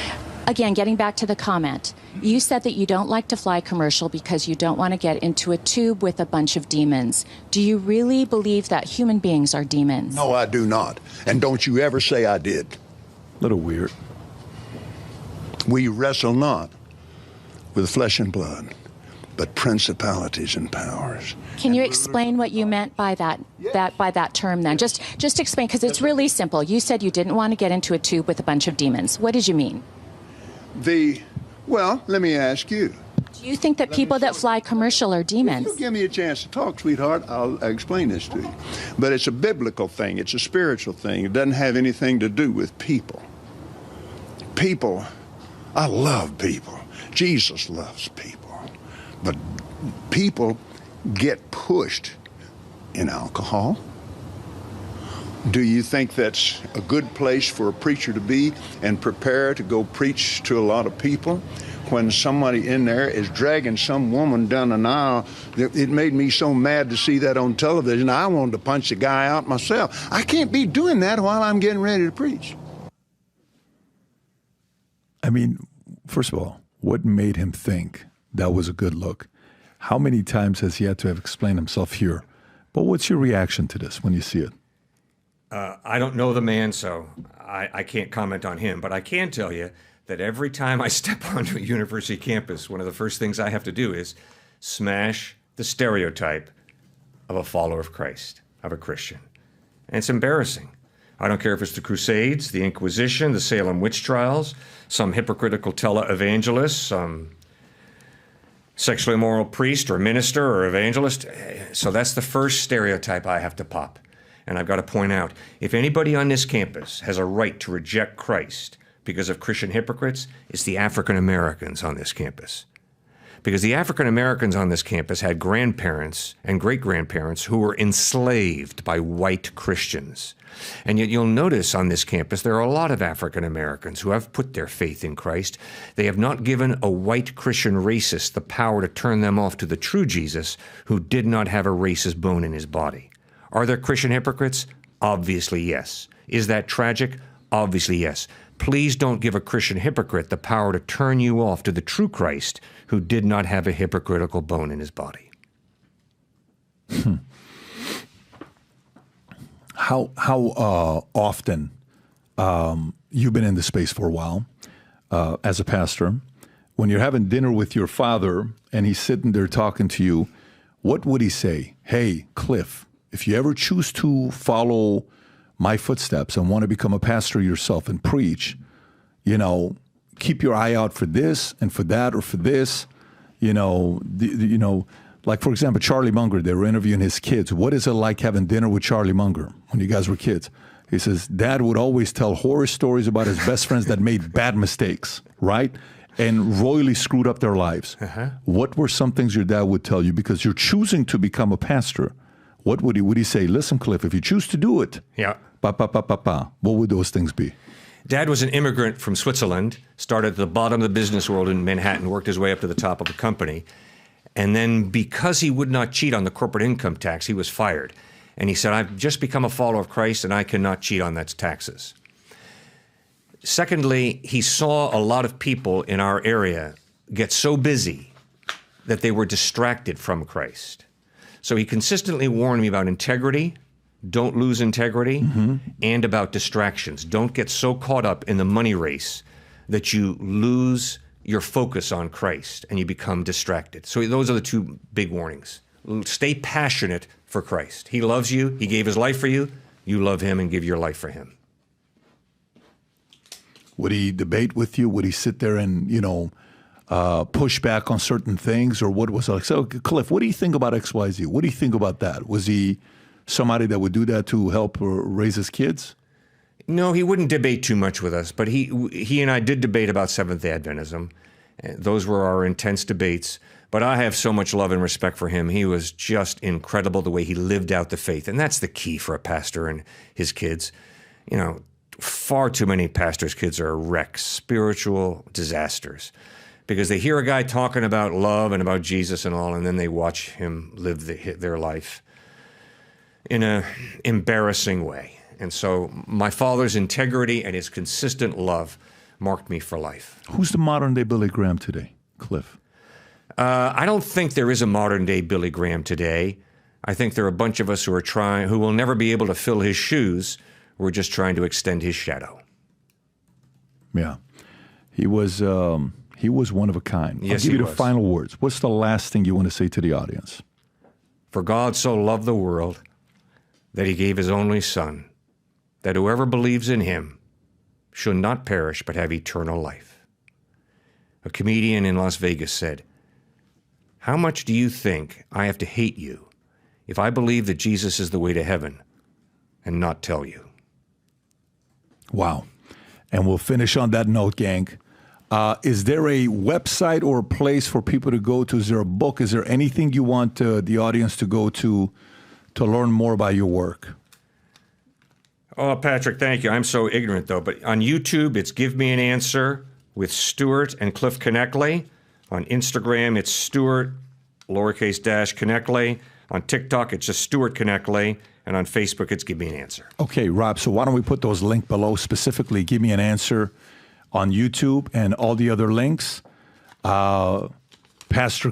Speaker 8: Again, getting back to the comment, you said that you don't like to fly commercial because you don't want to get into a tube with a bunch of demons. Do you really believe that human beings are demons?
Speaker 9: No, I do not. And don't you ever say I did.
Speaker 2: Little weird.
Speaker 9: We wrestle not with flesh and blood, but principalities and powers.
Speaker 8: Can you explain what you meant by that term then? Just explain, because it's really simple. You said you didn't want to get into a tube with a bunch of demons. What did you mean?
Speaker 9: Well, let me ask you.
Speaker 8: Do you think that people that fly commercial are demons?
Speaker 9: If you give me a chance to talk, sweetheart, I'll explain this to you. But it's a biblical thing. It's a spiritual thing. It doesn't have anything to do with people. People, I love people. Jesus loves people. But people get pushed in alcohol. Do you think that's a good place for a preacher to be and prepare to go preach to a lot of people? When somebody in there is dragging some woman down an aisle, it made me so mad to see that on television. I wanted to punch the guy out myself. I can't be doing that while I'm getting ready to preach.
Speaker 2: I mean, first of all, what made him think that was a good look? How many times has he had to have explained himself here? But what's your reaction to this when you see it?
Speaker 1: I don't know the man, so I can't comment on him. But I can tell you that every time I step onto a university campus, one of the first things I have to do is smash the stereotype of a follower of Christ, of a Christian. And it's embarrassing. I don't care if it's the Crusades, the Inquisition, the Salem witch trials, some hypocritical televangelist, some sexually immoral priest or minister or evangelist. So that's the first stereotype I have to pop. And I've got to point out, if anybody on this campus has a right to reject Christ because of Christian hypocrites, it's the African Americans on this campus. Because the African Americans on this campus had grandparents and great-grandparents who were enslaved by white Christians. And yet you'll notice on this campus there are a lot of African Americans who have put their faith in Christ. They have not given a white Christian racist the power to turn them off to the true Jesus who did not have a racist bone in his body. Are there Christian hypocrites? Obviously, yes. Is that tragic? Obviously, yes. Please don't give a Christian hypocrite the power to turn you off to the true Christ who did not have a hypocritical bone in his body.
Speaker 2: How often you've been in the space for a while as a pastor, when you're having dinner with your father and he's sitting there talking to you, what would he say? Hey, Cliff, if you ever choose to follow my footsteps and want to become a pastor yourself and preach, keep your eye out for this and for that or for this. Like, for example, Charlie Munger, they were interviewing his kids. What is it like having dinner with Charlie Munger when you guys were kids? He says, Dad would always tell horror stories about his best friends that made bad mistakes, right? And royally screwed up their lives. Uh-huh. What were some things your dad would tell you? Because you're choosing to become a pastor. What would he say? Listen, Cliff, if you choose to do it, what would those things be?
Speaker 1: Dad was an immigrant from Switzerland, started at the bottom of the business world in Manhattan, worked his way up to the top of a company. And then because he would not cheat on the corporate income tax, he was fired. And he said, I've just become a follower of Christ and I cannot cheat on that taxes. Secondly, he saw a lot of people in our area get so busy that they were distracted from Christ. So he consistently warned me about integrity, don't lose integrity, and about distractions. Don't get so caught up in the money race that you lose your focus on Christ and you become distracted. So those are the two big warnings. Stay passionate for Christ. He loves you. He gave his life for you. You love him and give your life for him.
Speaker 2: Would he debate with you? Would he sit there and, push back on certain things? Or what was it like? So, Cliff, what do you think about XYZ? What do you think about that? Was he somebody that would do that to help raise his kids?
Speaker 1: No, he wouldn't debate too much with us, but he and I did debate about Seventh-day Adventism. Those were our intense debates, but I have so much love and respect for him. He was just incredible the way he lived out the faith, and that's the key for a pastor and his kids. Far too many pastors' kids are wrecks, spiritual disasters, because they hear a guy talking about love and about Jesus and all, and then they watch him live their life in an embarrassing way. And so my father's integrity and his consistent love marked me for life.
Speaker 2: Who's the modern-day Billy Graham today, Cliff?
Speaker 1: I don't think there is a modern-day Billy Graham today. I think there are a bunch of us who will never be able to fill his shoes. We're just trying to extend his shadow.
Speaker 2: Yeah. He He was one of a kind.
Speaker 1: Yes,
Speaker 2: I'll give
Speaker 1: he
Speaker 2: you
Speaker 1: was.
Speaker 2: the final words. What's the last thing you want to say to the audience?
Speaker 1: For God so loved the world that he gave his only Son, that whoever believes in him should not perish but have eternal life. A comedian in Las Vegas said, "How much do you think I have to hate you if I believe that Jesus is the way to heaven and not tell you?"
Speaker 2: Wow. And we'll finish on that note, gang. Is there a website or a place for people to go to? Is there a book? Is there anything you want the audience to go to learn more about your work?
Speaker 1: Oh, Patrick, thank you. I'm so ignorant, though. But on YouTube, it's Give Me an Answer with Stuart and Cliff Connectley. On Instagram, it's Stuart, lowercase dash Connectley. On TikTok, it's just Stuart Connectley. And on Facebook, it's Give Me an Answer.
Speaker 2: Okay, Rob, so why don't we put those links below, specifically Give Me an Answer on YouTube and all the other links. Pastor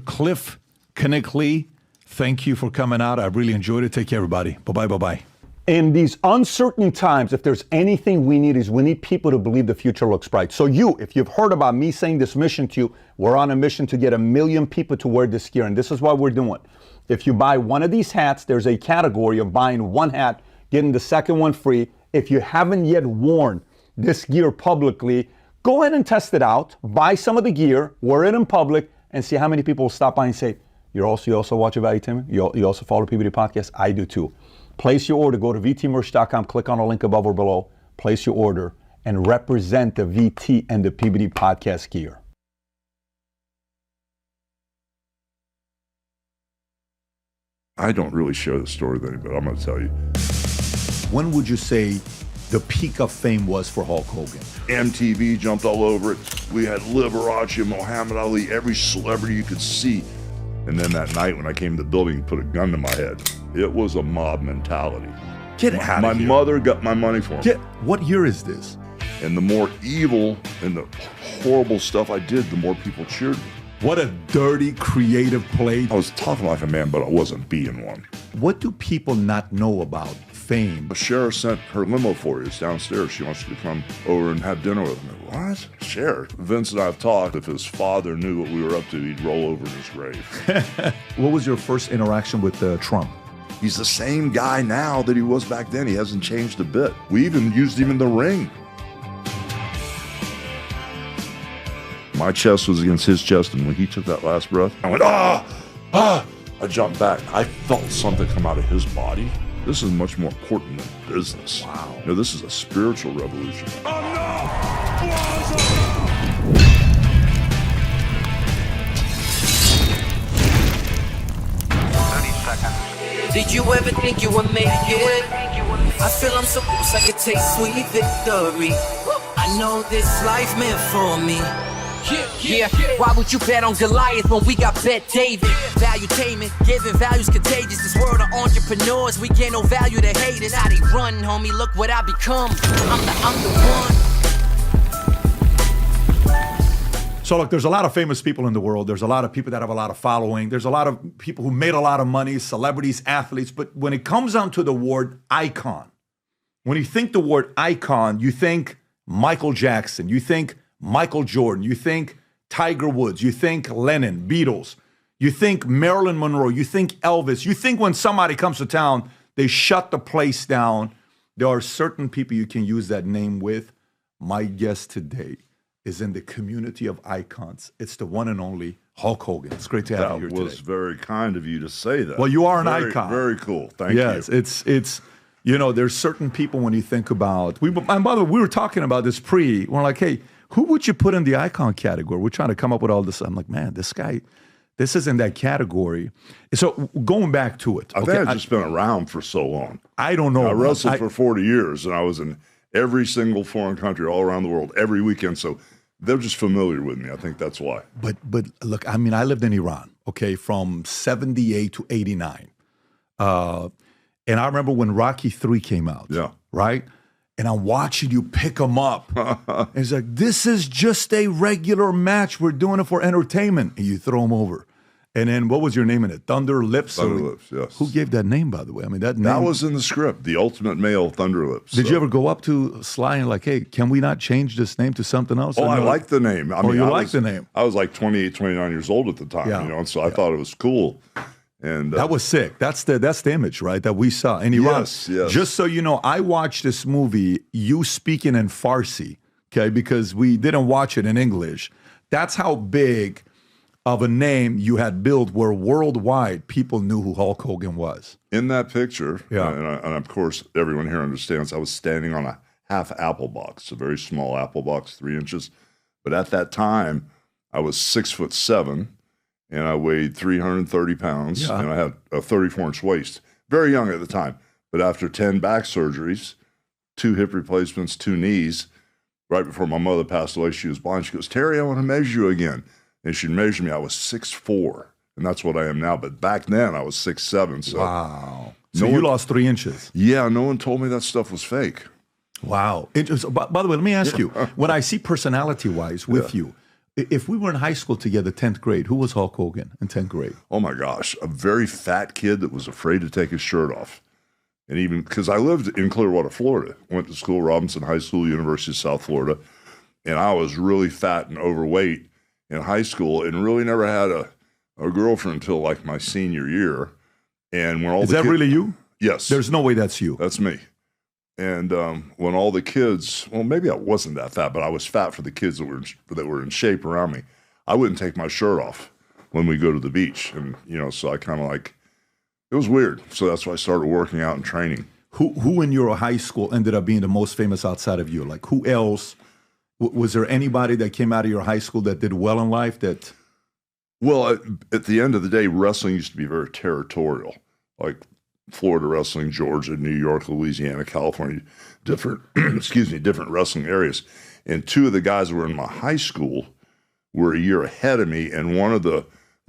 Speaker 2: Cliff Connectley, thank you for coming out. I really enjoyed it. Take care, everybody. Bye-bye, bye-bye.
Speaker 4: In these uncertain times, if there's anything we need people to believe the future looks bright. So if you've heard about me saying this mission to you, we're on a mission to get 1 million people to wear this gear, and this is what we're doing. If you buy one of these hats, there's a category of buying one hat, getting the second one free. If you haven't yet worn this gear publicly, go ahead and test it out. Buy some of the gear, wear it in public, and see how many people will stop by and say, you also watch Valuetainment? You also follow PBD Podcast? I do too. Place your order. Go to vtmerch.com, click on the link above or below, place your order, and represent the VT and the PBD Podcast gear.
Speaker 10: I don't really share the story with anybody, I'm going to tell you.
Speaker 2: When would you say the peak of fame was for Hulk Hogan?
Speaker 10: MTV jumped all over it. We had Liberace, Muhammad Ali, every celebrity you could see. And then that night when I came to the building, he put a gun to my head. It was a mob mentality.
Speaker 2: Get out of here.
Speaker 10: My mother got my money for him.
Speaker 2: What year is this?
Speaker 10: And the more evil and the horrible stuff I did, the more people cheered me.
Speaker 2: What a dirty, creative play.
Speaker 10: I was talking like a man, but I wasn't being one.
Speaker 2: What do people not know about fame?
Speaker 10: Cher sent her limo for you. It's downstairs. She wants you to come over and have dinner with me. What? Cher? Vince and I have talked. If his father knew what we were up to, he'd roll over in his grave.
Speaker 2: What was your first interaction with Trump?
Speaker 10: He's the same guy now that he was back then. He hasn't changed a bit. We even used him in the ring. My chest was against his chest, and when he took that last breath, I went, I jumped back. I felt something come out of his body. This is much more important than business. Wow. You know, this is a spiritual revolution.
Speaker 3: Did you ever think you would make it? I feel I'm so close I could taste sweet victory. I know this life meant for me. Yeah, why would you bet on Goliath when we got betdavid? Valuetainment, giving values contagious. This world of entrepreneurs, we get no value to haters. How they run, homie, look what I become. I'm the one.
Speaker 2: So look, there's a lot of famous people in the world. There's a lot of people that have a lot of following. There's a lot of people who made a lot of money, celebrities, athletes. But when it comes down to the word icon, when you think the word icon, you think Michael Jackson, you think Michael Jordan, you think Tiger Woods, you think Lennon, Beatles, you think Marilyn Monroe, you think Elvis, you think when somebody comes to town, they shut the place down. There are certain people you can use that name with. My guest today is in the community of icons. It's the one and only Hulk Hogan. It's great to have you here today.
Speaker 10: That was very kind of you to say that.
Speaker 2: Well, you are an icon.
Speaker 10: Very cool. Thank you.
Speaker 2: Yes, it's you know, there's certain people when you think about, and by the way, we were talking about this we're like, hey, who would you put in the icon category? We're trying to come up with all this. I'm like, man, this guy, this is in that category. So going back to it.
Speaker 10: I think I've just been around for so long.
Speaker 2: I don't know.
Speaker 10: I wrestled for 40 years, and I was in every single foreign country all around the world every weekend. So they're just familiar with me. I think that's why.
Speaker 2: But look, I mean, I lived in Iran, okay, from 78 to 89. And I remember when Rocky III came out.
Speaker 10: Yeah.
Speaker 2: Right? And I'm watching you pick them up. And it's like, this is just a regular match. We're doing it for entertainment. And you throw them over. And then what was your name in it? Thunder Lips?
Speaker 10: Thunder Lips, yes.
Speaker 2: Who gave that name, by the way? I mean, that name.
Speaker 10: That was in the script, the ultimate male, Thunder Lips.
Speaker 2: Did you ever go up to Sly and like, hey, can we not change this name to something else?
Speaker 10: Oh, I like the name. I mean,
Speaker 2: you like the name.
Speaker 10: I was like 28, 29 years old at the time,
Speaker 2: Yeah.
Speaker 10: you know, and so I thought it was cool. And
Speaker 2: that was sick. That's the image, right, that we saw in Iran.
Speaker 10: Yes, yes.
Speaker 2: Just so you know, I watched this movie, you speaking in Farsi, okay, because we didn't watch it in English. That's how big of a name you had built where worldwide people knew who Hulk Hogan was.
Speaker 10: In that picture,
Speaker 2: Yeah.
Speaker 10: and of course everyone here understands, I was standing on a half apple box, a very small apple box, 3 inches. But at that time, I was 6'7", and I weighed 330 pounds,
Speaker 2: Yeah.
Speaker 10: and I had a 34-inch waist. Very young at the time. But after 10 back surgeries, 2 hip replacements, 2 knees, right before my mother passed away, she was blind. She goes, Terry, I want to measure you again. And she'd measure me. I was 6'4", and that's what I am now. But back then, I was 6'7". So
Speaker 2: Wow. So you lost 3 inches.
Speaker 10: yeah, no one told me that stuff was fake.
Speaker 2: Wow. By the way, let me ask you, when I see personality-wise with you, if we were in high school together, 10th grade, who was Hulk Hogan in 10th grade?
Speaker 10: Oh my gosh, a very fat kid that was afraid to take his shirt off. And even because I lived in Clearwater, Florida, went to school, Robinson High School, University of South Florida, and I was really fat and overweight in high school and really never had a girlfriend until like my senior year. And when all
Speaker 2: Is that really you?
Speaker 10: Yes.
Speaker 2: There's no way that's you.
Speaker 10: That's me. And when all the kids, well, maybe I wasn't that fat, but I was fat for the kids that were in shape around me. I wouldn't take my shirt off when we go to the beach. And, you know, so I kind of like, it was weird. So that's why I started working out and training.
Speaker 2: Who in your high school ended up being the most famous outside of you? Like who else? Was there anybody that came out of your high school that did well in life that?
Speaker 10: Well, at the end of the day, wrestling used to be very territorial, like Florida wrestling, Georgia, New York, Louisiana, California, different, different wrestling areas. And 2 of the guys that were in my high school were a year ahead of me. And one of the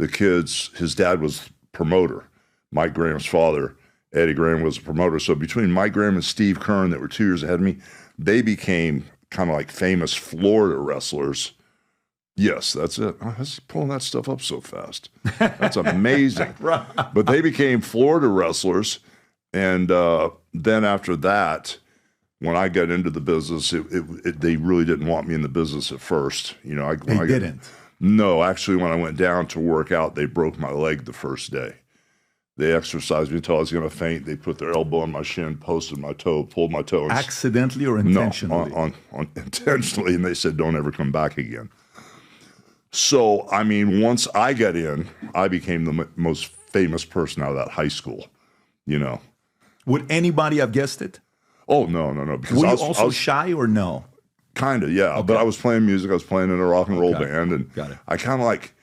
Speaker 10: kids, his dad was promoter. Mike Graham's father, Eddie Graham, was a promoter. So between Mike Graham and Steve Kern, that were 2 years ahead of me, they became kind of like famous Florida wrestlers. Yes, that's it. How's he pulling that stuff up so fast? That's amazing.
Speaker 2: Right.
Speaker 10: But they became Florida wrestlers. And then after that, when I got into the business, they really didn't want me in the business at first. You know,
Speaker 2: They didn't?
Speaker 10: No, actually, when I went down to work out, they broke my leg the first day. They exercised me until I was going to faint. They put their elbow on my shin, posted my toe, pulled my toe.
Speaker 2: Accidentally or intentionally?
Speaker 10: No, on intentionally. And they said, don't ever come back again. So, I mean, once I got in, I became the most famous person out of that high school, you know.
Speaker 2: Would anybody have guessed it?
Speaker 10: Oh, no. Because
Speaker 2: Were
Speaker 10: I
Speaker 2: you
Speaker 10: was
Speaker 2: also shy or no?
Speaker 10: Kind of, yeah. Okay. But I was playing music. I was playing in a rock and roll band. And
Speaker 2: Got it.
Speaker 10: I kind of like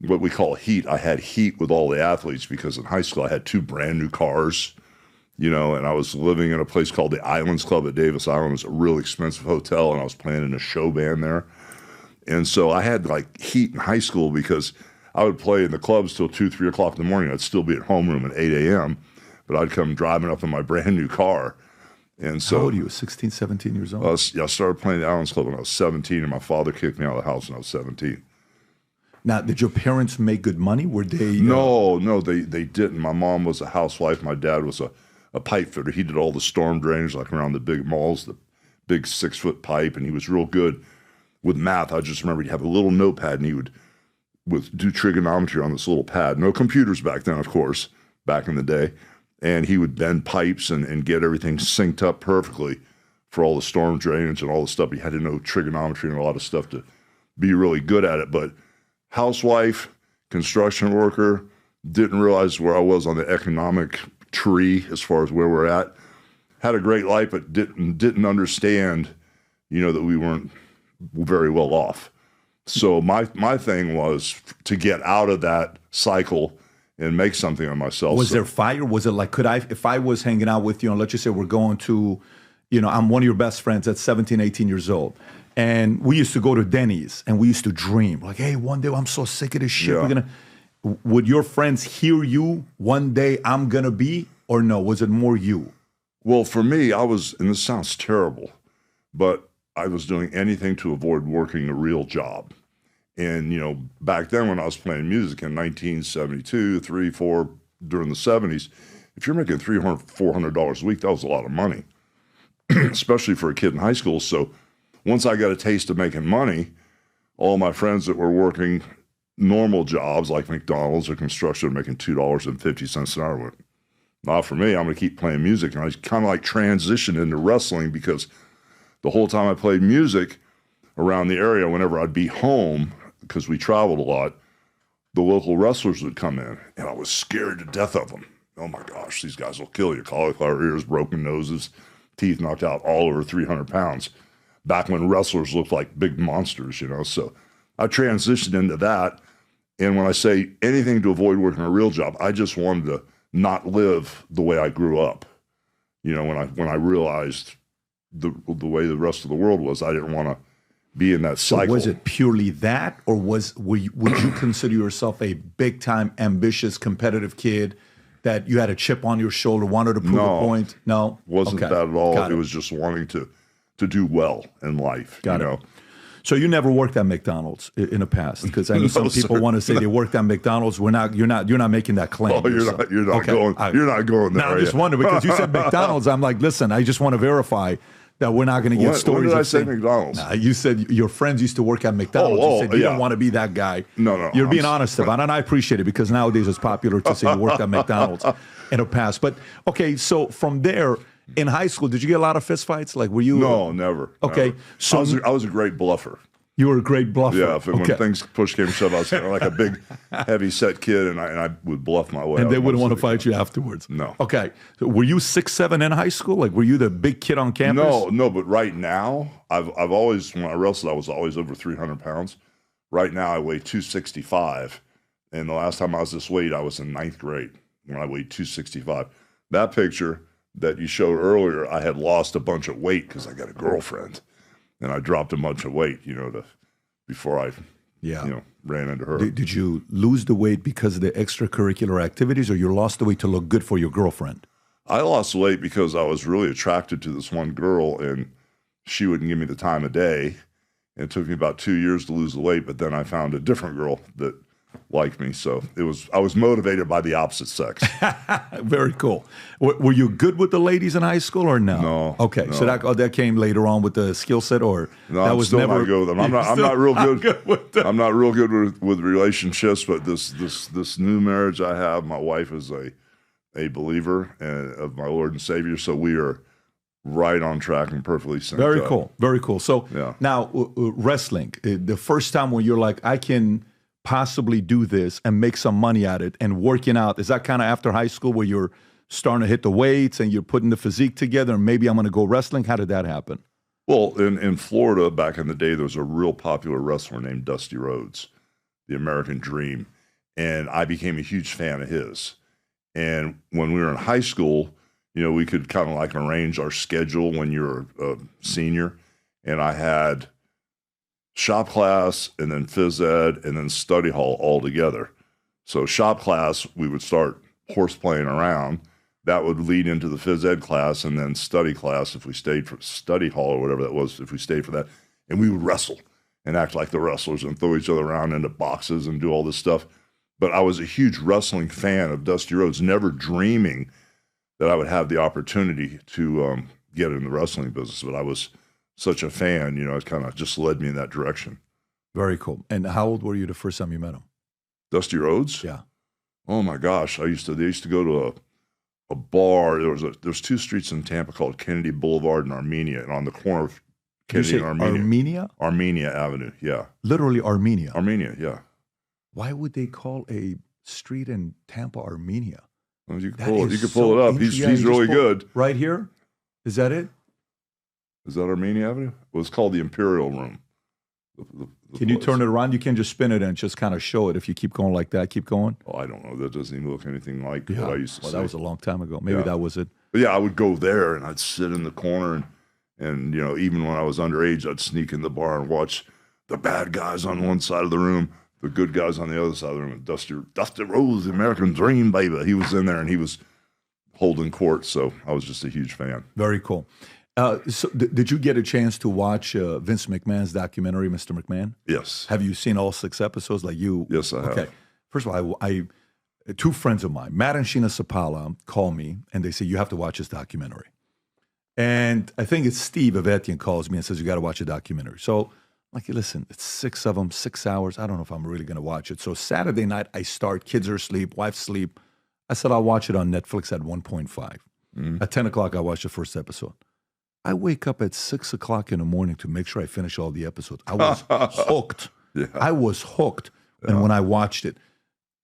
Speaker 10: what we call heat. I had heat with all the athletes because in high school I had 2 brand new cars, you know, and I was living in a place called the Islands Club at Davis Island. It was a real expensive hotel, and I was playing in a show band there. And so I had like heat in high school because I would play in the clubs till 2, 3 o'clock in the morning. I'd still be at homeroom at 8 a.m., but I'd come driving up in my brand new car. And so,
Speaker 2: how old are you? 16, 17 years old?
Speaker 10: I started playing the Islands Club when I was 17, and my father kicked me out of the house when I was 17.
Speaker 2: Now, did your parents make good money? Were they?
Speaker 10: No, they didn't. My mom was a housewife. My dad was a pipe fitter. He did all the storm drainage, like around the big malls, the big 6-foot pipe, and he was real good with math. I just remember he'd have a little notepad, and he would do trigonometry on this little pad. No computers back then, of course, back in the day. And he would bend pipes and get everything synced up perfectly for all the storm drainage and all the stuff. He had to know trigonometry and a lot of stuff to be really good at it. But housewife, construction worker, didn't realize where I was on the economic tree as far as where we're at. Had a great life, but didn't understand, you know, that we weren't very well off. So my thing was to get out of that cycle and make something of myself.
Speaker 2: Was there fire? Was it like, if I was hanging out with you, and let's just say we're going to, you know, I'm one of your best friends at 17, 18 years old. And we used to go to Denny's and we used to dream like, hey, one day I'm so sick of this shit.
Speaker 10: Yeah.
Speaker 2: Would your friends hear you one day I'm going to be, or no? Was it more you?
Speaker 10: Well, for me, I was, and this sounds terrible, but I was doing anything to avoid working a real job. And, back then when I was playing music in 1972, 3, 4, during the 70s, if you're making $300, $400 a week, that was a lot of money, especially for a kid in high school. So once I got a taste of making money, all my friends that were working normal jobs like McDonald's or construction making $2.50 an hour went, not for me, I'm going to keep playing music. And I kind of like transitioned into wrestling because the whole time I played music around the area, whenever I'd be home, because we traveled a lot, the local wrestlers would come in, and I was scared to death of them. Oh my gosh, these guys will kill you. Cauliflower ears, broken noses, teeth knocked out, all over 300 pounds. Back when wrestlers looked like big monsters, So I transitioned into that. And when I say anything to avoid working a real job, I just wanted to not live the way I grew up. When I realized the way the rest of the world was, I didn't want to be in that cycle.
Speaker 2: So was it purely that, or would you consider yourself a big time, ambitious, competitive kid that you had a chip on your shoulder, wanted to prove a point? No,
Speaker 10: wasn't that at all. It was just wanting to do well in life.
Speaker 2: Got it. So you never worked at McDonald's in the past, because I know some people want to say they worked at McDonald's. You're not making that claim.
Speaker 10: Oh, you're not going there.
Speaker 2: Now I just wonder, because you said McDonald's. I'm like, listen, I just want to verify that we're not going to get stories.
Speaker 10: When did I say McDonald's?
Speaker 2: Nah, you said your friends used to work at McDonald's. You said you don't want to be that guy.
Speaker 10: No.
Speaker 2: You're being honest about it, and I appreciate it, because nowadays it's popular to say you worked at McDonald's in the past. But okay, so from there, in high school, did you get a lot of fistfights? Like, were you?
Speaker 10: No, never.
Speaker 2: Okay,
Speaker 10: never.
Speaker 2: so
Speaker 10: I was a great bluffer.
Speaker 2: You were a great bluffer.
Speaker 10: Yeah, when things push came to shove, I was kind of like a big, heavy-set kid, and I would bluff my way.
Speaker 2: And they wouldn't want to fight you afterwards.
Speaker 10: No.
Speaker 2: Okay, so were you 6'7" in high school? Like, were you the big kid on campus?
Speaker 10: No. But right now, I've always, when I wrestled, I was always over 300 pounds. Right now, I weigh 265, and the last time I was this weight, I was in 9th grade when I weighed 265. That picture that you showed earlier, I had lost a bunch of weight because I got a girlfriend. And I dropped a bunch of weight, before I, ran into her.
Speaker 2: Did you lose the weight because of the extracurricular activities, or you lost the weight to look good for your girlfriend?
Speaker 10: I lost weight because I was really attracted to this one girl, and she wouldn't give me the time of day. And it took me about 2 years to lose the weight, but then I found a different girl that liked me. So I was motivated by the opposite sex.
Speaker 2: Very cool. Were you good with the ladies in high school or no?
Speaker 10: No.
Speaker 2: Okay,
Speaker 10: no.
Speaker 2: so that came later on with the skill set, or
Speaker 10: no,
Speaker 2: that
Speaker 10: I'm
Speaker 2: was
Speaker 10: still
Speaker 2: never.
Speaker 10: not good with them. I'm not real good. I'm not real good with relationships. But this new marriage I have, my wife is a believer of my Lord and Savior, so we are right on track and perfectly synced
Speaker 2: Very
Speaker 10: up.
Speaker 2: cool. Very cool. So now wrestling, the first time when you're like, I can possibly do this and make some money at it, and working out, is that kind of after high school where you're starting to hit the weights and you're putting the physique together and maybe I'm going to go wrestling? How did that happen?
Speaker 10: Well, in Florida back in the day, there was a real popular wrestler named Dusty Rhodes, the American Dream, and I became a huge fan of his. And when we were in high school, we could kind of like arrange our schedule when you're a senior, and I had shop class and then phys ed and then study hall all together. So shop class, we would start horse playing around. That would lead into the phys ed class, and then study class if we stayed for study hall or whatever that was, if we stayed for that. And we would wrestle and act like the wrestlers and throw each other around into boxes and do all this stuff. But I was a huge wrestling fan of Dusty Rhodes, never dreaming that I would have the opportunity to get in the wrestling business. But I was such a fan, it kind of just led me in that direction.
Speaker 2: Very cool. And how old were you the first time you met him?
Speaker 10: Dusty Rhodes?
Speaker 2: Yeah.
Speaker 10: Oh my gosh, they used to go to a bar. There's 2 streets in Tampa called Kennedy Boulevard and Armenia, and on the corner of Kennedy and Armenia. Armenia Avenue, yeah.
Speaker 2: Literally Armenia.
Speaker 10: Armenia, yeah.
Speaker 2: Why would they call a street in Tampa Armenia?
Speaker 10: Well, you can pull it up. He's really good.
Speaker 2: Right here? Is that it?
Speaker 10: Is that Armenia Avenue? Well, it's called the Imperial Room.
Speaker 2: Can you turn it around? You can just spin it and just kind of show it if you keep going like that. Keep going.
Speaker 10: Oh, I don't know. That doesn't even look anything like what I used to see.
Speaker 2: That was a long time ago. Maybe that was it.
Speaker 10: But yeah, I would go there and I'd sit in the corner and even when I was underage, I'd sneak in the bar and watch the bad guys on one side of the room, the good guys on the other side of the room. And Dusty Rhodes, the American Dream, baby. He was in there and he was holding court. So I was just a huge fan.
Speaker 2: Very cool. So did you get a chance to watch Vince McMahon's documentary, Mr. McMahon?
Speaker 10: Yes.
Speaker 2: Have you seen all 6 episodes like you?
Speaker 10: Yes, I have.
Speaker 2: Okay. First of all, I 2 friends of mine, Matt and Sheena Sapala, call me and they say, you have to watch this documentary. And I think it's Steve Avetian calls me and says, you got to watch a documentary. So I'm like, listen, it's 6 of them, 6 hours. I don't know if I'm really going to watch it. So Saturday night, I start, kids are asleep, wife's asleep. I said, I'll watch it on Netflix at 1.5. At 10 o'clock, I watched the first episode. I wake up at 6 o'clock in the morning to make sure I finish all the episodes. I was hooked.
Speaker 10: Yeah.
Speaker 2: I was hooked. And when I watched it,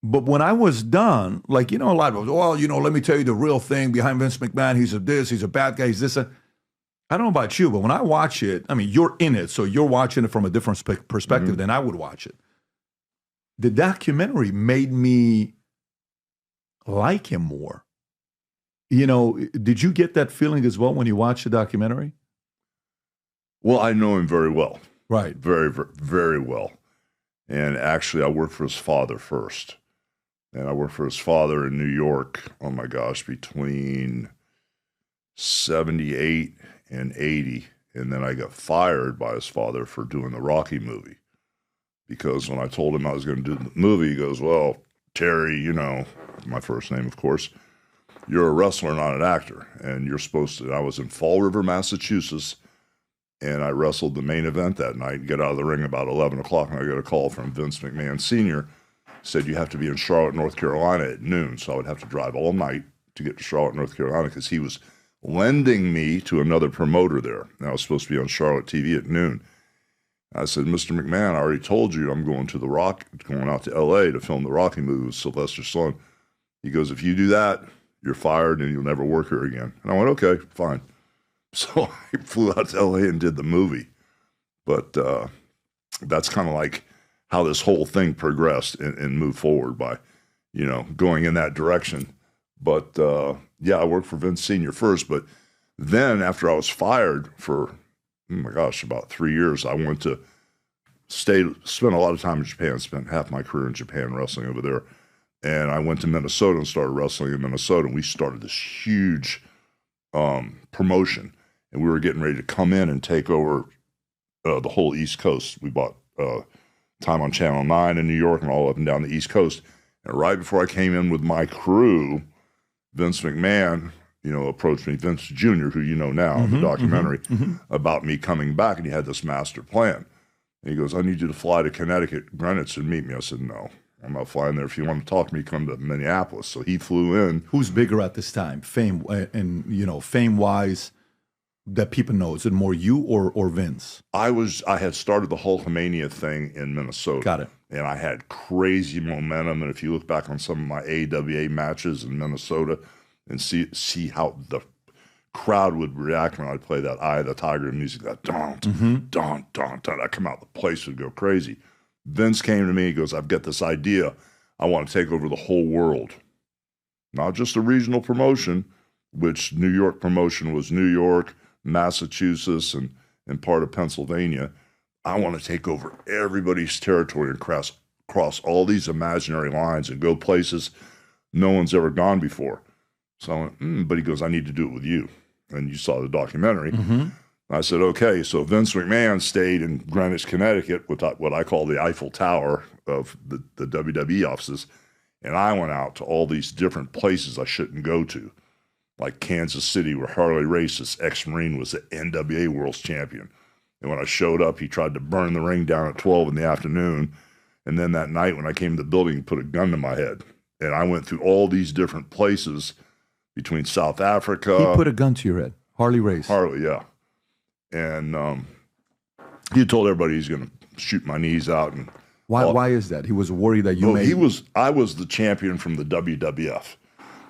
Speaker 2: but when I was done, like, a lot of people, well, let me tell you the real thing behind Vince McMahon. He's a this, he's a bad guy, he's this. I don't know about you, but when I watch it, I mean, you're in it, so you're watching it from a different perspective than I would watch it. The documentary made me like him more. Did you get that feeling as well when you watched the documentary?
Speaker 10: Well, I know him very well.
Speaker 2: Right.
Speaker 10: Very, very, very well. And actually, I worked for his father first. And I worked for his father in New York, oh my gosh, between 78 and 80. And then I got fired by his father for doing the Rocky movie. Because when I told him I was going to do the movie, he goes, well, Terry, my first name, of course, you're a wrestler, not an actor. And you're supposed to, I was in Fall River, Massachusetts, and I wrestled the main event that night, get out of the ring about 11 o'clock, and I got a call from Vince McMahon Sr., said you have to be in Charlotte, North Carolina at noon. So I would have to drive all night to get to Charlotte, North Carolina, because he was lending me to another promoter there. And I was supposed to be on Charlotte TV at noon. I said, Mr. McMahon, I already told you I'm going out to L.A. to film the Rocky movie with Sylvester Stallone. He goes, if you do that, you're fired and you'll never work here again. And I went, okay, fine. So I flew out to L.A. and did the movie. But that's kind of like how this whole thing progressed and moved forward by, going in that direction. But I worked for Vince Sr. first. But then after I was fired for, about 3 years, I went to spent a lot of time in Japan, spent half my career in Japan wrestling over there. And I went to Minnesota and started wrestling in Minnesota. And we started this huge promotion. And we were getting ready to come in and take over the whole East Coast. We bought time on Channel 9 in New York and all up and down the East Coast. And right before I came in with my crew, Vince McMahon, approached me, Vince Jr., who you know now, in the documentary, about me coming back. And he had this master plan. And he goes, I need you to fly to Connecticut, Greenwich, and meet me. I said, no, I'm not flying there. If you want to talk to me, come to Minneapolis. So he flew in.
Speaker 2: Who's bigger at this time? Fame and fame-wise, that people know? Is it more you or Vince?
Speaker 10: I had started the Hulkamania thing in Minnesota.
Speaker 2: Got it.
Speaker 10: And I had crazy momentum. And if you look back on some of my AWA matches in Minnesota and see how the crowd would react when I'd play that Eye of the Tiger music, that don, I'd come out, the place would go crazy. Vince came to me, he goes, I've got this idea. I want to take over the whole world. Not just a regional promotion, which New York promotion was New York, Massachusetts, and part of Pennsylvania. I want to take over everybody's territory and cross all these imaginary lines and go places no one's ever gone before. So I went, but he goes, I need to do it with you. And you saw the documentary. I said, okay. So Vince McMahon stayed in Greenwich, Connecticut, with what I call the Eiffel Tower of the WWE offices. And I went out to all these different places I shouldn't go to, like Kansas City, where Harley Race, this ex-Marine, was the NWA World's Champion. And when I showed up, he tried to burn the ring down at 12 in the afternoon. And then that night when I came to the building, he put a gun to my head. And I went through all these different places between South Africa.
Speaker 2: He put a gun to your head. Harley Race.
Speaker 10: Harley, yeah. And he told everybody he's going to shoot my knees out. And
Speaker 2: why is that? He was worried that you may...
Speaker 10: I was the champion from the WWF.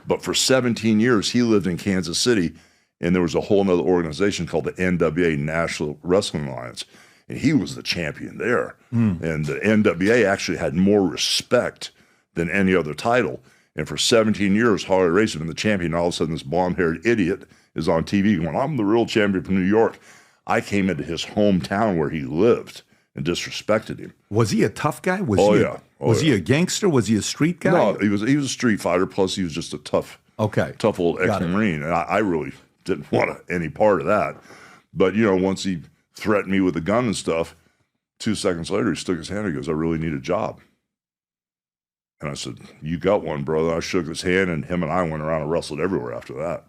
Speaker 10: But for 17 years, he lived in Kansas City, and there was a whole other organization called the NWA, National Wrestling Alliance. And he was the champion there. And the NWA actually had more respect than any other title. And for 17 years, Harley Race had been the champion. And all of a sudden, this blonde-haired idiot is on TV going, I'm the real champion from New York. I came into his hometown where he lived and disrespected him.
Speaker 2: Was he a tough guy? Was he a gangster? Was he a street guy?
Speaker 10: No, he was a street fighter. Plus, he was just a tough old ex-Marine. And I really didn't want any part of that. But, once he threatened me with a gun and stuff, 2 seconds later, he stuck his hand and he goes, I really need a job. And I said, you got one, brother. I shook his hand, and him and I went around and wrestled everywhere after that.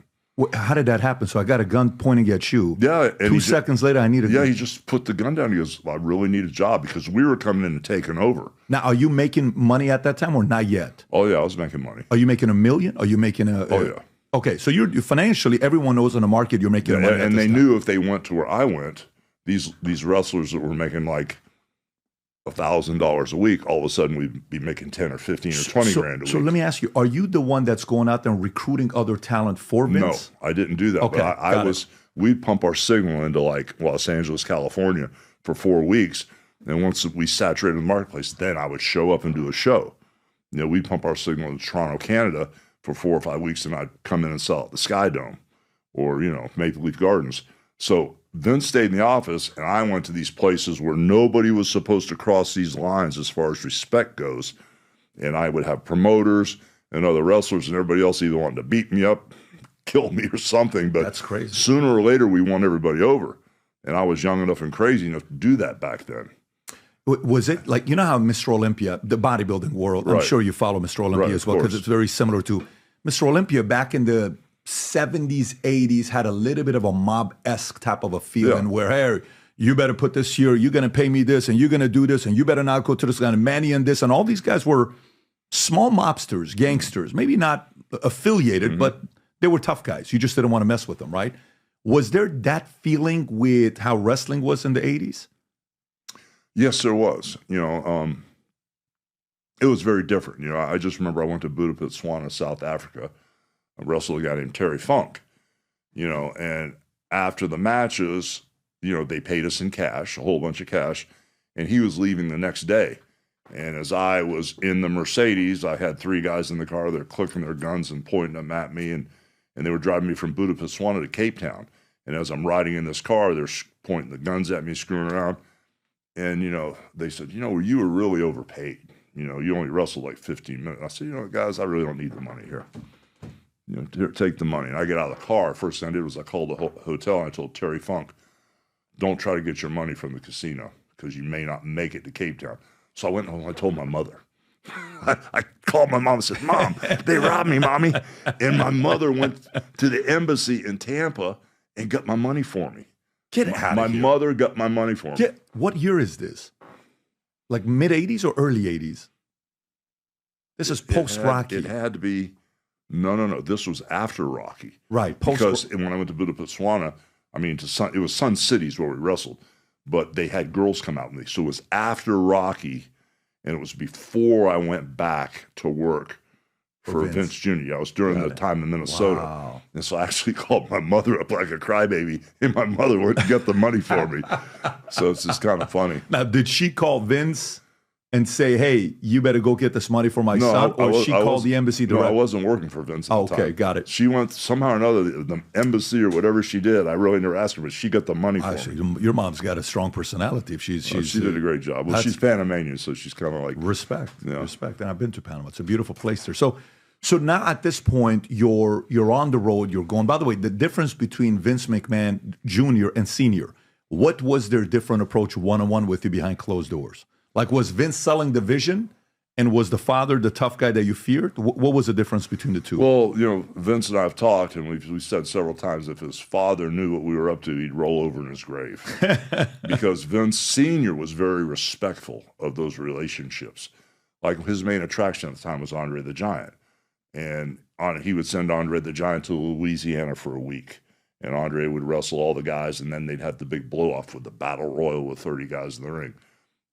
Speaker 2: How did that happen? So I got a gun pointing at you.
Speaker 10: Yeah. And
Speaker 2: 2 seconds later, I needed.
Speaker 10: Yeah, he just put the gun down. He goes, I really need a job, because we were coming in and taking over.
Speaker 2: Now, are you making money at that time or not yet?
Speaker 10: Oh, yeah, I was making money.
Speaker 2: Are you making $1 million? Are you making
Speaker 10: Oh, yeah.
Speaker 2: Okay, so you're financially, everyone knows in the market you're making money.
Speaker 10: And they knew if they went to where I went, these wrestlers that were making like $1,000 a week, all of a sudden we'd be making 10 or 15 or 20 grand a week.
Speaker 2: So let me ask you, are you the one that's going out there and recruiting other talent for Vince?
Speaker 10: No, I didn't do that.
Speaker 2: Okay,
Speaker 10: but I was, we'd pump our signal into like Los Angeles, California for 4 weeks. And once we saturated the marketplace, then I would show up and do a show. We'd pump our signal in Toronto, Canada for 4 or 5 weeks, and I'd come in and sell at the Sky Dome or, Maple Leaf Gardens. So Vince stayed in the office, and I went to these places where nobody was supposed to cross these lines as far as respect goes. And I would have promoters and other wrestlers and everybody else either wanting to beat me up, kill me or something. But
Speaker 2: that's crazy.
Speaker 10: Sooner or later, we won everybody over. And I was young enough and crazy enough to do that back then.
Speaker 2: Was it like, how Mr. Olympia, the bodybuilding world, I'm sure you follow Mr. Olympia as well, because it's very similar to Mr. Olympia back in the 70s, 80s, had a little bit of a mob-esque type of a feeling where, hey, you better put this here, you're going to pay me this, and you're going to do this, and you better not go to this guy, and Manny and this, and all these guys were small mobsters, gangsters, maybe not affiliated, but they were tough guys. You just didn't want to mess with them, right? Was there that feeling with how wrestling was in the 80s?
Speaker 10: Yes, there was. It was very different. I just remember I went to Botswana, South Africa. I wrestled a guy named Terry Funk, and after the matches, they paid us in cash, a whole bunch of cash, and he was leaving the next day. And as I was in the Mercedes, I had 3 guys in the car. They're clicking their guns and pointing them at me, and they were driving me from Botswana to Cape Town. And as I'm riding in this car, they're pointing the guns at me, screwing around. And, they said, you were really overpaid. You only wrestled like 15 minutes. I said, guys, I really don't need the money here. Here, take the money. And I get out of the car. First thing I did was I called the hotel and I told Terry Funk, don't try to get your money from the casino because you may not make it to Cape Town. So I went home and I told my mother. I called my mom and said, Mom, they robbed me, Mommy. And my mother went to the embassy in Tampa and got my money for me.
Speaker 2: Get out of here.
Speaker 10: My mother got my money for me.
Speaker 2: What year is this? Like mid-80s or early 80s? This is post-Rocky.
Speaker 10: It had to be. No. This was after Rocky.
Speaker 2: Right.
Speaker 10: Because when I went to Botswana, it was Sun Cities where we wrestled, but they had girls come out with me. So it was after Rocky, and it was before I went back to work for Vince Jr. Yeah, I was during the time in Minnesota.
Speaker 2: Wow.
Speaker 10: And so I actually called my mother up like a crybaby, and my mother went and got the money for me. So it's just kind of funny.
Speaker 2: Now, did she call Vince and say, hey, you better go get this money for my son? Or she called the embassy directly?
Speaker 10: No, I wasn't working for Vince at the time.
Speaker 2: Okay, got it.
Speaker 10: She went somehow or another, the embassy or whatever she did, I really never asked her, but she got the money for me.
Speaker 2: Your mom's got a strong personality. If she
Speaker 10: did a great job. Well, she's Panamanian, so she's kind of like...
Speaker 2: Respect. And I've been to Panama. It's a beautiful place there. So now at this point, you're on the road, you're going. By the way, the difference between Vince McMahon Jr. and Sr., what was their different approach one-on-one with you behind closed doors? Like, was Vince selling the vision, and was the father the tough guy that you feared? What was the difference between the two?
Speaker 10: Well, Vince and I have talked, and we've said several times if his father knew what we were up to, he'd roll over in his grave. Because Vince Sr. was very respectful of those relationships. Like, his main attraction at the time was Andre the Giant. And he would send Andre the Giant to Louisiana for a week. And Andre would wrestle all the guys, and then they'd have the big blow-off with the Battle Royal with 30 guys in the ring.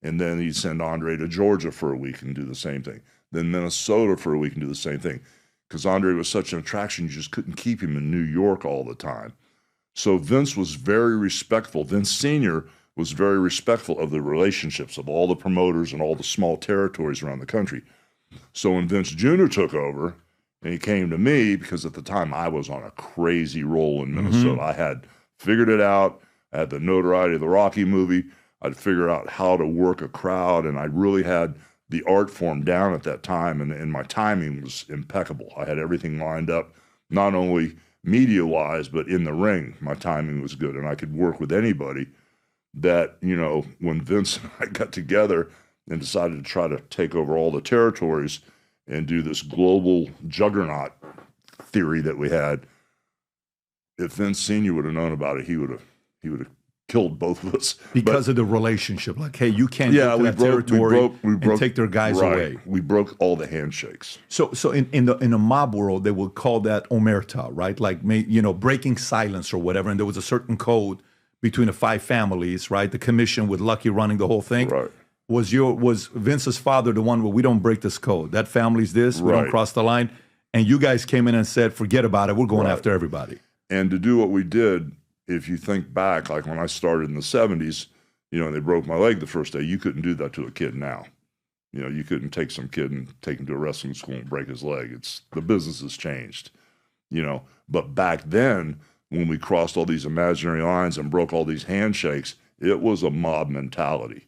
Speaker 10: And then he'd send Andre to Georgia for a week and do the same thing. Then Minnesota for a week and do the same thing. Because Andre was such an attraction, you just couldn't keep him in New York all the time. So Vince was very respectful. Vince Sr. was very respectful of the relationships of all the promoters and all the small territories around the country. So when Vince Jr. took over, and he came to me, because at the time I was on a crazy roll in Minnesota. I had figured it out. I had the notoriety of the Rocky movie. I'd figured out how to work a crowd, and I really had the art form down at that time, and my timing was impeccable. I had everything lined up, not only media-wise, but in the ring, my timing was good, and I could work with anybody. That, you know, when Vince and I got together and decided to try to take over all the territories and do this global juggernaut theory that we had, if Vince Sr. would have known about it, he would have killed both of us
Speaker 2: because of the relationship. Like, hey, you can't get to that territory and take their guys away.
Speaker 10: We broke all the handshakes.
Speaker 2: So in the mob world, they would call that omerta, right? Like, you know, breaking silence or whatever. And there was a certain code between the 5 families, right? The commission with Lucky running the whole thing.
Speaker 10: Right.
Speaker 2: Was Vince's father the one where we don't break this code? That family's this, we don't cross the line. And you guys came in and said, forget about it, we're going after everybody.
Speaker 10: And to do what we did, if you think back, like when I started in the 70s, you know, and they broke my leg the first day, you couldn't do that to a kid now. You know, you couldn't take some kid and take him to a wrestling school and break his leg. The business has changed, you know. But back then, when we crossed all these imaginary lines and broke all these handshakes, it was a mob mentality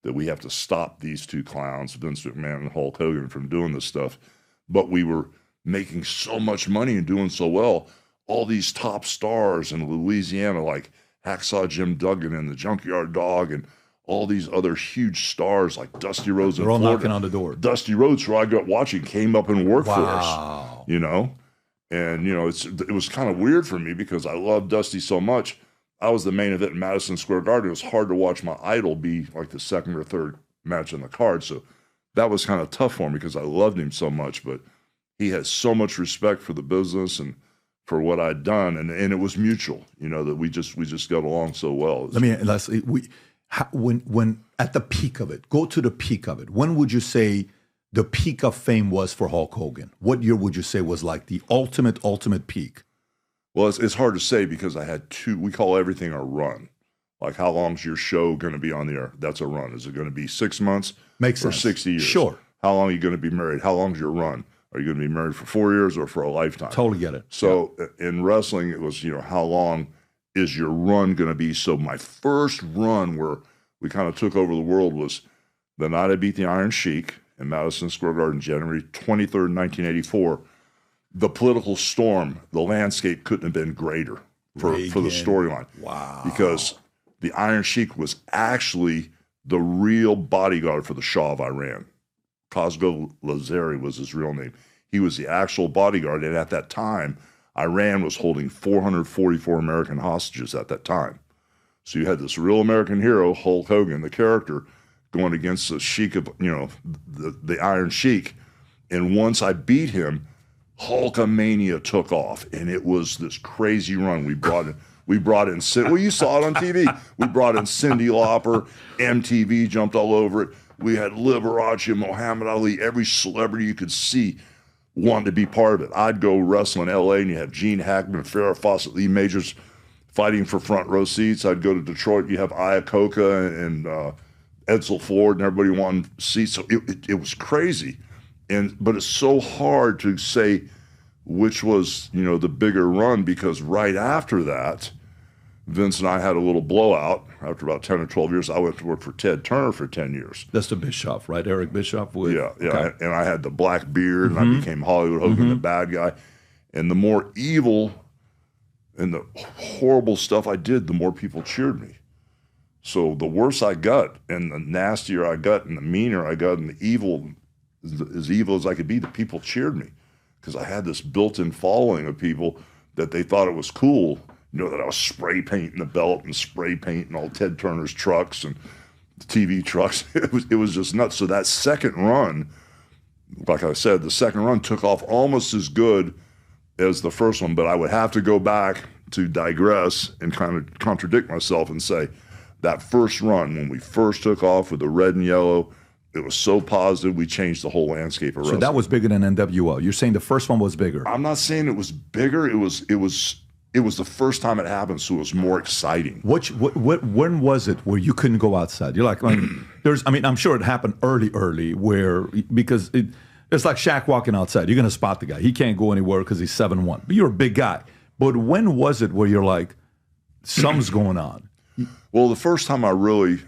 Speaker 10: that we have to stop these 2 clowns, Vince McMahon and Hulk Hogan, from doing this stuff. But we were making so much money and doing so well. All these top stars in Louisiana, like Hacksaw Jim Duggan and the Junkyard Dog, and all these other huge stars like Dusty Rhodes.
Speaker 2: They're all knocking on the door.
Speaker 10: Dusty Rhodes, who I got watching, came up and worked for us. You know, and you know, it was kind of weird for me because I loved Dusty so much. I was the main event in Madison Square Garden. It was hard to watch my idol be like the second or third match on the card. So that was kind of tough for me because I loved him so much. But he has so much respect for the business and for what I'd done, and it was mutual, you know, that we just got along so well. When
Speaker 2: at the peak of it, go to the peak of it. When would you say the peak of fame was for Hulk Hogan? What year would you say was like the ultimate peak?
Speaker 10: Well, it's hard to say because I had 2. We call everything a run. Like, how long's your show going to be on the air? That's a run. Is it going to be 6 months?
Speaker 2: Makes
Speaker 10: or
Speaker 2: sense.
Speaker 10: 60 years?
Speaker 2: Sure.
Speaker 10: How long are you going to be married? How long's your run? Are you going to be married for 4 years or for a lifetime?
Speaker 2: Totally get it.
Speaker 10: So in wrestling, it was, you know, how long is your run going to be? So my first run where we kind of took over the world was the night I beat the Iron Sheik in Madison Square Garden, January 23rd, 1984. The political storm, the landscape couldn't have been greater for the storyline.
Speaker 2: Wow.
Speaker 10: Because the Iron Sheik was actually the real bodyguard for the Shah of Iran. Cosgo Lazari was his real name. He was the actual bodyguard, and at that time, Iran was holding 444 American hostages at that time. So you had this real American hero, Hulk Hogan, the character, going against the Sheik of, you know, the Iron Sheik. And once I beat him, Hulkamania took off, and it was this crazy run. We brought in, well, you saw it on TV. We brought in Cyndi Lauper, MTV jumped all over it. We had Liberace, Muhammad Ali, every celebrity you could see wanted to be part of it. I'd go wrestle in LA and you have Gene Hackman, Farrah Fawcett, Lee Majors fighting for front row seats. I'd go to Detroit, you have Iacocca and Edsel Ford and everybody wanted seats. So it was crazy. But it's so hard to say which was, you know, the bigger run because right after that, Vince and I had a little blowout. After about 10 or 12 years, I went to work for Ted Turner for 10 years.
Speaker 2: That's the Bischoff, right? Eric Bischoff?
Speaker 10: Yeah.
Speaker 2: Okay.
Speaker 10: And I had the black beard, and I became Hollywood Hogan, the bad guy. And the more evil and the horrible stuff I did, the more people cheered me. So the worse I got, and the nastier I got, and the meaner I got, and the evil, as evil as I could be, the people cheered me. Because I had this built-in following of people that they thought it was cool. You know, that I was spray painting the belt and spray painting all Ted Turner's trucks and the TV trucks. It was just nuts. So that second run, like I said, the second run took off almost as good as the first one, but I would have to go back to digress and kind of contradict myself and say that first run, when we first took off with the red and yellow, it was so positive, we changed the whole landscape of wrestling.
Speaker 2: So that was bigger than NWO. You're saying the first one was bigger.
Speaker 10: I'm not saying it was bigger. It was the first time it happened, so it was more exciting.
Speaker 2: When was it where you couldn't go outside? You're like, I'm sure it happened early, because it's like Shaq walking outside. You're going to spot the guy. He can't go anywhere because he's 7'1". But you're a big guy. But when was it where you're like, something's going on?
Speaker 10: Well, the first time I really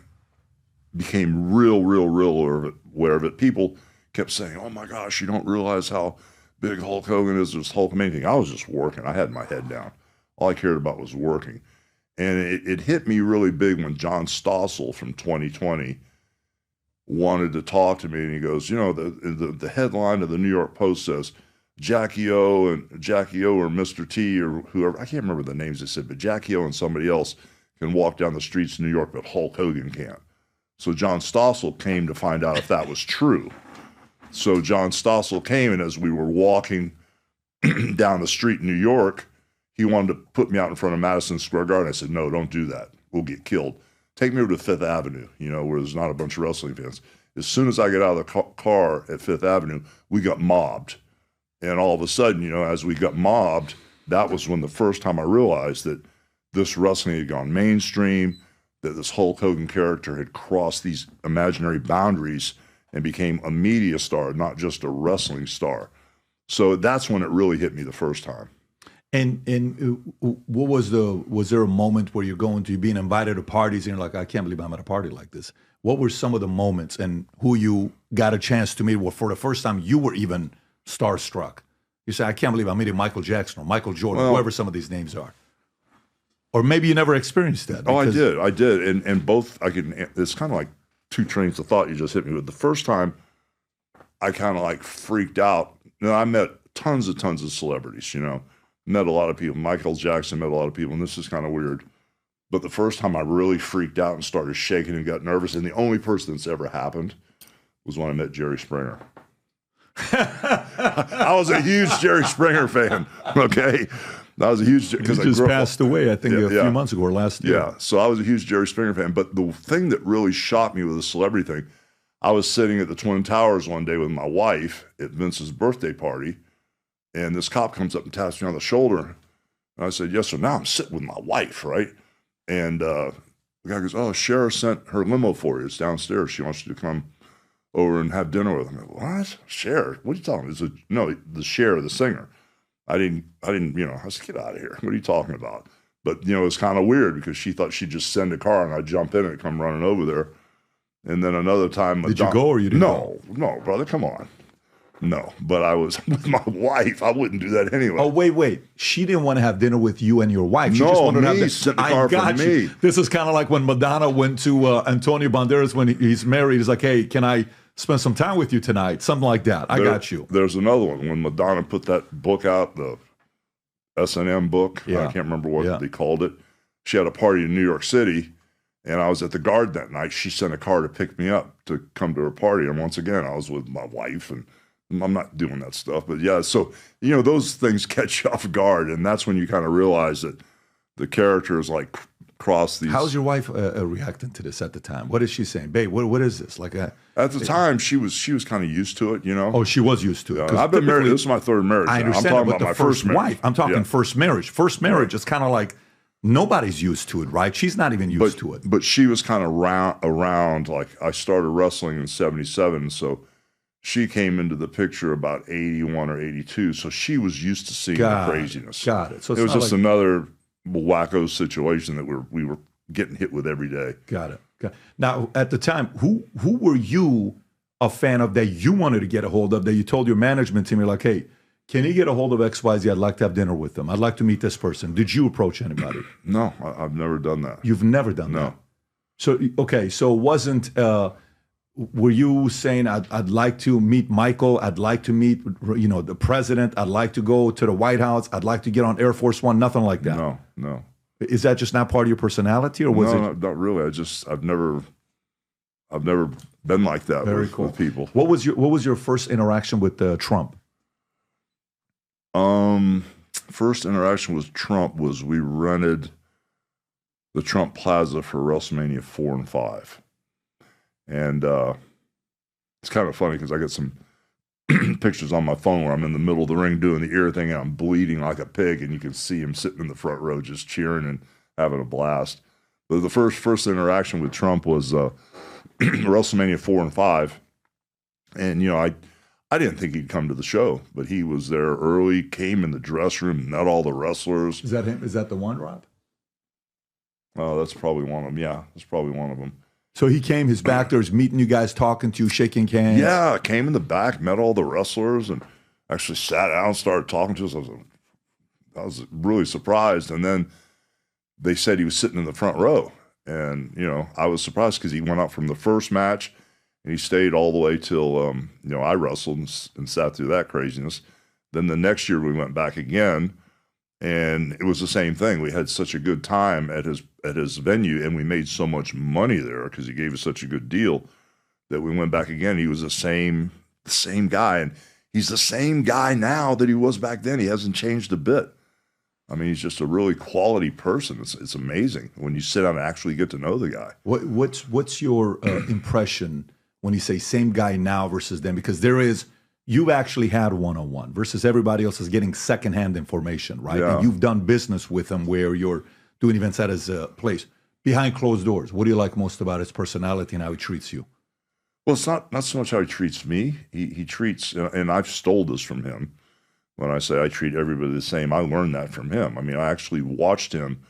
Speaker 10: became real aware of it, people kept saying, oh my gosh, you don't realize how big Hulk Hogan is this Hulk anything. I was just working. I had my head down. All I cared about was working. And it hit me really big when John Stossel from 2020 wanted to talk to me, and he goes, you know, the headline of the New York Post says, Jackie O or Mr. T or whoever, I can't remember the names they said, but Jackie O and somebody else can walk down the streets of New York, but Hulk Hogan can't. So John Stossel came to find out if that was true. So John Stossel came, and as we were walking down the street in New York, he wanted to put me out in front of Madison Square Garden. I said, no, don't do that. We'll get killed. Take me over to Fifth Avenue, you know, where there's not a bunch of wrestling fans. As soon as I get out of the car at Fifth Avenue, we got mobbed. And all of a sudden, you know, as we got mobbed, that was when the first time I realized that this wrestling had gone mainstream, that this Hulk Hogan character had crossed these imaginary boundaries and became a media star, not just a wrestling star. So that's when it really hit me the first time.
Speaker 2: And what was there a moment where you're being invited to parties and you're like, I can't believe I'm at a party like this? What were some of the moments and who you got a chance to meet where for the first time you were even starstruck? You say, I can't believe I'm meeting Michael Jackson or Michael Jordan, whoever some of these names are. Or maybe you never experienced that.
Speaker 10: Oh, I did. And both, it's kind of like two trains of thought you just hit me with. The first time I kind of like freaked out. You know, I met tons of celebrities, you know. Met a lot of people. Michael Jackson met a lot of people, and this is kind of weird. But the first time I really freaked out and started shaking and got nervous, and the only person that's ever happened was when I met Jerry Springer. I was a huge Jerry Springer fan, okay? I was a huge...
Speaker 2: Because he just passed away, I think, a few months ago or last year.
Speaker 10: Yeah, so I was a huge Jerry Springer fan. But the thing that really shocked me with the celebrity thing, I was sitting at the Twin Towers one day with my wife at Vince's birthday party, and this cop comes up and taps me on the shoulder. And I said, yes, sir. Now I'm sitting with my wife, right? And the guy goes, oh, Cher sent her limo for you. It's downstairs. She wants you to come over and have dinner with him. I go, what? Cher? What are you talking about? No, the Cher, the singer. I didn't, you know, I said, get out of here. What are you talking about? But, you know, it's kind of weird because she thought she'd just send a car and I'd jump in and come running over there. And then another time.
Speaker 2: Did you go or you didn't go?
Speaker 10: No, brother, come on. No, but I was with my wife. I wouldn't do that anyway.
Speaker 2: Oh, wait. She didn't want to have dinner with you and your wife. She just wanted to have
Speaker 10: sent the car for me.
Speaker 2: This is kind of like when Madonna went to Antonio Banderas when he's married. He's like, hey, can I spend some time with you tonight? Something like that. I got you.
Speaker 10: There's another one. When Madonna put that book out, the S&M book, I can't remember what they called it. She had a party in New York City, and I was at the Garden that night. She sent a car to pick me up to come to her party. And once again, I was with my wife, and I'm not doing that stuff. But yeah, so, you know, those things catch you off guard. And that's when you kind of realize that the characters like cross these.
Speaker 2: How's your wife reacting to this at the time? What is she saying? Babe, what is this? Like
Speaker 10: at the time, she was kind of used to it, you know.
Speaker 2: Oh, she was used to it.
Speaker 10: I've been married. This is my third marriage.
Speaker 2: I understand.
Speaker 10: I'm talking
Speaker 2: about
Speaker 10: my
Speaker 2: the first
Speaker 10: marriage.
Speaker 2: wife. I'm talking first marriage. First marriage is kind of like nobody's used to it, right? She's not even used to it.
Speaker 10: But she was kind of around. Like I started wrestling in '77, so she came into the picture about 81 or 82, so she was used to seeing the craziness.
Speaker 2: Got it. So
Speaker 10: it was just another wacko situation that we were getting hit with every day.
Speaker 2: Got it. Now, at the time, who were you a fan of that you wanted to get a hold of, that you told your management team, you're like, hey, can you get a hold of XYZ? I'd like to have dinner with them. I'd like to meet this person. Did you approach anybody?
Speaker 10: No, I've never done that.
Speaker 2: You've never done that? So, okay, so it wasn't... were you saying, I'd like to meet Michael, I'd like to meet, you know, the president, I'd like to go to the White House, I'd like to get on Air Force One, nothing like that?
Speaker 10: No.
Speaker 2: Is that just not part of your personality, or was it?
Speaker 10: No, not really. I've never been like that with people.
Speaker 2: What was your first interaction with Trump?
Speaker 10: First interaction with Trump was we rented the Trump Plaza for WrestleMania 4 and 5. And it's kind of funny because I got some pictures on my phone where I'm in the middle of the ring doing the ear thing and I'm bleeding like a pig, and you can see him sitting in the front row just cheering and having a blast. But the first interaction with Trump was WrestleMania 4 and 5. And, you know, I didn't think he'd come to the show, but he was there early, came in the dress room, met all the wrestlers.
Speaker 2: Is that him? Is that the one, Rob?
Speaker 10: Oh, that's probably one of them. Yeah, that's probably one of them.
Speaker 2: So he came, his back there, was meeting you guys, talking to you, shaking hands.
Speaker 10: Yeah, came in the back, met all the wrestlers, and actually sat down and started talking to us. I was really surprised. And then they said he was sitting in the front row. And, you know, I was surprised because he went out from the first match and he stayed all the way till, you know, I wrestled and sat through that craziness. Then the next year we went back again and it was the same thing. We had such a good time at his venue and we made so much money there because he gave us such a good deal that we went back again. He was the same guy. And he's the same guy now that he was back then. He hasn't changed a bit. I mean, he's just a really quality person. It's amazing when you sit down and actually get to know the guy.
Speaker 2: What's your impression when you say same guy now versus then? Because you've actually had one-on-one versus everybody else is getting secondhand information, right?
Speaker 10: Yeah.
Speaker 2: And you've done business with him where you're doing events at his place. Behind closed doors, what do you like most about his personality and how he treats you?
Speaker 10: Well, it's not so much how he treats me. He treats, and I've stole this from him. When I say I treat everybody the same, I learned that from him. I mean, I actually watched him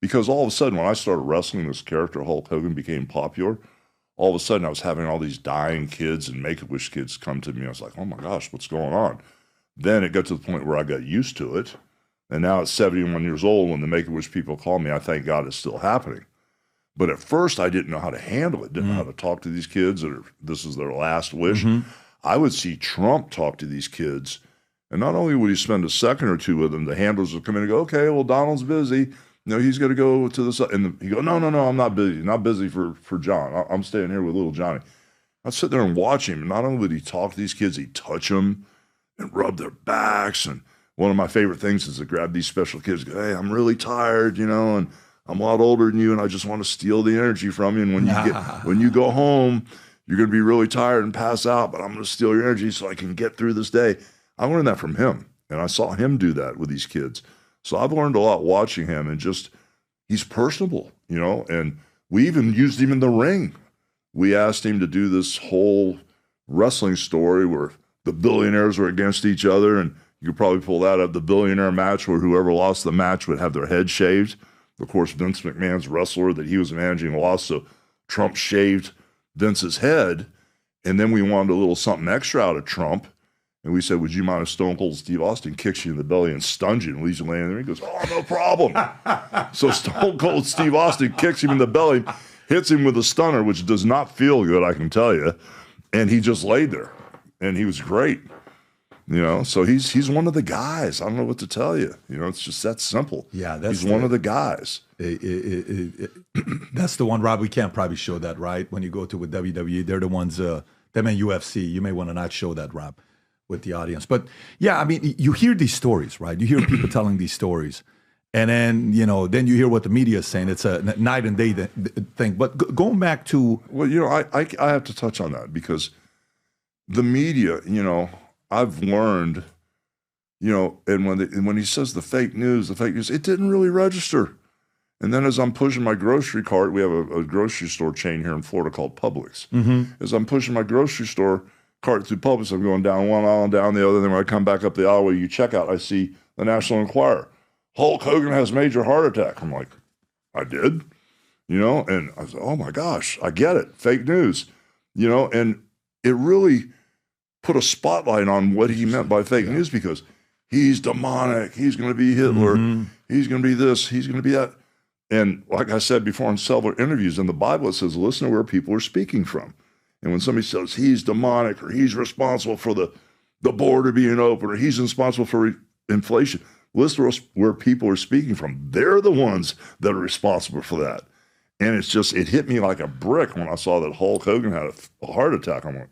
Speaker 10: because all of a sudden when I started wrestling this character, Hulk Hogan became popular. All of a sudden I was having all these dying kids and Make-A-Wish kids come to me. I was like, oh my gosh, what's going on? Then it got to the point where I got used to it. And now at 71 years old, when the Make-A-Wish people call me, I thank God it's still happening. But at first I didn't know how to handle it, didn't know how to talk to these kids or this is their last wish. I would see Trump talk to these kids. And not only would he spend a second or two with them, the handlers would come in and go, okay, well, Donald's busy. No, he's going to go to this. And he'd go, no, I'm not busy. Not busy for John. I'm staying here with little Johnny. I'd sit there and watch him. And not only would he talk to these kids, he'd touch them and rub their backs. And one of my favorite things is to grab these special kids and go, hey, I'm really tired, you know, and I'm a lot older than you, and I just want to steal the energy from you. And when you go home, you're going to be really tired and pass out, but I'm going to steal your energy so I can get through this day. I learned that from him, and I saw him do that with these kids. So I've learned a lot watching him, and just he's personable, you know, and we even used him in the ring. We asked him to do this whole wrestling story where the billionaires were against each other, and you could probably pull that up, the billionaire match where whoever lost the match would have their head shaved. Of course, Vince McMahon's wrestler that he was managing lost, so Trump shaved Vince's head, and then we wanted a little something extra out of Trump. And we said, would you mind if Stone Cold Steve Austin kicks you in the belly and stuns you and leaves you laying there? He goes, oh, no problem. So Stone Cold Steve Austin kicks him in the belly, hits him with a stunner, which does not feel good, I can tell you. And he just laid there. And he was great. You know, so he's one of the guys. I don't know what to tell you. You know, it's just that simple.
Speaker 2: Yeah,
Speaker 10: he's one of the guys.
Speaker 2: That's the one, Rob. We can't probably show that, right? When you go to with WWE, they're the ones, them and UFC. You may want to not show that, Rob, with the audience. But yeah, I mean, you hear these stories, right? You hear people telling these stories. And then, you know, then you hear what the media is saying. It's a night and day thing. But going back to...
Speaker 10: Well, you know, I have to touch on that because the media, you know, I've learned, you know, and when he says the fake news, it didn't really register. And then as I'm pushing my grocery cart, we have a grocery store chain here in Florida called Publix. As I'm pushing my grocery store cart through Publix, I'm going down one aisle and down the other. Then when I come back up the aisle where you check out, I see the National Enquirer. Hulk Hogan has major heart attack. I'm like, I did? You know, and I was like, oh my gosh, I get it. Fake news. You know, and it really put a spotlight on what he meant by fake news because he's demonic. He's going to be Hitler. He's going to be this. He's going to be that. And like I said before in several interviews, in the Bible, it says, listen to where people are speaking from. And when somebody says he's demonic or he's responsible for the border being open or he's responsible for inflation, listen to where people are speaking from. They're the ones that are responsible for that. And it hit me like a brick when I saw that Hulk Hogan had a heart attack. I'm like,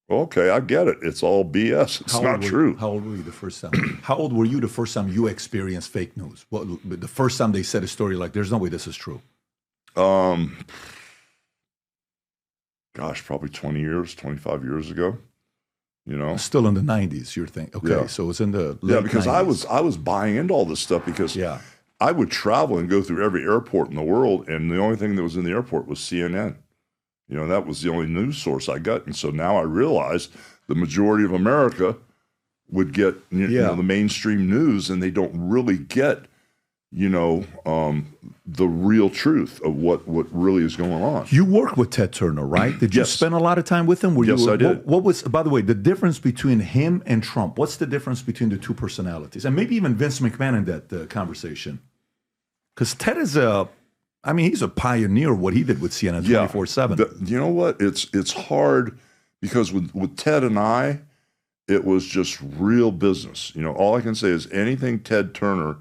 Speaker 10: okay, I get it. It's all BS. It's not true.
Speaker 2: How old were you the first time? How old were you the first time you experienced fake news? Well, the first time they said a story like, there's no way this is true.
Speaker 10: Gosh, probably 20 years, 25 years ago. You know,
Speaker 2: still in the 90s, you're thinking. Okay,
Speaker 10: yeah.
Speaker 2: So it's in the late
Speaker 10: because
Speaker 2: 90s.
Speaker 10: I was buying into all this stuff because I would travel and go through every airport in the world, and the only thing that was in the airport was CNN. You know, that was the only news source I got. And so now I realize the majority of America would get you know, the mainstream news, and they don't really get the real truth of what really is going on.
Speaker 2: You worked with Ted Turner, right? Did you
Speaker 10: Yes.
Speaker 2: spend a lot of time with him?
Speaker 10: Yes, I did.
Speaker 2: What was, by the way, the difference between him and Trump? What's the difference between the two personalities? And maybe even Vince McMahon in that conversation. Because Ted is he's a pioneer of what he did with CNN 24/7.
Speaker 10: You know what? It's hard because with Ted and I, it was just real business. All I can say is anything Ted Turner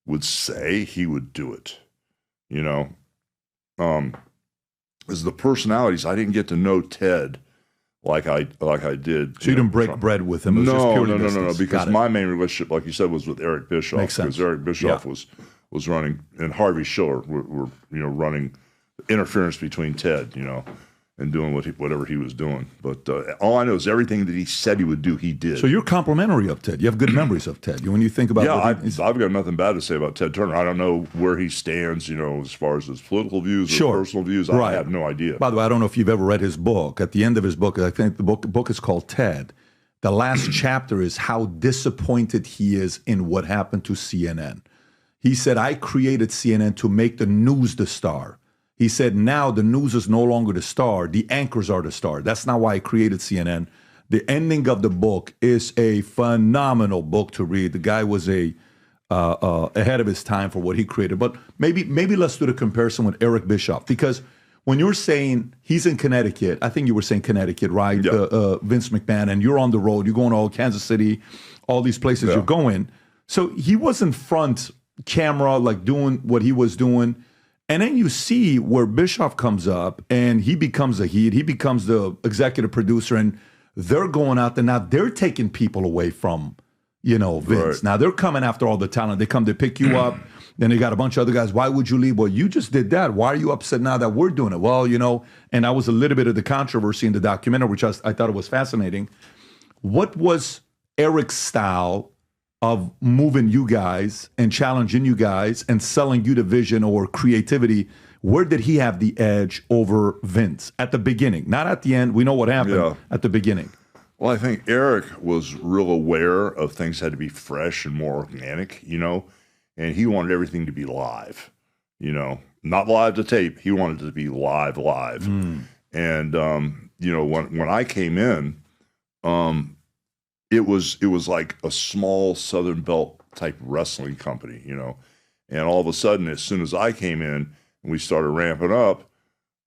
Speaker 10: would say, he would do it. As the personalities, I didn't get to know Ted like I did.
Speaker 2: So you didn't break bread with him? It was just purely
Speaker 10: No.
Speaker 2: business.
Speaker 10: Because my main relationship, like you said, was with Eric Bischoff.
Speaker 2: Makes sense.
Speaker 10: Because Eric Bischoff was running, and Harvey Schiller were running interference between Ted, and doing whatever he was doing. But all I know is everything that he said he would do, he did.
Speaker 2: So you're complimentary of Ted. You have good memories of Ted. When you think about
Speaker 10: I've got nothing bad to say about Ted Turner. I don't know where he stands, as far as his political views or personal views. I have no idea.
Speaker 2: By the way, I don't know if you've ever read his book. At the end of his book, I think the book is called Ted. The last chapter is how disappointed he is in what happened to CNN. He said, I created CNN to make the news the star. He said, now the news is no longer the star. The anchors are the star. That's not why I created CNN. The ending of the book is a phenomenal book to read. The guy was ahead of his time for what he created. But maybe let's do the comparison with Eric Bischoff. Because when you're saying he's in Connecticut, I think you were saying Connecticut, right?
Speaker 10: Yeah.
Speaker 2: Vince McMahon, and you're on the road. You're going to all Kansas City, all these places you're going. So he wasn't front camera, like doing what he was doing. And then you see where Bischoff comes up and he becomes he becomes the executive producer, and they're going out there. Now they're taking people away from, Vince. Right. Now they're coming after all the talent. They come to pick you up. Then they got a bunch of other guys. Why would you leave? Well, you just did that. Why are you upset now that we're doing it? Well, and that was a little bit of the controversy in the documentary, which I thought it was fascinating. What was Eric's style of moving you guys and challenging you guys and selling you the vision or creativity? Where did he have the edge over Vince at the beginning? Not at the end. We know what happened at the beginning.
Speaker 10: Well, I think Erik was real aware of things had to be fresh and more organic, and he wanted everything to be live, not live to tape. He wanted it to be live. And, when I came in, it was like a small Southern Belt type wrestling company, and all of a sudden, as soon as I came in and we started ramping up,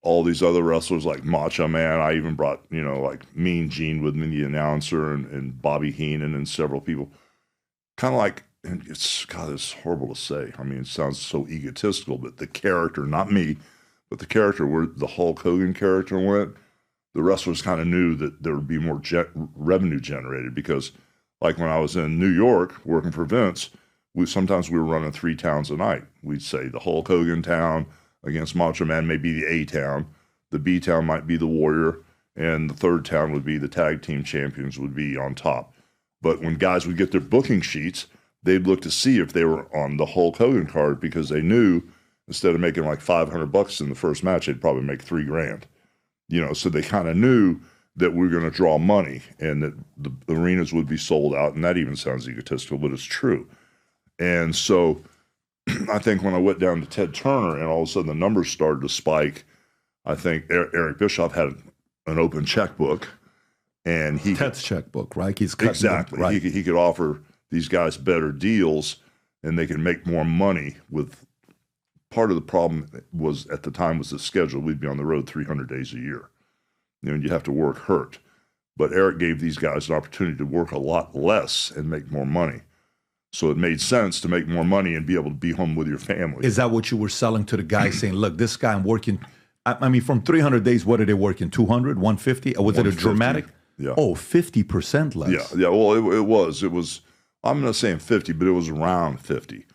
Speaker 10: all these other wrestlers like Macho Man, I even brought, like Mean Gene with me, the announcer, and Bobby Heenan and several people, kind of like, and it's horrible to say. I mean, it sounds so egotistical, but the character, not me, but the character where the Hulk Hogan character went, the wrestlers kind of knew that there would be more revenue generated because, like when I was in New York working for Vince, sometimes we were running 3 towns a night. We'd say the Hulk Hogan town against Macho Man may be the A town, the B town might be the Warrior, and the third town would be the tag team champions would be on top. But when guys would get their booking sheets, they'd look to see if they were on the Hulk Hogan card because they knew instead of making like $500 in the first match, they'd probably make $3,000. So they kind of knew that we were going to draw money and that the arenas would be sold out. And that even sounds egotistical, but it's true. And so I think when I went down to Ted Turner and all of a sudden the numbers started to spike, I think Eric Bischoff had an open checkbook, and
Speaker 2: Ted's checkbook, right?
Speaker 10: Exactly. Right. He could offer these guys better deals, and they could make more money with. Part of the problem was at the time was the schedule. We'd be on the road 300 days a year. And you have to work hurt. But Erik gave these guys an opportunity to work a lot less and make more money. So it made sense to make more money and be able to be home with your family.
Speaker 2: Is that what you were selling to the guy saying, look, this guy I'm working, I mean, from 300 days, what are they working? 200, 150? Or was it a dramatic?
Speaker 10: Yeah.
Speaker 2: Oh, 50% less.
Speaker 10: Yeah. Well, it was, I'm not saying 50, but it was around 50.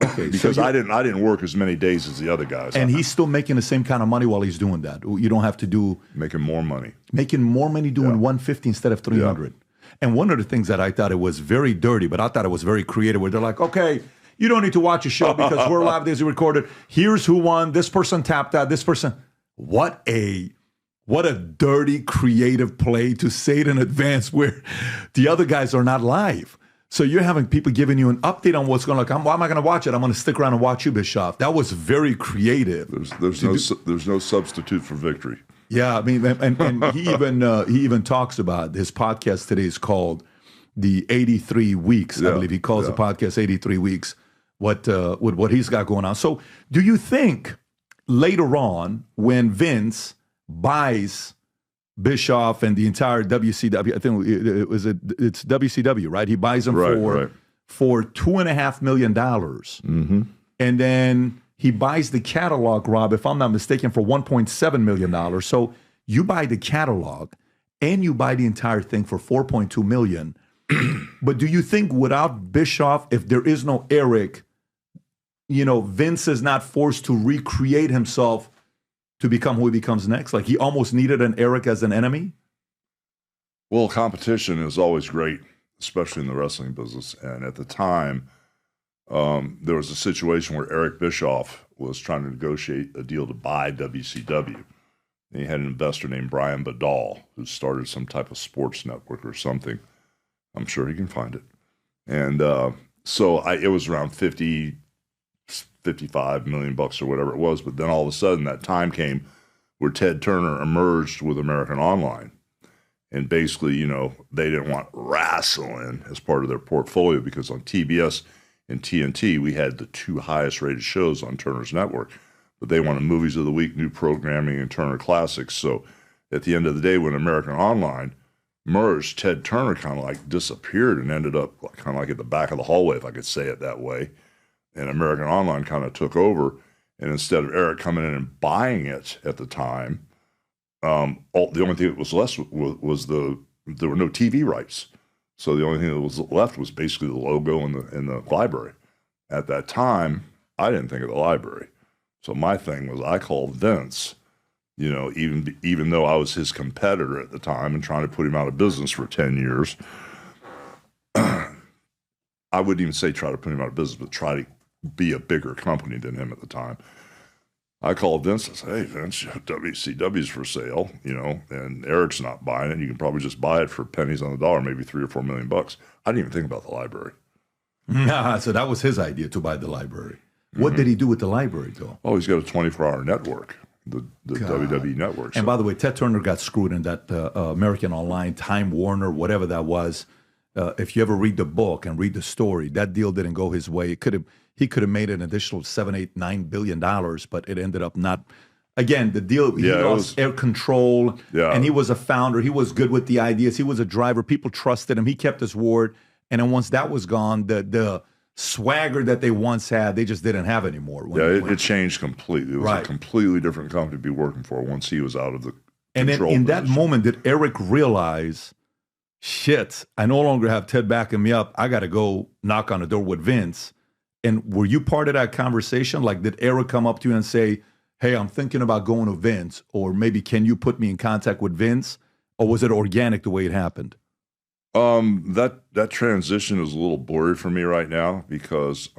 Speaker 2: Okay,
Speaker 10: because I didn't work as many days as the other guys.
Speaker 2: And he's still making the same kind of money while he's doing that. You don't have to do
Speaker 10: making more money
Speaker 2: doing 150 instead of 300. Yeah. And one of the things that I thought it was very dirty, but I thought it was very creative, where they're like, okay, you don't need to watch a show because we're live days we recorded. Here's who won. This person tapped out. This person. What a dirty creative play to say it in advance where the other guys are not live. So you're having people giving you an update on what's going on. Why am I going to watch it? I'm going to stick around and watch you, Bischoff. That was very creative.
Speaker 10: There's no substitute for victory.
Speaker 2: Yeah, I mean, and he even talks about his podcast today is called the 83 Weeks. I believe he calls the podcast 83 Weeks. With what he's got going on. So, do you think later on when Vince buys Bischoff and the entire WCW, I think it's WCW, right? He buys them for $2.5 million.
Speaker 10: Mm-hmm.
Speaker 2: And then he buys the catalog, Rob, if I'm not mistaken, for $1.7 million. So you buy the catalog and you buy the entire thing for $4.2 million. But do you think without Bischoff, if there is no Erik, Vince is not forced to recreate himself to become who he becomes next? Like he almost needed an Erik as an enemy?
Speaker 10: Well, competition is always great, especially in the wrestling business. And at the time, there was a situation where Eric Bischoff was trying to negotiate a deal to buy WCW. And he had an investor named Brian Badal who started some type of sports network or something. I'm sure he can find it. And it was around 55 million bucks or whatever it was. But then all of a sudden that time came where Ted Turner emerged with American Online. And basically, they didn't want wrestling as part of their portfolio because on TBS and TNT, we had the two highest rated shows on Turner's network. But they wanted Movies of the Week, New Programming, and Turner Classics. So at the end of the day, when American Online merged, Ted Turner kind of like disappeared and ended up kind of like at the back of the hallway, if I could say it that way. And American Online kind of took over. And instead of Erik coming in and buying it at the time, the only thing that was less was there were no TV rights. So the only thing that was left was basically the logo and the library. At that time, I didn't think of the library. So my thing was I called Vince, even though I was his competitor at the time and trying to put him out of business for 10 years. I wouldn't even say try to put him out of business, but try to be a bigger company than him at the time. I called Vince and said, hey, Vince, WCW's for sale, and Erik's not buying it. You can probably just buy it for pennies on the dollar, maybe $3 or $4 million. I didn't even think about the library.
Speaker 2: So that was his idea to buy the library. What did he do with the library, though?
Speaker 10: Oh, he's got a 24-hour network, the WWE network.
Speaker 2: And by the way, Ted Turner got screwed in that American Online, Time Warner, whatever that was. If you ever read the book and read the story, that deal didn't go his way. He could have made an additional $7, $8, $9 billion, but it ended up not. Again, the deal, he lost air control, and he was a founder. He was good with the ideas. He was a driver. People trusted him. He kept his word. And then once that was gone, the swagger that they once had, they just didn't have anymore.
Speaker 10: It changed completely. It was a completely different company to be working for once he was out of the
Speaker 2: And then in that moment, did Erik realize, shit, I no longer have Ted backing me up. I got to go knock on the door with Vince. And were you part of that conversation? Like, did Erik come up to you and say, hey, I'm thinking about going to Vince, or maybe can you put me in contact with Vince? Or was it organic the way it happened?
Speaker 10: That transition is a little blurry for me right now because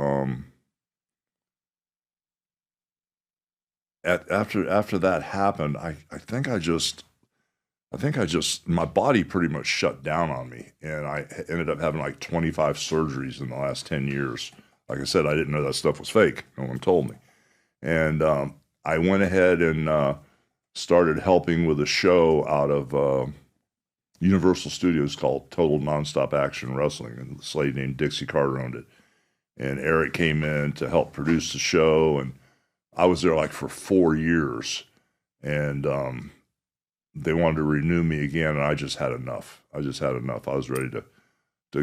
Speaker 10: after that happened, I think I just my body pretty much shut down on me, and I ended up having like 25 surgeries in the last 10 years. Like I said, I didn't know that stuff was fake. No one told me. And I went ahead and started helping with a show out of Universal Studios called Total Nonstop Action Wrestling. And this lady named Dixie Carter owned it. And Erik came in to help produce the show. And I was there like for 4 years. And they wanted to renew me again. And I just had enough. I was ready to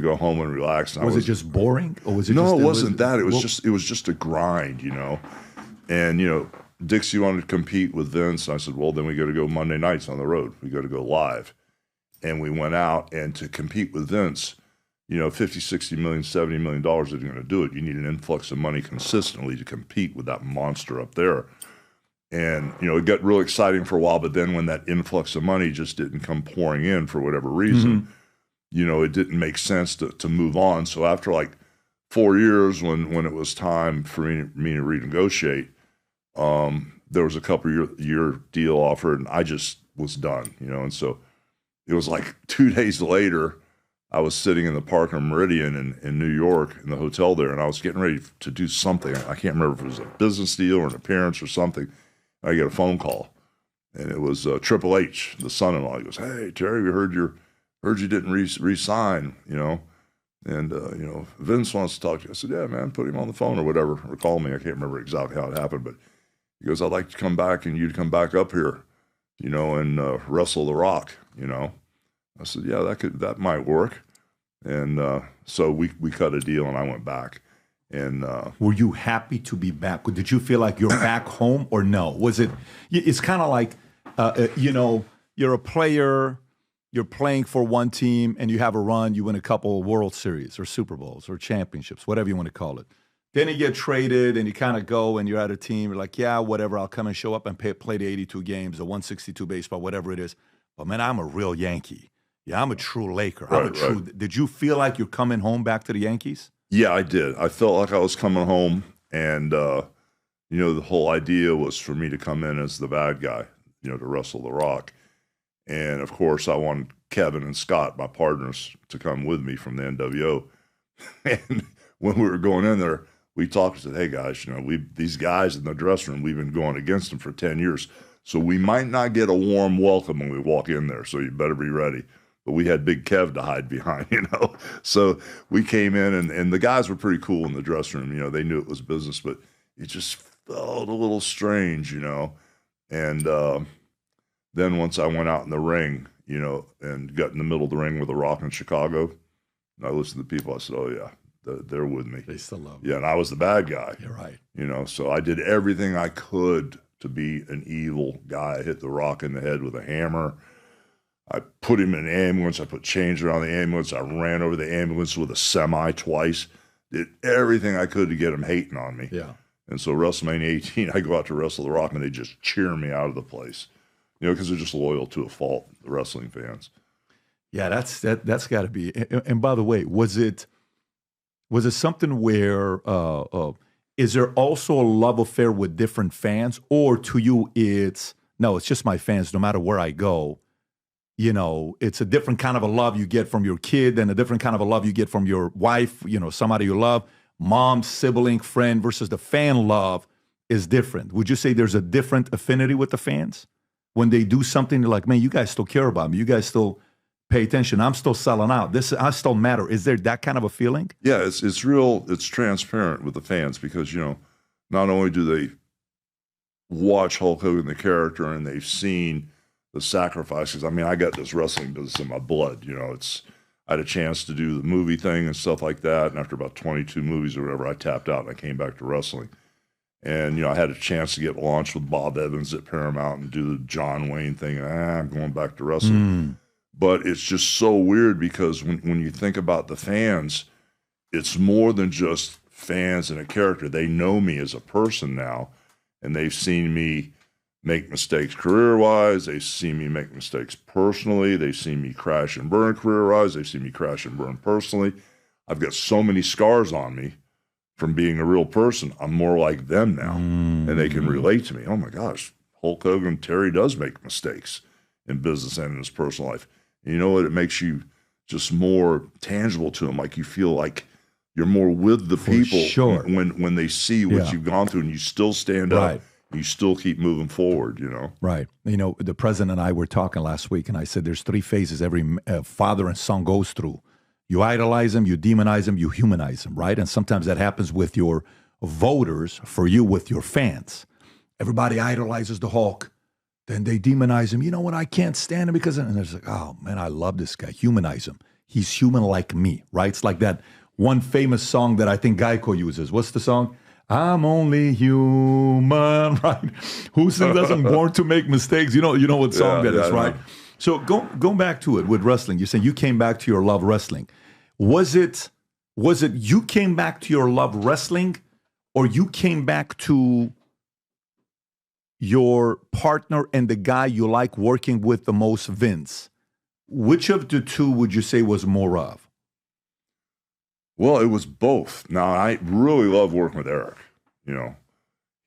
Speaker 10: go home and relax. And
Speaker 2: was it just boring, or was it?
Speaker 10: No, it wasn't that. It was just a grind, And Dixie wanted to compete with Vince. And I said, well, then we got to go Monday nights on the road. We got to go live, and we went out. And to compete with Vince, $50, $60 million, $70 million isn't going to do it. You need an influx of money consistently to compete with that monster up there. And it got real exciting for a while, but then when that influx of money just didn't come pouring in for whatever reason. It didn't make sense to move on. So after like 4 years, when it was time for me to renegotiate, there was a couple year deal offered, and I just was done, And so it was like 2 days later, I was sitting in the Park and Meridian in New York in the hotel there, and I was getting ready to do something. I can't remember if it was a business deal or an appearance or something. I get a phone call, and it was Triple H, the son-in-law. He goes, "Hey, Terry, we heard you didn't resign, and Vince wants to talk to you." I said, "Yeah, man, put him on the phone or whatever, or call me." I can't remember exactly how it happened, but he goes, "I'd like to come back and you to come back up here, and wrestle The Rock, I said, "Yeah, that might work." And so we cut a deal, and I went back. And
Speaker 2: were you happy to be back? Did you feel like you're back home or no? Was it? It's kind of like, you're a player, you're playing for one team, and you have a run. You win a couple of World Series or Super Bowls or championships, whatever you want to call it. Then you get traded, and you kind of go, and you're at a team. You're like, yeah, whatever. I'll come and show up and play the 82 games, the 162 baseball, whatever it is. But man, I'm a real Yankee. Yeah, I'm a true Laker.
Speaker 10: Right.
Speaker 2: Did you feel like you're coming home back to the Yankees?
Speaker 10: Yeah, I did. I felt like I was coming home, and the whole idea was for me to come in as the bad guy, to wrestle The Rock. And of course, I wanted Kevin and Scott, my partners, to come with me from the NWO. And when we were going in there, we talked and said, "Hey guys, these guys in the dressing room, we've been going against them for 10 years. So we might not get a warm welcome when we walk in there. So you better be ready." But we had Big Kev to hide behind, So we came in, and the guys were pretty cool in the dressing room. They knew it was business, but it just felt a little strange, And then once I went out in the ring, and got in the middle of the ring with The Rock in Chicago, and I listened to people, I said, "Oh, yeah, they're with me.
Speaker 2: They still love me."
Speaker 10: Yeah, and I was the bad guy.
Speaker 2: You're right.
Speaker 10: So I did everything I could to be an evil guy. I hit The Rock in the head with a hammer. I put him in an ambulance. I put chains around the ambulance. I ran over the ambulance with a semi twice. Did everything I could to get him hating on me.
Speaker 2: Yeah.
Speaker 10: And so WrestleMania 18, I go out to wrestle The Rock, and they just cheer me out of the place, because they're just loyal to a fault, the wrestling fans.
Speaker 2: Yeah, that's got to be. And by the way, was it something where is there also a love affair with different fans, or to you it's just my fans. No matter where I go, it's a different kind of a love you get from your kid and a different kind of a love you get from your wife, somebody you love, mom, sibling, friend, versus the fan love is different. Would you say there's a different affinity with the fans? When they do something, they're like, "Man, you guys still care about me. You guys still pay attention. I'm still selling out. I still matter." Is there that kind of a feeling?
Speaker 10: Yeah, it's real. It's transparent with the fans because, not only do they watch Hulk Hogan, the character, and they've seen the sacrifices. I mean, I got this wrestling business in my blood. I had a chance to do the movie thing and stuff like that. And after about 22 movies or whatever, I tapped out and I came back to wrestling. And, I had a chance to get launched with Bob Evans at Paramount and do the John Wayne thing. I'm going back to wrestling. But it's just so weird because when you think about the fans, it's more than just fans and a character. They know me as a person now, and they've seen me make mistakes career-wise. They see me make mistakes personally. They see me crash and burn career-wise. They see me crash and burn personally. I've got so many scars on me from being a real person. I'm more like them now, and they can relate to me. Oh, my gosh, Hulk Hogan, Terry does make mistakes in business and in his personal life. And you know what? It makes you just more tangible to them. Like you feel like you're more with the people when they see what you've gone through, and you still stand up. You still keep moving forward,
Speaker 2: Right. The president and I were talking last week, and I said there's 3 phases every father and son goes through. You idolize them, you demonize them, you humanize them, right? And sometimes that happens with your voters, for you, with your fans. Everybody idolizes the Hulk. Then they demonize him. You know what? I can't stand him because... And it's like, oh, man, I love this guy. Humanize him. He's human like me, right? It's like that one famous song that I think Geico uses. What's the song? I'm only human, right? Who doesn't born to make mistakes? You know what song that is, right? So go back to it with wrestling. You're saying you came back to your love wrestling. Was it you came back to your love wrestling, or you came back to your partner and the guy you like working with the most, Vince? Which of the two would you say was more of?
Speaker 10: Well, it was both. Now, I really love working with Erik.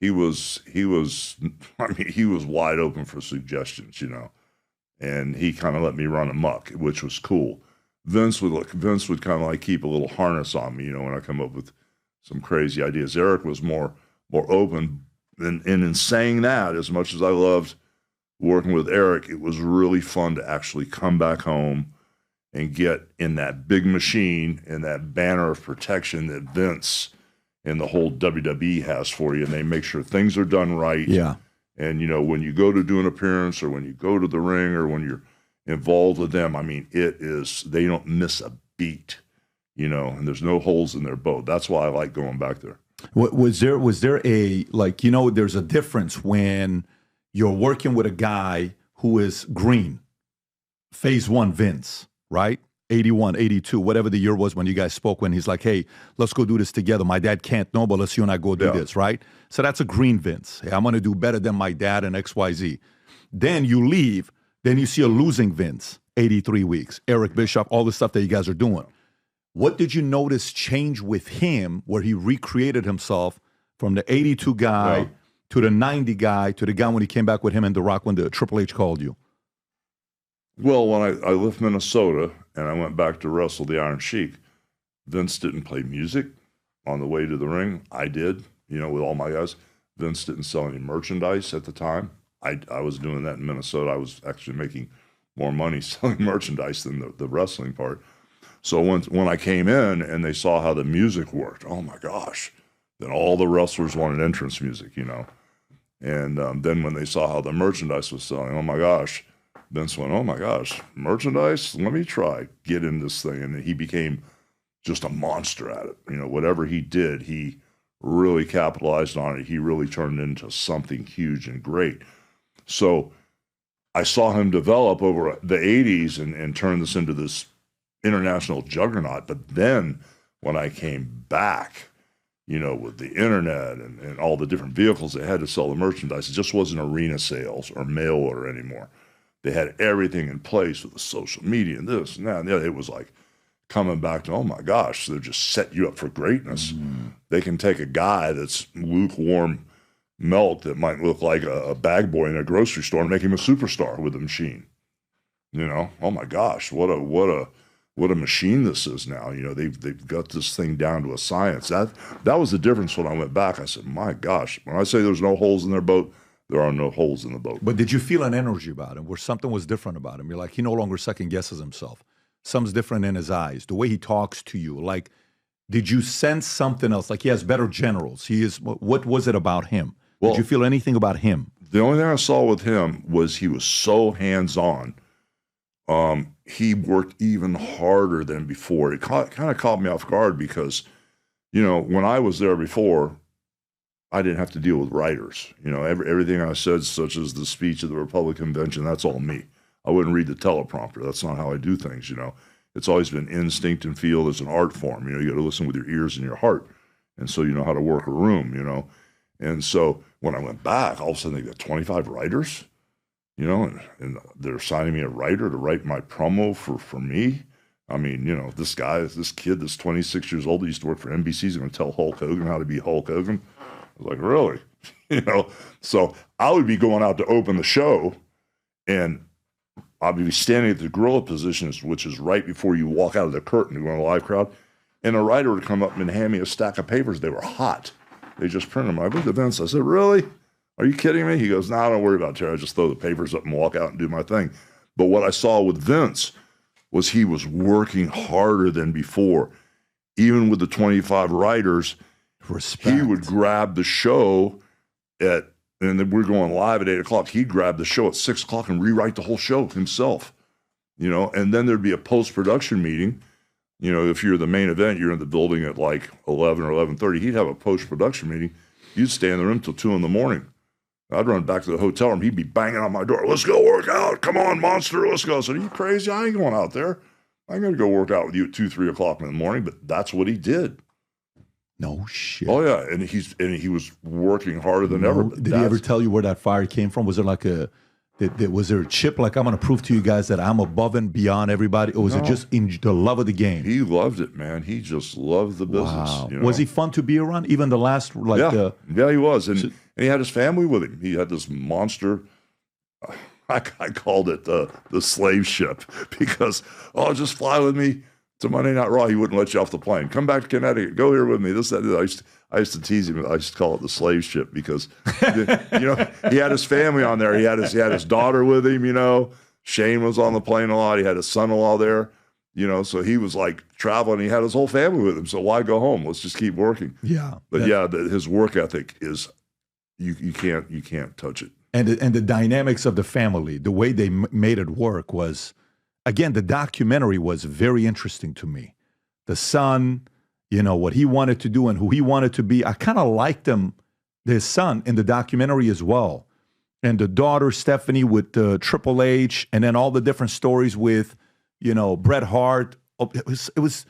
Speaker 10: He was wide open for suggestions, and he kind of let me run amok, which was cool. Vince would kind of like keep a little harness on me, when I come up with some crazy ideas. Erik was more open. And in saying that, as much as I loved working with Erik, it was really fun to actually come back home and get in that big machine and that banner of protection that Vince and the whole WWE has for you. And they make sure things are done right.
Speaker 2: Yeah.
Speaker 10: And, when you go to do an appearance or when you go to the ring or when you're involved with them, I mean, they don't miss a beat, and there's no holes in their boat. That's why I like going back there.
Speaker 2: Was there a, there's a difference when you're working with a guy who is green, phase one Vince, right? 81, 82, whatever the year was when you guys spoke, when he's like, hey, let's go do this together. My dad can't know, but let's you and I go do this, right? So that's a green Vince. Hey, I'm going to do better than my dad and XYZ. Then you leave, then you see a losing Vince, 83 weeks, Eric Bischoff, all the stuff that you guys are doing. What did you notice change with him where he recreated himself from the 82 guy to the 90 guy to the guy when he came back with him and The Rock when the Triple H called you?
Speaker 10: Well, when I left Minnesota and I went back to wrestle the Iron Sheik, Vince didn't play music on the way to the ring. I did, with all my guys. Vince didn't sell any merchandise at the time. I was doing that in Minnesota. I was actually making more money selling merchandise than the wrestling part. So when I came in and they saw how the music worked, oh my gosh, then all the wrestlers wanted entrance music, And then when they saw how the merchandise was selling, oh my gosh, Vince went, oh my gosh, merchandise? Let me try, get in this thing. And he became just a monster at it. Whatever he did, he really capitalized on it. He really turned it into something huge and great. So I saw him develop over the 80s and turn this into this international juggernaut. But then when I came back, with the internet and all the different vehicles they had to sell the merchandise, it just wasn't arena sales or mail order anymore. They had everything in place with the social media and this and that. And it was like coming back to, oh my gosh, they're just set you up for greatness. They can take a guy that's lukewarm milk that might look like a bag boy in a grocery store and make him a superstar with a machine. Oh my gosh, what a machine this is now. They've got this thing down to a science. That was the difference when I went back. I said, my gosh, when I say there's no holes in their boat, there are no holes in the boat.
Speaker 2: But did you feel an energy about him where something was different about him? You're like, he no longer second guesses himself. Something's different in his eyes, the way he talks to you. Like, did you sense something else? Like, he has better generals. What was it about him? Did you feel anything about him?
Speaker 10: The only thing I saw with him was he was so hands-on. He worked even harder than before. It kind of caught me off guard because, when I was there before, I didn't have to deal with writers. Everything I said, such as the speech at the Republican convention, that's all me. I wouldn't read the teleprompter. That's not how I do things, It's always been instinct and feel as an art form. You got to listen with your ears and your heart. And so you know how to work a room, And so when I went back, all of a sudden they got 25 writers, and they're assigning me a writer to write my promo for me. I mean, this kid that's 26 years old, that used to work for NBC, is going to tell Hulk Hogan how to be Hulk Hogan. I was like, really? So I would be going out to open the show, and I'd be standing at the gorilla position, which is right before you walk out of the curtain to go in a live crowd, and a writer would come up and hand me a stack of papers. They were hot. They just printed them. I went to Vince. I said, really? Are you kidding me? He goes, no, don't worry about it, Terry. I just throw the papers up and walk out and do my thing. But what I saw with Vince was he was working harder than before. Even with the 25 writers,
Speaker 2: Respect.
Speaker 10: He would grab the show and then we're going live at 8 o'clock. He'd grab the show at 6 o'clock and rewrite the whole show himself, and then there'd be a post-production meeting. If you're the main event, you're in the building at like 11 or 11:30. He'd have a post-production meeting. You'd stay in the room till 2 a.m. I'd run back to the hotel room. He'd be banging on my door. Let's go work out. Come on, monster. Let's go. I said, are you crazy? I ain't going out there. I'm going to go work out with you at 2, 3 o'clock in the morning. But that's what he did.
Speaker 2: No shit.
Speaker 10: Oh yeah, and he was working harder than ever.
Speaker 2: Did he ever tell you where that fire came from? Was there like was there a chip like, I'm going to prove to you guys that I'm above and beyond everybody? Or was it just in the love of the game?
Speaker 10: He loved it, man. He just loved the business.
Speaker 2: Wow. Was he fun to be around? Even the last,
Speaker 10: yeah, he was. And he had his family with him. He had this monster. I called it the slave ship because, just fly with me to Monday Night Raw. He wouldn't let you off the plane. Come back to Connecticut. Go here with me. This, that. I used to tease him. I used to call it the slave ship because, he had his family on there. He had his daughter with him. Shane was on the plane a lot. He had his son-in-law there. So he was like traveling. He had his whole family with him. So why go home? Let's just keep working.
Speaker 2: Yeah.
Speaker 10: But his work ethic is you can't touch it.
Speaker 2: And the dynamics of the family, the way they made it work was, again, the documentary was very interesting to me. The son, what he wanted to do and who he wanted to be. I kind of liked his son in the documentary as well. And the daughter, Stephanie, with Triple H, and then all the different stories with, Bret Hart. It was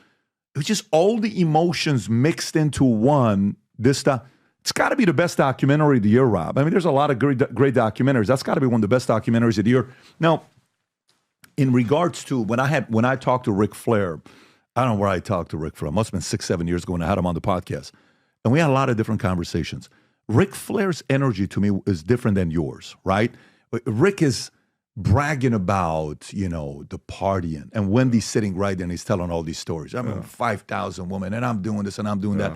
Speaker 2: just all the emotions mixed into one. It's got to be the best documentary of the year, Rob. I mean, there's a lot of great documentaries. That's got to be one of the best documentaries of the year. Now, in regards to when I talked to Ric Flair, I don't know where I talked to Ric Flair. It must have been 6-7 years ago when I had him on the podcast. And we had a lot of different conversations. Ric Flair's energy to me is different than yours, right? Rick is bragging about, the partying. And Wendy's sitting right there and he's telling all these stories. I mean, 5,000 women and I'm doing this and I'm doing that.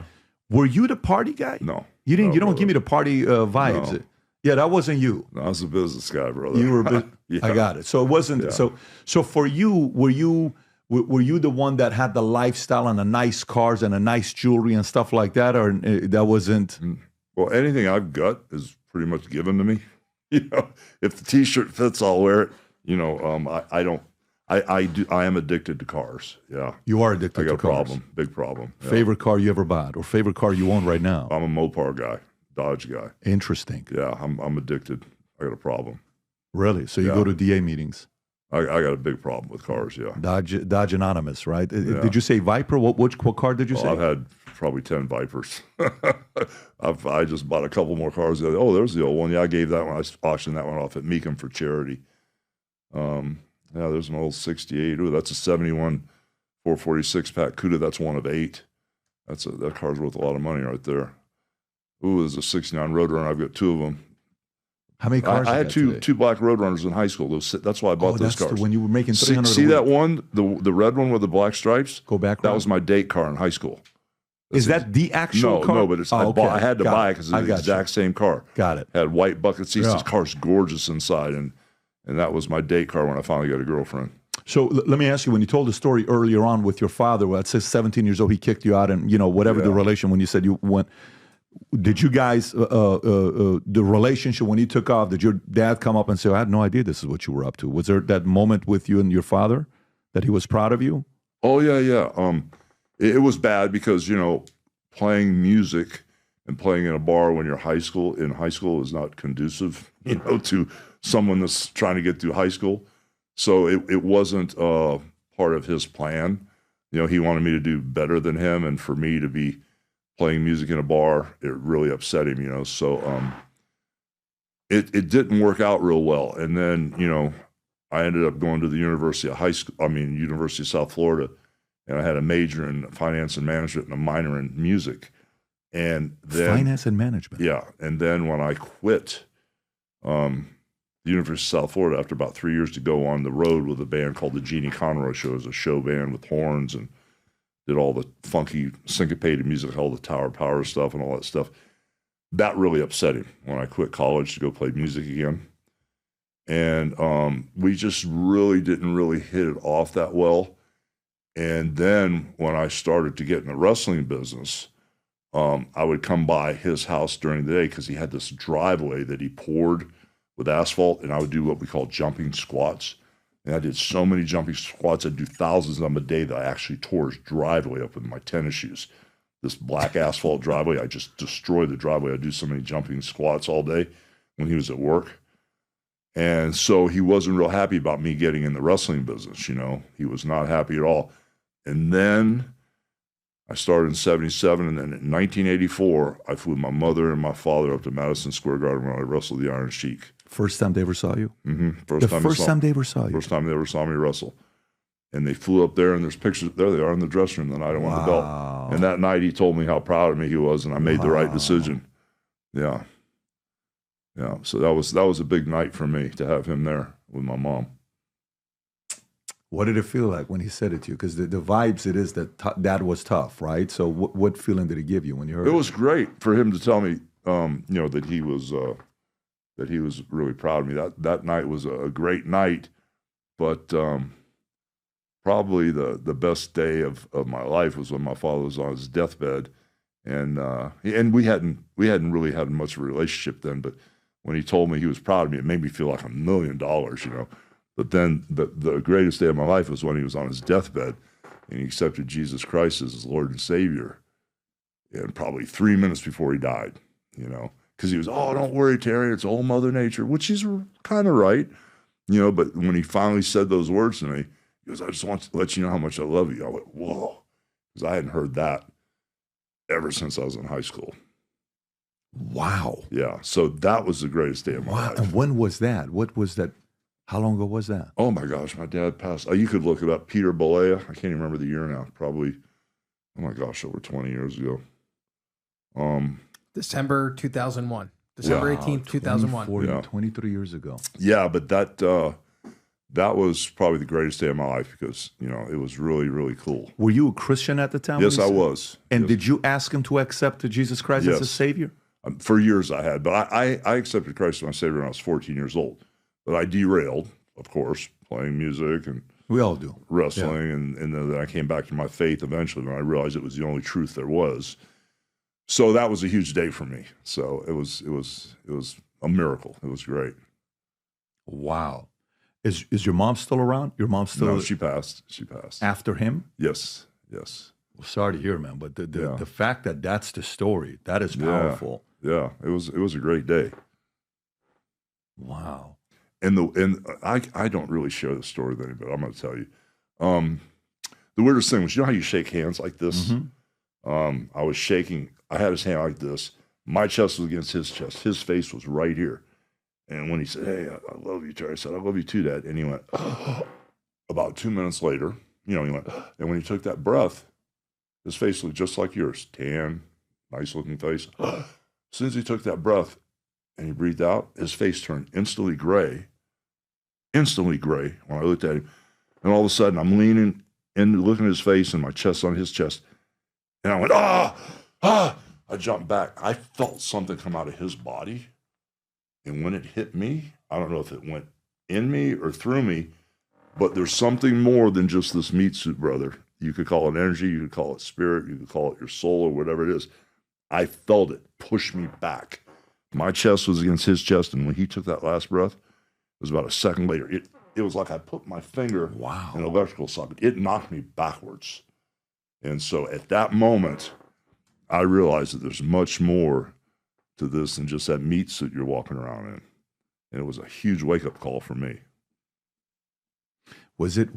Speaker 2: Were you the party guy?
Speaker 10: No.
Speaker 2: You didn't. You don't give me the party vibes. No. Yeah, that wasn't you.
Speaker 10: No, I was a business guy, brother.
Speaker 2: You were. I got it. So it wasn't. Yeah. So for you, were you the one that had the lifestyle and the nice cars and the nice jewelry and stuff like that, or that wasn't?
Speaker 10: Well, anything I've got is pretty much given to me. If the T-shirt fits, I'll wear it. I don't. I am addicted to cars. Yeah.
Speaker 2: You are addicted to cars.
Speaker 10: I got a problem. Big problem. Yeah.
Speaker 2: Favorite car you ever bought or favorite car you own right now?
Speaker 10: I'm a Mopar guy, Dodge guy.
Speaker 2: Interesting.
Speaker 10: Yeah, I'm addicted. I got a problem.
Speaker 2: Really? So you go to DA meetings?
Speaker 10: I got a big problem with cars, yeah.
Speaker 2: Dodge Anonymous, right? Yeah. Did you say Viper? What car did you say?
Speaker 10: I've had probably 10 Vipers. I just bought a couple more cars. Oh, there's the old one. Yeah, I gave that one. I auctioned that one off at Meekum for charity. Yeah, there's an old 68. Ooh, that's a 71 446 pack Cuda. That's one of 8. That car's worth a lot of money right there. Ooh, there's a 69 Roadrunner. I've got 2 of them.
Speaker 2: How many cars?
Speaker 10: I had two black Roadrunners in high school. That's why I bought those cars.
Speaker 2: When you were making 300.
Speaker 10: See that one, the red one with the black stripes?
Speaker 2: Go back.
Speaker 10: That was my date car in high school.
Speaker 2: Is that the actual car?
Speaker 10: No, but it's I had to buy it because it's the exact same car.
Speaker 2: Got it.
Speaker 10: Had white bucket seats. This car's gorgeous inside, and that was my date car when I finally got a girlfriend.
Speaker 2: So let me ask you, when you told the story earlier on with your father, well, it says 17 years old, he kicked you out, and whatever the relation, when you said you went, did you guys, the relationship when you took off, did your dad come up and say, I had no idea this is what you were up to? Was there that moment with you and your father that he was proud of you?
Speaker 10: Oh, yeah. It was bad because, playing music and playing in a bar when you're in high school is not conducive, to someone that's trying to get through high school. So it wasn't part of his plan. He wanted me to do better than him, and for me to be playing music in a bar, it really upset him, So it didn't work out real well. And then, I ended up going to the University of South Florida, and I had a major in finance and management and a minor in music. And then
Speaker 2: finance and management.
Speaker 10: Yeah. And then when I quit the University of South Florida after about 3 years to go on the road with a band called the Jeannie Conroy Show. It was a show band with horns and did all the funky syncopated music, all the Tower Power stuff and all that stuff. That really upset him when I quit college to go play music again. And we just didn't really hit it off that well. And then when I started to get in the wrestling business, I would come by his house during the day because he had this driveway that he poured with asphalt, and I would do what we call jumping squats. And I did so many jumping squats, I'd do thousands of them a day that I actually tore his driveway up with my tennis shoes. This black asphalt driveway, I just destroyed the driveway. I'd do so many jumping squats all day when he was at work. And so he wasn't real happy about me getting in the wrestling business, He was not happy at all. And then I started in 77, and then in 1984, I flew my mother and my father up to Madison Square Garden when I wrestled the Iron Sheik.
Speaker 2: First time they ever saw you?
Speaker 10: Mm-hmm.
Speaker 2: First time they ever saw you?
Speaker 10: First time they ever saw me wrestle. And they flew up there, and there's pictures. There they are in the dressing room the night I won the belt. And that night he told me how proud of me he was, and I made the right decision. Yeah. Yeah, so that was a big night for me to have him there. with my mom.
Speaker 2: What did it feel like when he said it to you? Because the vibes it is that that was tough, right? So what feeling did it give you when you heard it?
Speaker 10: It was great for him to tell me, that he was really proud of me. That night was a great night, but probably the best day of my life was when my father was on his deathbed, and we hadn't really had much of a relationship then. But when he told me he was proud of me, it made me feel like $1 million, But then the greatest day of my life was when he was on his deathbed, and he accepted Jesus Christ as his Lord and Savior, and probably 3 minutes before he died, because he was, oh, don't worry, Terry, it's old Mother Nature, which he's kind of right, but when he finally said those words to me, he goes, I just want to let you know how much I love you. I went, whoa, because I hadn't heard that ever since I was in high school.
Speaker 2: Wow.
Speaker 10: Yeah, so that was the greatest day of my life.
Speaker 2: And when was that? What was that? How long ago was that?
Speaker 10: Oh my gosh, my dad passed. You could look it up. Peter Balea. I can't even remember the year now. Probably, oh my gosh, over 20 years ago.
Speaker 11: December 2001. December 18th, 2001.
Speaker 2: 23 years ago.
Speaker 10: Yeah, but that was probably the greatest day of my life because, it was really, really cool.
Speaker 2: Were you a Christian at the time?
Speaker 10: Yes, I was.
Speaker 2: And
Speaker 10: yes.
Speaker 2: Did you ask him to accept Jesus Christ as a Savior?
Speaker 10: For years I had, but I accepted Christ as my Savior when I was 14 years old. But I derailed, of course, playing music and
Speaker 2: we all do
Speaker 10: wrestling, and then I came back to my faith eventually when I realized it was the only truth there was. So that was a huge day for me. So it was a miracle. It was great.
Speaker 2: Wow. Is your mom still around? Your mom still?
Speaker 10: No, she passed. She passed
Speaker 2: after him.
Speaker 10: Yes.
Speaker 2: Well, sorry to hear, man, but the fact that that's the story, that is powerful.
Speaker 10: Yeah. It was a great day.
Speaker 2: Wow.
Speaker 10: And I don't really share the story with anybody. I'm going to tell you. The weirdest thing was, how you shake hands like this? Mm-hmm. I was shaking. I had his hand like this. My chest was against his chest. His face was right here. And when he said, hey, I love you, Terry, I said, I love you too, Dad. And he went, about 2 minutes later, he went, and when he took that breath, his face looked just like yours. Tan, nice looking face. As soon as he took that breath and he breathed out, his face turned instantly gray when I looked at him. And all of a sudden, I'm leaning in, looking at his face and my chest on his chest. And I went, I jumped back. I felt something come out of his body. And when it hit me, I don't know if it went in me or through me, but there's something more than just this meat suit, brother. You could call it energy, you could call it spirit, you could call it your soul or whatever it is. I felt it push me back. My chest was against his chest, and when he took that last breath, it was about a second later. It was like I put my finger in an electrical socket. It knocked me backwards. And so at that moment, I realized that there's much more to this than just that meat suit you're walking around in. And it was a huge wake-up call for me.
Speaker 2: Was it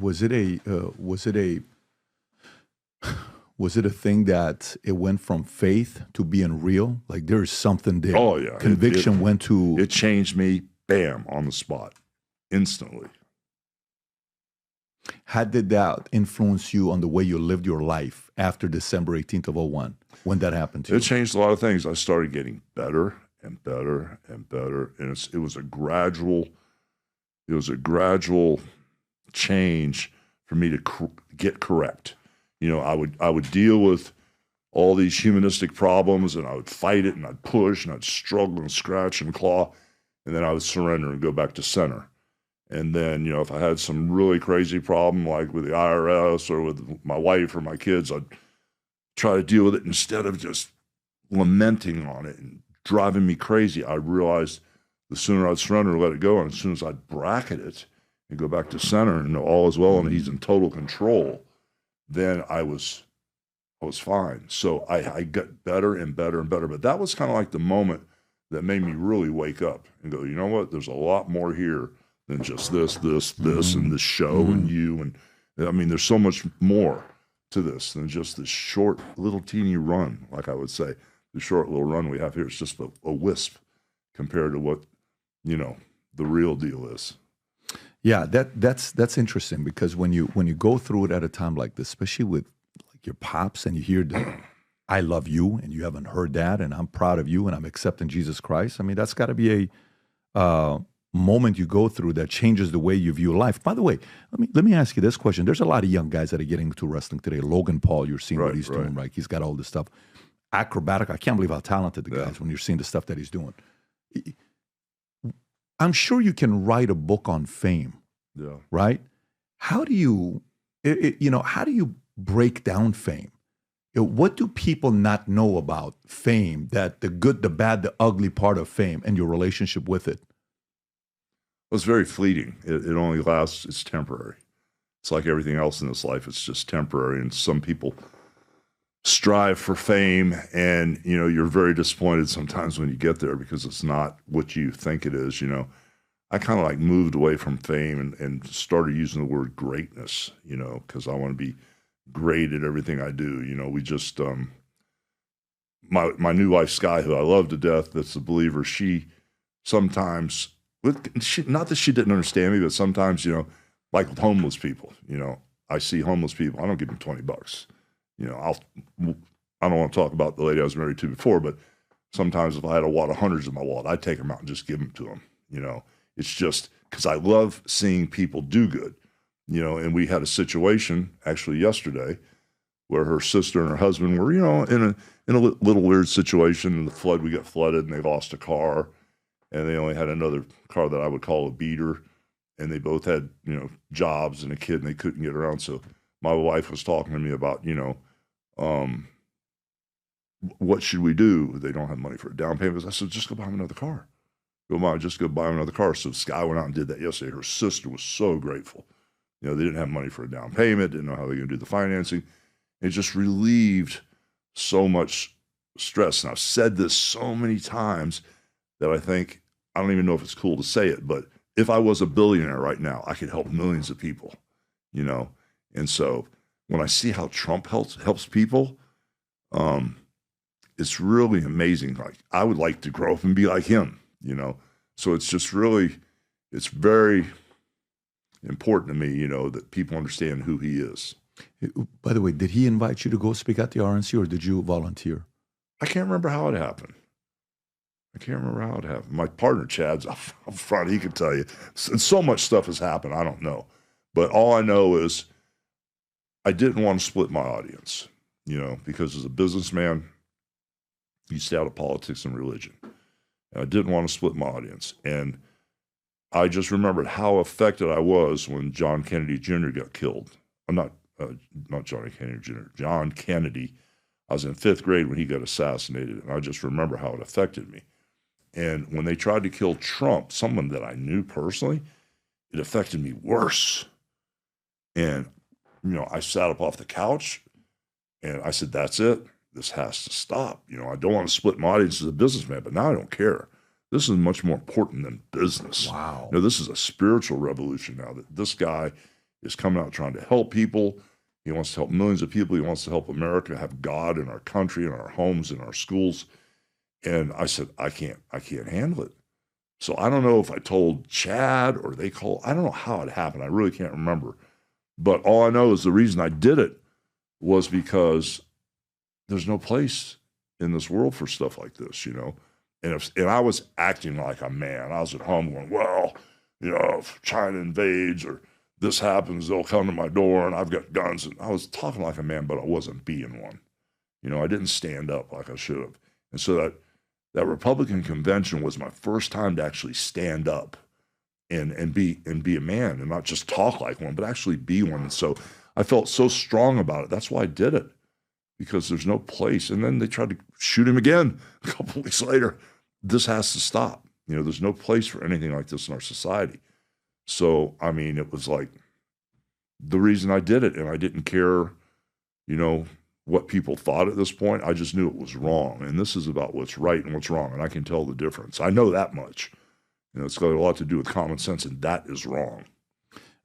Speaker 2: a thing that it went from faith to being real? Like there's something there.
Speaker 10: Oh yeah.
Speaker 2: Conviction went to.
Speaker 10: It changed me, bam, on the spot, instantly.
Speaker 2: How did that influence you on the way you lived your life after December 18th of 2001? When that happened to you?
Speaker 10: It changed a lot of things. I started getting better and better and better. And it was a gradual change for me to get correct. I would deal with all these humanistic problems, and I would fight it, and I'd push, and I'd struggle and scratch and claw, and then I would surrender and go back to center. And then, if I had some really crazy problem, like with the IRS or with my wife or my kids, I'd try to deal with it instead of just lamenting on it and driving me crazy. I realized the sooner I'd surrender and let it go, and as soon as I'd bracket it and go back to center and all is well and he's in total control, then I was fine. So I got better and better and better. But that was kind of like the moment that made me really wake up and go, you know what? There's a lot more here than just this, and this show and you. And I mean, there's so much more to this than just this short little teeny run, like I would say. The short little run we have here is just a wisp compared to what, the real deal is.
Speaker 2: Yeah, that's interesting because when you go through it at a time like this, especially with like your pops, and you hear the "I love you" and you haven't heard that, and I'm proud of you, and I'm accepting Jesus Christ. I mean, that's got to be a moment you go through that changes the way you view life. By the way, let me ask you this question. There's a lot of young guys that are getting into wrestling today. Logan Paul, you're seeing what he's doing, right? He's got all this stuff. Acrobatic. I can't believe how talented the guy is when you're seeing the stuff that he's doing. I'm sure you can write a book on fame, right? How do you, how do you break down fame? What do people not know about fame, that the good, the bad, the ugly part of fame and your relationship with it?
Speaker 10: Well, it's very fleeting. It only lasts, it's temporary. It's like everything else in this life. It's just temporary. And some people strive for fame, and, you're very disappointed sometimes when you get there because it's not what you think it is. I kind of like moved away from fame and started using the word greatness, because I want to be great at everything I do. We just, my new wife, Sky, who I love to death, that's a believer, she sometimes, not that she didn't understand me, but sometimes, like with homeless people, I see homeless people, I don't give them $20. I don't want to talk about the lady I was married to before, but sometimes if I had a wad of hundreds in my wallet, I'd take them out and just give them to them. It's just because I love seeing people do good. And we had a situation actually yesterday where her sister and her husband were, in a little weird situation. In the flood, we got flooded and they lost a car, and they only had another car that I would call a beater. And they both had, jobs and a kid, and they couldn't get around. So my wife was talking to me about, what should we do? They don't have money for a down payment. I said, just go buy them another car. Just go buy them another car. So Sky went out and did that yesterday. Her sister was so grateful. They didn't have money for a down payment, didn't know how they were going to do the financing. It just relieved so much stress. And I've said this so many times that I think, I don't even know if it's cool to say it, but if I was a billionaire right now, I could help millions of people, And so when I see how Trump helps people, it's really amazing. Like, I would like to grow up and be like him, So it's just really, it's very important to me, that people understand who he is.
Speaker 2: By the way, did he invite you to go speak at the RNC, or did you volunteer?
Speaker 10: I can't remember how it happened. My partner, Chad's up front. He could tell you. So much stuff has happened. I don't know. But all I know is I didn't want to split my audience, because as a businessman, you stay out of politics and religion. And I didn't want to split my audience. And I just remembered how affected I was when John Kennedy Jr. got killed. I'm not Johnny Kennedy Jr., John Kennedy. I was in 5th grade when he got assassinated, and I just remember how it affected me. And when they tried to kill Trump, someone that I knew personally, it affected me worse. And, I sat up off the couch, and I said, that's it. This has to stop. I don't want to split my audience as a businessman, but now I don't care. This is much more important than business.
Speaker 2: Wow.
Speaker 10: This is a spiritual revolution now, that this guy is coming out trying to help people. He wants to help millions of people. He wants to help America have God in our country, in our homes, in our schools. And I said, I can't handle it. So I don't know if I told Chad or they called. I don't know how it happened. I really can't remember. But all I know is the reason I did it was because there's no place in this world for stuff like this, And I was acting like a man. I was at home going, well, if China invades or this happens, they'll come to my door and I've got guns. And I was talking like a man, but I wasn't being one. I didn't stand up like I should have. And so that Republican convention was my first time to actually stand up and be a man, and not just talk like one, but actually be one. And so I felt so strong about it. That's why I did it, because there's no place. And then they tried to shoot him again a couple weeks later. This has to stop. There's no place for anything like this in our society. So, it was like the reason I did it, and I didn't care, what people thought at this point. I just knew it was wrong. And this is about what's right and what's wrong, and I can tell the difference. I know that much. It's got a lot to do with common sense, and that is wrong.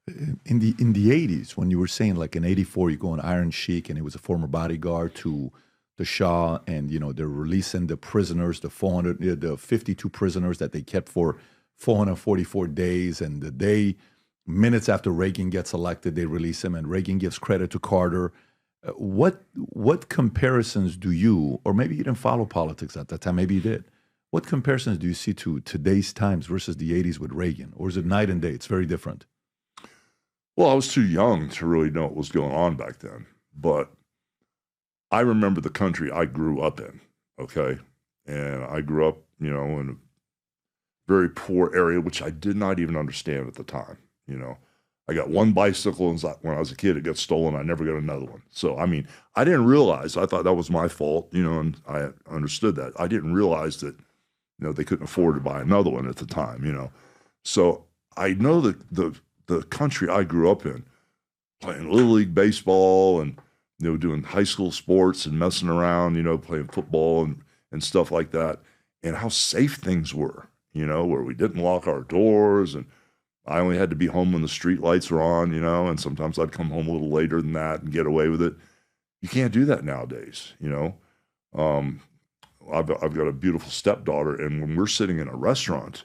Speaker 2: In the 80s, when you were saying, like in 84, you go on Iron Sheik, and it was a former bodyguard to the Shah, and they're releasing the prisoners, the 52 prisoners that they kept for 444 days, and the day, minutes after Reagan gets elected, they release him, and Reagan gives credit to Carter. What comparisons do you, or maybe you didn't follow politics at that time, maybe you did. What comparisons do you see to today's times versus the 80s with Reagan? Or is it night and day? It's very different.
Speaker 10: Well, I was too young to really know what was going on back then. But I remember the country I grew up in, okay? And I grew up, in a very poor area, which I did not even understand at the time, I got one bicycle, and when I was a kid, it got stolen. I never got another one. So, I didn't realize. I thought that was my fault, and I understood that. I didn't realize that, they couldn't afford to buy another one at the time, So I know that the country I grew up in, playing Little League baseball and, doing high school sports and messing around, playing football and stuff like that, and how safe things were, where we didn't lock our doors, and I only had to be home when the street lights were on, and sometimes I'd come home a little later than that and get away with it. You can't do that nowadays, I've got a beautiful stepdaughter, and when we're sitting in a restaurant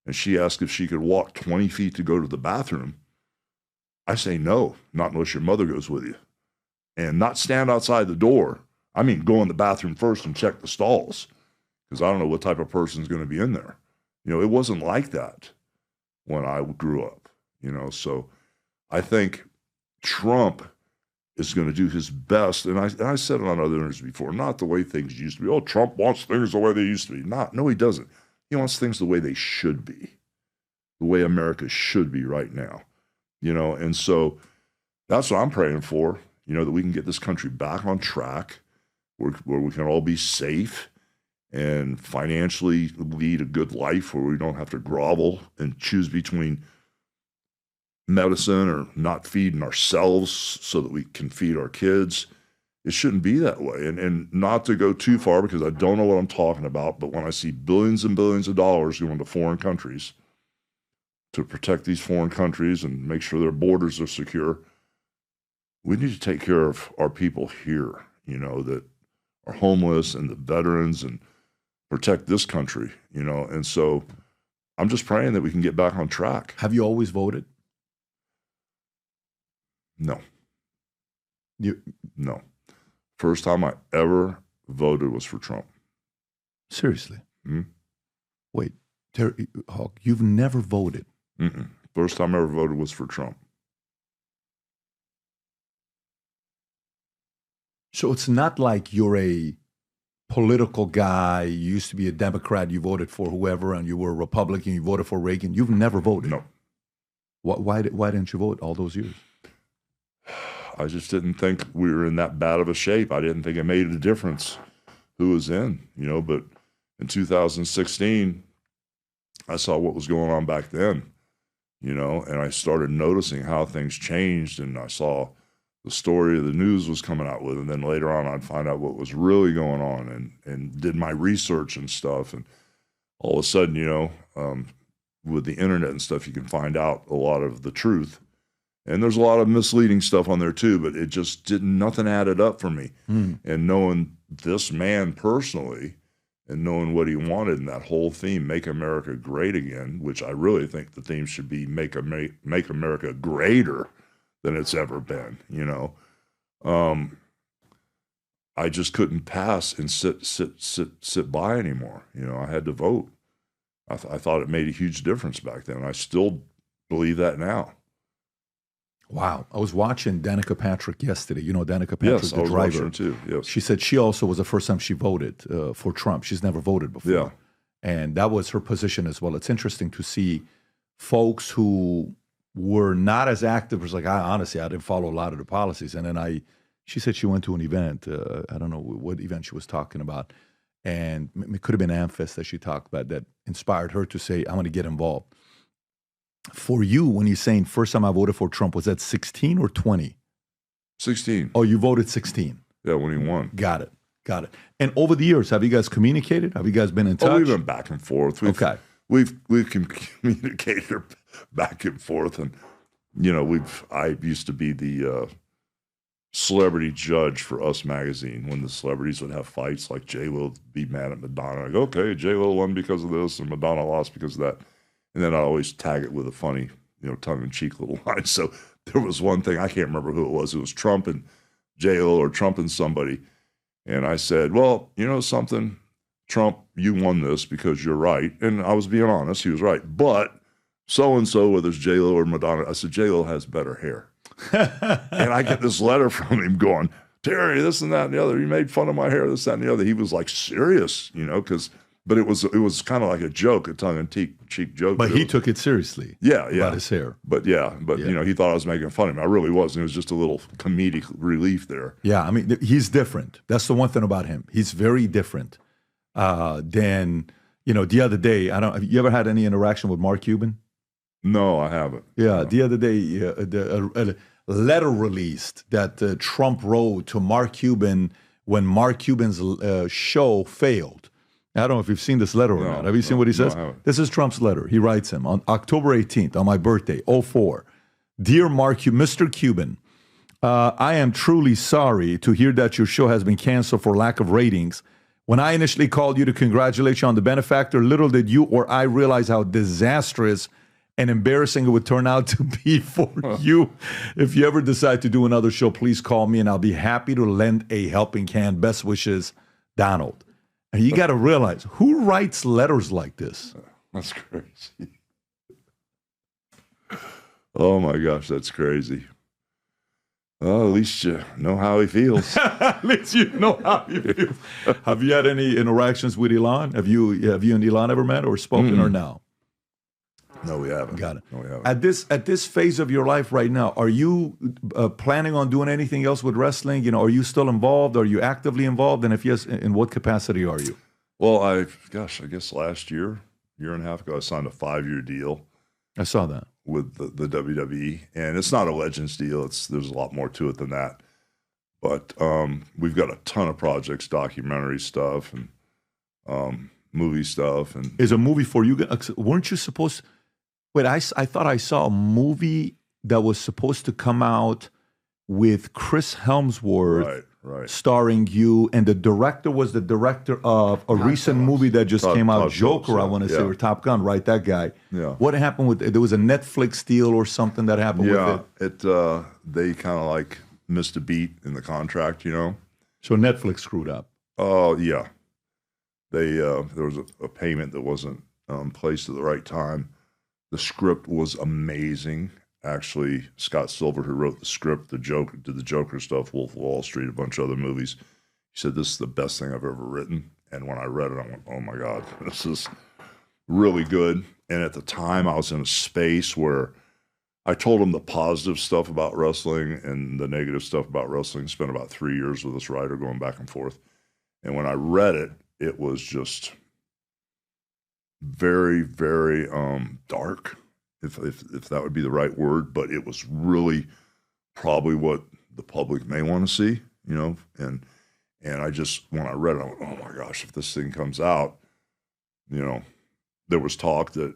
Speaker 10: and she asks if she could walk 20 feet to go to the bathroom, I say no, not unless your mother goes with you. And not stand outside the door. Go in the bathroom first and check the stalls, because I don't know what type of person is going to be in there. It wasn't like that when I grew up, so I think Trump is going to do his best. And I said it on other interviews before, not the way things used to be. Oh, Trump wants things the way they used to be. No, he doesn't. He wants things the way they should be, the way America should be right now, and so that's what I'm praying for, that we can get this country back on track where we can all be safe and financially lead a good life, where we don't have to grovel and choose between medicine or not feeding ourselves so that we can feed our kids. It shouldn't be that way. And not to go too far, because I don't know what I'm talking about, but when I see billions and billions of dollars going to foreign countries to protect these foreign countries and make sure their borders are secure, we need to take care of our people here, that are homeless, and the veterans, and protect this country, and so I'm just praying that we can get back on track.
Speaker 2: Have you always voted?
Speaker 10: No. No. First time I ever voted was for Trump.
Speaker 2: Seriously?
Speaker 10: Mm-hmm.
Speaker 2: Wait, Hawk, you've never voted?
Speaker 10: Mm-mm. First time I ever voted was for Trump.
Speaker 2: So it's not like you're a political guy, you used to be a Democrat, you voted for whoever, and you were a Republican, you voted for Reagan. You've never voted?
Speaker 10: No.
Speaker 2: Why didn't you vote all those years?
Speaker 10: I just didn't think we were in that bad of a shape. I didn't think it made a difference who was in, but in 2016, I saw what was going on back then, and I started noticing how things changed, and I saw the story of the news was coming out with, and then later on I'd find out what was really going on, and did my research and stuff, and all of a sudden, with the internet and stuff, you can find out a lot of the truth. And there's a lot of misleading stuff on there too, but it just nothing added up for me. And knowing this man personally, and knowing what he wanted in that whole theme, Make America Great Again, which I really think the theme should be Make America Greater than it's ever been, I just couldn't pass and sit by anymore. I had to vote. I thought it made a huge difference back then. I still believe that now.
Speaker 2: Wow. I was watching Danica Patrick yesterday. Danica Patrick,
Speaker 10: yes,
Speaker 2: the
Speaker 10: I was
Speaker 2: driver.
Speaker 10: watching her too. Yes.
Speaker 2: She said she also was the first time she voted for Trump. She's never voted before.
Speaker 10: Yeah.
Speaker 2: And that was her position as well. It's interesting to see folks who were not as active as, honestly, I didn't follow a lot of the policies. And then she said she went to an event. I don't know what event she was talking about. And it could have been AmFest that she talked about that inspired her to say, I want to get involved. For you, when you're saying first time I voted for Trump, was that 16 or 20?
Speaker 10: 16.
Speaker 2: Oh, you voted 16.
Speaker 10: Yeah, when he won.
Speaker 2: Got it. And over the years, have you guys communicated? Have you guys been in touch?
Speaker 10: Oh, we've been back and forth. We've communicated back and forth, and I used to be the celebrity judge for Us magazine when the celebrities would have fights, like J-Lo would be mad at Madonna. I go, okay, J-Lo won because of this, and Madonna lost because of that. And then I always tag it with a funny, tongue-in-cheek little line. So there was one thing, I can't remember who it was. It was Trump and J-Lo or Trump and somebody. And I said, well, something? Trump, you won this because you're right. And I was being honest. He was right. But so-and-so, whether it's J-Lo or Madonna, I said, J-Lo has better hair. And I get this letter from him going, Terry, this and that and the other. You made fun of my hair, this, that, and the other. He was like serious, but it was kind of like a joke, a tongue-in-cheek joke.
Speaker 2: But he took it seriously.
Speaker 10: Yeah.
Speaker 2: About his hair.
Speaker 10: But he thought I was making fun of him. I really wasn't. It was just a little comedic relief there.
Speaker 2: Yeah, I mean, he's different. That's the one thing about him. He's very different than, the other day, have you ever had any interaction with Mark Cuban?
Speaker 10: No, I haven't.
Speaker 2: Yeah, the other day, a letter released that Trump wrote to Mark Cuban when Mark Cuban's show failed. I don't know if you've seen this letter or not. Have you seen what he says? This is Trump's letter. He writes him on October 18th, on my birthday, 2004. Dear Mr. Cuban, I am truly sorry to hear that your show has been canceled for lack of ratings. When I initially called you to congratulate you on the benefactor, little did you or I realize how disastrous and embarrassing it would turn out to be for you. If you ever decide to do another show, please call me and I'll be happy to lend a helping hand. Best wishes, Donald. And you got to realize, who writes letters like this?
Speaker 10: That's crazy. Oh my gosh, that's crazy. Well, at least you know how he feels.
Speaker 2: At least you know how he feels. Have you had any interactions with Elon? Have you and Elon ever met or spoken or no?
Speaker 10: No, we haven't.
Speaker 2: Got it.
Speaker 10: No, we haven't.
Speaker 2: At this phase of your life right now, are you planning on doing anything else with wrestling? Are you still involved? Are you actively involved? And if yes, in what capacity are you?
Speaker 10: Well, I guess last year and a half ago, I signed a 5-year deal.
Speaker 2: I saw that.
Speaker 10: With the WWE. And it's not a Legends deal. There's a lot more to it than that. But we've got a ton of projects, documentary stuff and movie stuff. And
Speaker 2: is a movie for you? Weren't you supposed... Wait, I thought I saw a movie that was supposed to come out with Chris Hemsworth starring you, and the director was the director of a recent movie that just came out, Joker, I want to say, or Top Gun, right? That guy.
Speaker 10: Yeah.
Speaker 2: What happened with it? There was a Netflix deal or something that happened with it?
Speaker 10: They kind of like missed a beat in the contract,
Speaker 2: So Netflix screwed up.
Speaker 10: Oh, yeah. There was a payment that wasn't placed at the right time. The script was amazing. Actually, Scott Silver, who wrote the script, did the Joker stuff, Wolf of Wall Street, a bunch of other movies. He said, this is the best thing I've ever written. And when I read it, I went, oh my God, this is really good. And at the time, I was in a space where I told him the positive stuff about wrestling and the negative stuff about wrestling. Spent about 3 years with this writer going back and forth. And when I read it, it was just very, very dark, if that would be the right word, but it was really probably what the public may want to see, and I just, when I read it, I went, oh my gosh, if this thing comes out, there was talk that,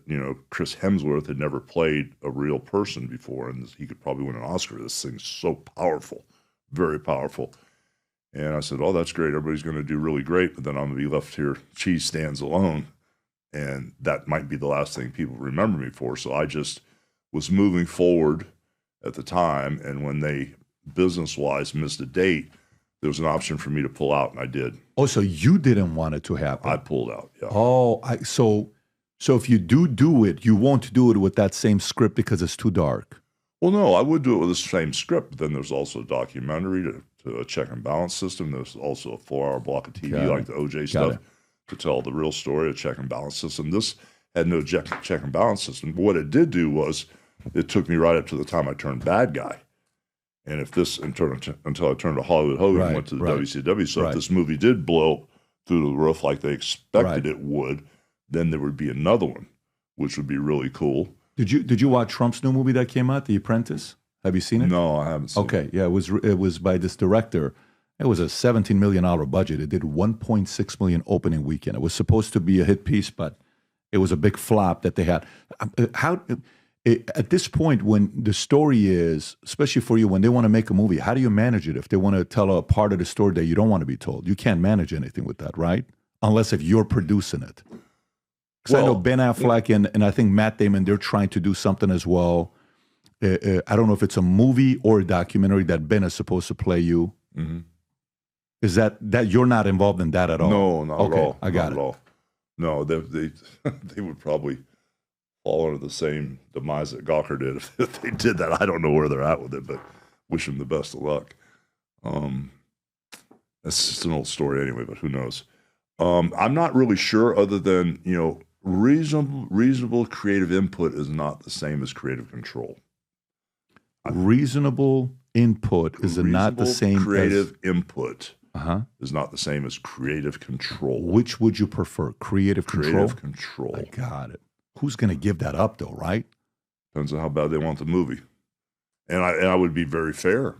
Speaker 10: Chris Hemsworth had never played a real person before, and he could probably win an Oscar. This thing's so powerful, very powerful. And I said, oh, that's great. Everybody's going to do really great, but then I'm going to be left here, cheese stands alone. And that might be the last thing people remember me for. So I just was moving forward at the time. And when they, business-wise, missed a date, there was an option for me to pull out, and I did.
Speaker 2: Oh, so you didn't want it to happen?
Speaker 10: I pulled out, yeah.
Speaker 2: Oh, so if you do it, you won't do it with that same script because it's too dark?
Speaker 10: Well, no, I would do it with the same script. But then there's also a documentary to a check and balance system. There's also a 4-hour block of TV like the OJ stuff. To tell the real story, a check and balance system. This had no check and balance system. But what it did do was it took me right up to the time I turned bad guy. And if this, until I turned to Hollywood Hogan and went to the WCW. So if this movie did blow through the roof like they expected it would, then there would be another one, which would be really cool.
Speaker 2: Did you watch Trump's new movie that came out, The Apprentice? Have you seen it?
Speaker 10: No, I haven't seen it.
Speaker 2: Okay, yeah, it was by this director. It was a $17 million budget. It did $1.6 million opening weekend. It was supposed to be a hit piece, but it was a big flop that they had. At this point, when the story is, especially for you, when they want to make a movie, how do you manage it if they want to tell a part of the story that you don't want to be told? You can't manage anything with that, right? Unless if you're producing it. Because I know Ben Affleck and I think Matt Damon, they're trying to do something as well. I don't know if it's a movie or a documentary that Ben is supposed to play you.
Speaker 10: Mm-hmm.
Speaker 2: Is that you're not involved in that at all?
Speaker 10: No, not at all.
Speaker 2: I got
Speaker 10: it. All. No, they would probably fall under the same demise that Gawker did if they did that. I don't know where they're at with it, but wish them the best of luck. That's just an old story anyway, but who knows? I'm not really sure, other than, reasonable creative input is not the same as creative control.
Speaker 2: Reasonable input is not the same
Speaker 10: creative input is not the same as creative control.
Speaker 2: Which would you prefer? Creative control?
Speaker 10: Creative control.
Speaker 2: I got it. Who's going to give that up, though, right?
Speaker 10: Depends on how bad they want the movie. And I would be very fair,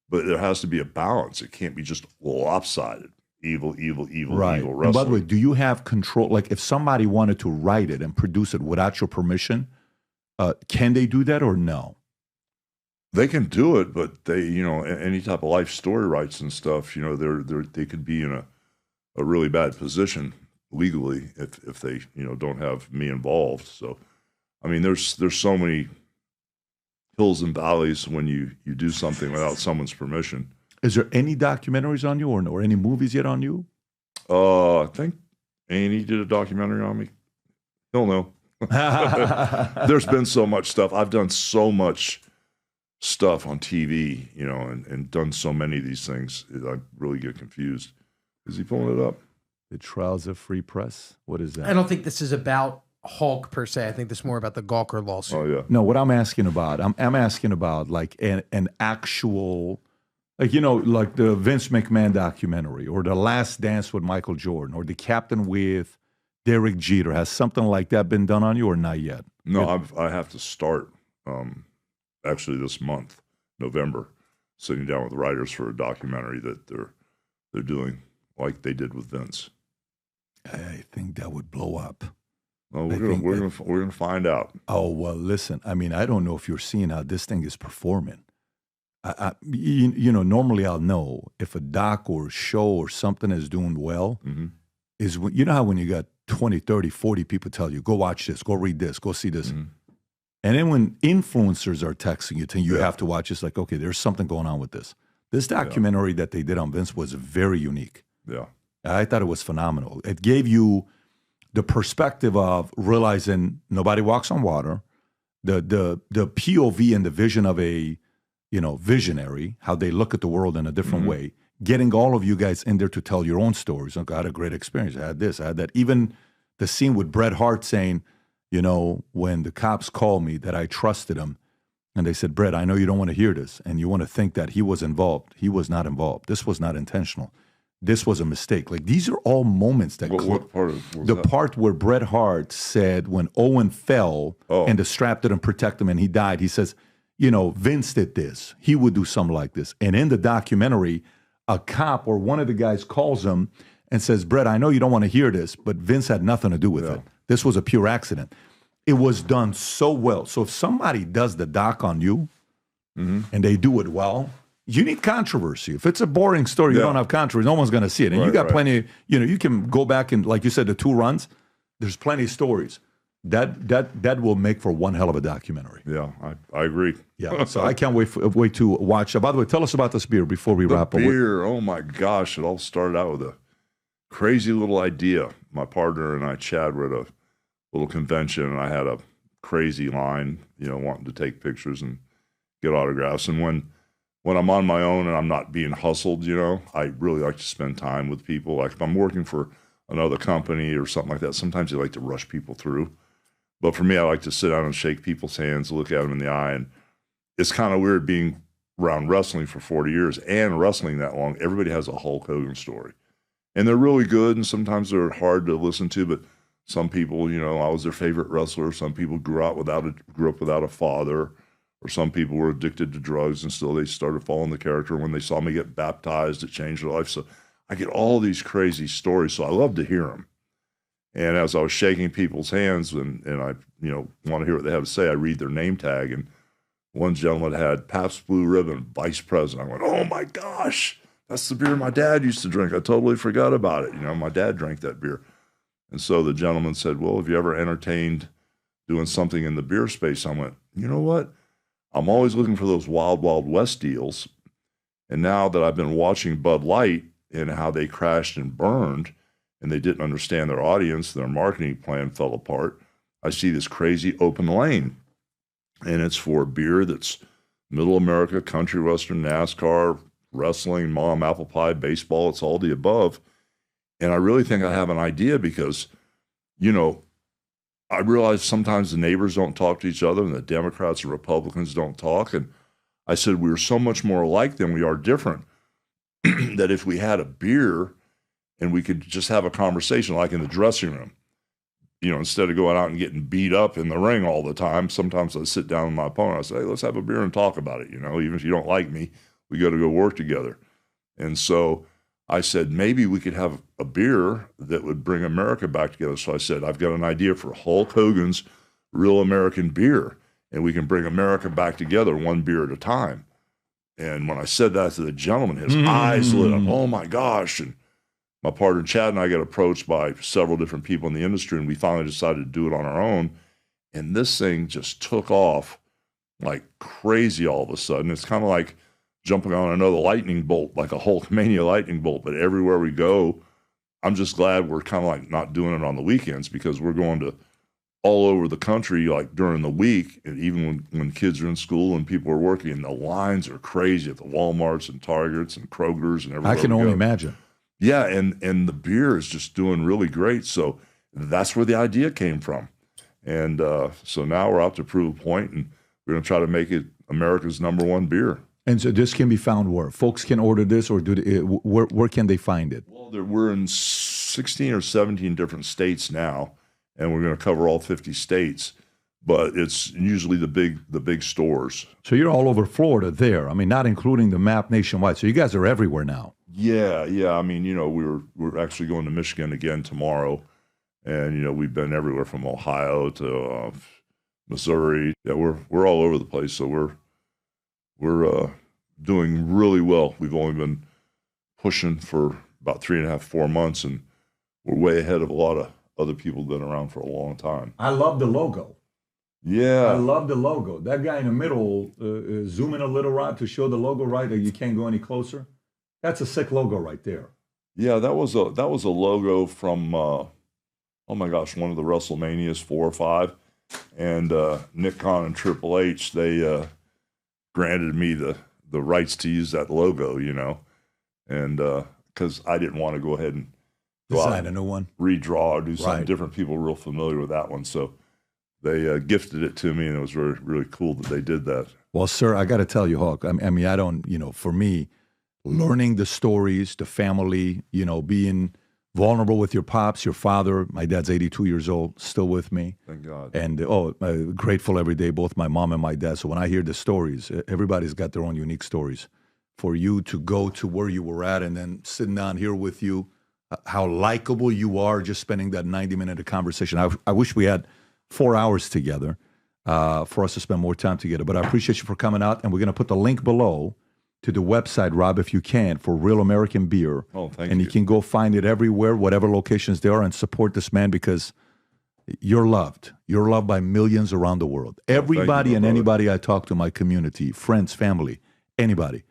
Speaker 10: but there has to be a balance. It can't be just lopsided. Evil,
Speaker 2: right.
Speaker 10: evil wrestling.
Speaker 2: And by the way, do you have control? Like, if somebody wanted to write it and produce it without your permission, can they do that or no?
Speaker 10: They can do it, but they, any type of life story rights and stuff, they could be in a really bad position legally if they, don't have me involved. So, I mean, there's so many hills and valleys when you do something without someone's permission.
Speaker 2: Is there any documentaries on you or any movies yet on you?
Speaker 10: I think A&E did a documentary on me. He'll know. There's been so much stuff. I've done so much stuff on TV, and done so many of these things. I really get confused. Is he pulling it up?
Speaker 2: The Trials of Free Press? What is that?
Speaker 11: I don't think this is about Hulk per se. I think this is more about the Gawker lawsuit.
Speaker 10: Oh, yeah.
Speaker 2: No, what I'm asking about, I'm asking about like an actual, like, like the Vince McMahon documentary or The Last Dance with Michael Jordan or The Captain with Derek Jeter. Has something like that been done on you or not yet?
Speaker 10: No, I have to start actually this month, November, sitting down with writers for a documentary that they're doing like they did with Vince.
Speaker 2: I think that would blow up.
Speaker 10: Well, we're gonna find out.
Speaker 2: Oh, well, listen, I mean, I don't know if you're seeing how this thing is performing. Normally I'll know if a doc or show or something is doing well, is when, how when you got 20, 30, 40 people tell you, go watch this, go read this, go see this. And then when influencers are texting you, you have to watch, it's like, okay, there's something going on with this. This documentary that they did on Vince was very unique.
Speaker 10: Yeah.
Speaker 2: I thought it was phenomenal. It gave you the perspective of realizing nobody walks on water, the POV and the vision of a, visionary, how they look at the world in a different way, getting all of you guys in there to tell your own stories. Like, I had a great experience. I had this, I had that. Even the scene with Bret Hart saying, when the cops called me that I trusted him, and they said, Bret, I know you don't want to hear this, and you want to think that he was involved. He was not involved. This was not intentional. This was a mistake. Like, these are all moments that...
Speaker 10: What part was that?
Speaker 2: Part where Bret Hart said when Owen fell and the strap didn't protect him and he died, he says, Vince did this. He would do something like this. And in the documentary, a cop or one of the guys calls him and says, Bret, I know you don't want to hear this, but Vince had nothing to do with it. This was a pure accident. It was done so well. So if somebody does the doc on you and they do it well, you need controversy. If it's a boring story, you don't have controversy, no one's going to see it. And you got plenty, you can go back and, like you said, the 2 runs, there's plenty of stories. That will make for one hell of a documentary.
Speaker 10: Yeah, I agree.
Speaker 2: Yeah, so I can't wait to watch. By the way, tell us about this beer before we wrap up.
Speaker 10: Beer, oh my gosh, it all started out with a crazy little idea. My partner and I, Chad, were at a little convention, and I had a crazy line, wanting to take pictures and get autographs. And when I'm on my own and I'm not being hustled, I really like to spend time with people. Like if I'm working for another company or something like that, sometimes you like to rush people through. But for me, I like to sit down and shake people's hands, look at them in the eye. And it's kind of weird being around wrestling for 40 years and wrestling that long. Everybody has a Hulk Hogan story. And they're really good, and sometimes they're hard to listen to, but some people, I was their favorite wrestler. Some people grew up without a father, or some people were addicted to drugs and still they started following the character. When they saw me get baptized, it changed their life. So I get all these crazy stories, so I love to hear them. And as I was shaking people's hands and I, want to hear what they have to say, I read their name tag. And one gentleman had Pabst Blue Ribbon, Vice President. I went, oh my gosh, that's the beer my dad used to drink. I totally forgot about it. My dad drank that beer. And so the gentleman said, well, have you ever entertained doing something in the beer space? I went, you know what? I'm always looking for those Wild Wild West deals. And now that I've been watching Bud Light and how they crashed and burned, and they didn't understand their audience, their marketing plan fell apart. I see this crazy open lane, and it's for beer that's middle America, country western, NASCAR, wrestling, mom, apple pie, baseball, it's all the above. And I really think I have an idea because, you know, I realize sometimes the neighbors don't talk to each other and the Democrats and Republicans don't talk. And I said, we're so much more alike than we are different that if we had a beer and we could just have a conversation like in the dressing room, you know, instead of going out and getting beat up in the ring all the time, sometimes I sit down with my opponent, I say, hey, let's have a beer and talk about it. You know, even if you don't like me, we got to go work together. And so I said, maybe we could have a beer that would bring America back together. So I said, I've got an idea for Hulk Hogan's Real American Beer, and we can bring America back together one beer at a time. And when I said that to the gentleman, his eyes lit up. Oh my gosh. And my partner Chad and I got approached by several different people in the industry, and we finally decided to do it on our own. And this thing just took off like crazy all of a sudden. It's kind of like jumping on another lightning bolt, like a Hulkmania lightning bolt. But everywhere we go, I'm just glad we're kind of like not doing it on the weekends, because we're going to all over the country, like during the week, and even when kids are in school and people are working, and the lines are crazy at the Walmarts and Targets and Kroger's and everywhere.
Speaker 2: I can only imagine.
Speaker 10: Yeah, and the beer is just doing really great. So that's where the idea came from. And so now we're out to prove a point, and we're going to try to make it America's #1 beer.
Speaker 2: And so this can be found where? Folks can order this, or where can they find it?
Speaker 10: Well, we're in 16 or 17 different states now, and we're going to cover all 50 states. But it's usually the big stores.
Speaker 2: So you're all over Florida there. I mean, not including the map nationwide. So you guys are everywhere now.
Speaker 10: Yeah. I mean, you know, we're actually going to Michigan again tomorrow, and you know, we've been everywhere from Ohio to Missouri. Yeah, we're all over the place. So we're doing really well. We've only been pushing for about 3.5, 4 months, and we're way ahead of a lot of other people that have been around for a long time.
Speaker 2: I love the logo.
Speaker 10: Yeah.
Speaker 2: I love the logo. That guy in the middle, zoom in a little, Rod, to show the logo right, or you can't go any closer. That's a sick logo right there.
Speaker 10: Yeah, that was a logo from, oh my gosh, one of the WrestleManias 4 or 5. And Nick Khan and Triple H, they granted me the rights to use that logo, you know, and because I didn't want to go ahead and
Speaker 2: design a new one,
Speaker 10: redraw, or do something different. People were real familiar with that one, so they gifted it to me, and it was really, really cool that they did that.
Speaker 2: Well, sir, I got to tell you, Hawk, I mean, I don't, you know, for me, learning the stories, the family, you know, being vulnerable with your pops, your father, my dad's 82 years old, still with me.
Speaker 10: Thank God.
Speaker 2: And, grateful every day, both my mom and my dad. So when I hear the stories, everybody's got their own unique stories. For you to go to where you were at and then sitting down here with you, how likable you are, just spending that 90-minute conversation. I wish we had 4 hours together for us to spend more time together. But I appreciate you for coming out, and we're going to put the link below to the website, Rob, if you can, for Real American Beer.
Speaker 10: Oh, thank you.
Speaker 2: And you can go find it everywhere, whatever locations there are, and support this man, because you're loved. You're loved by millions around the world. Everybody and anybody I talk to in my community, friends, family, anybody.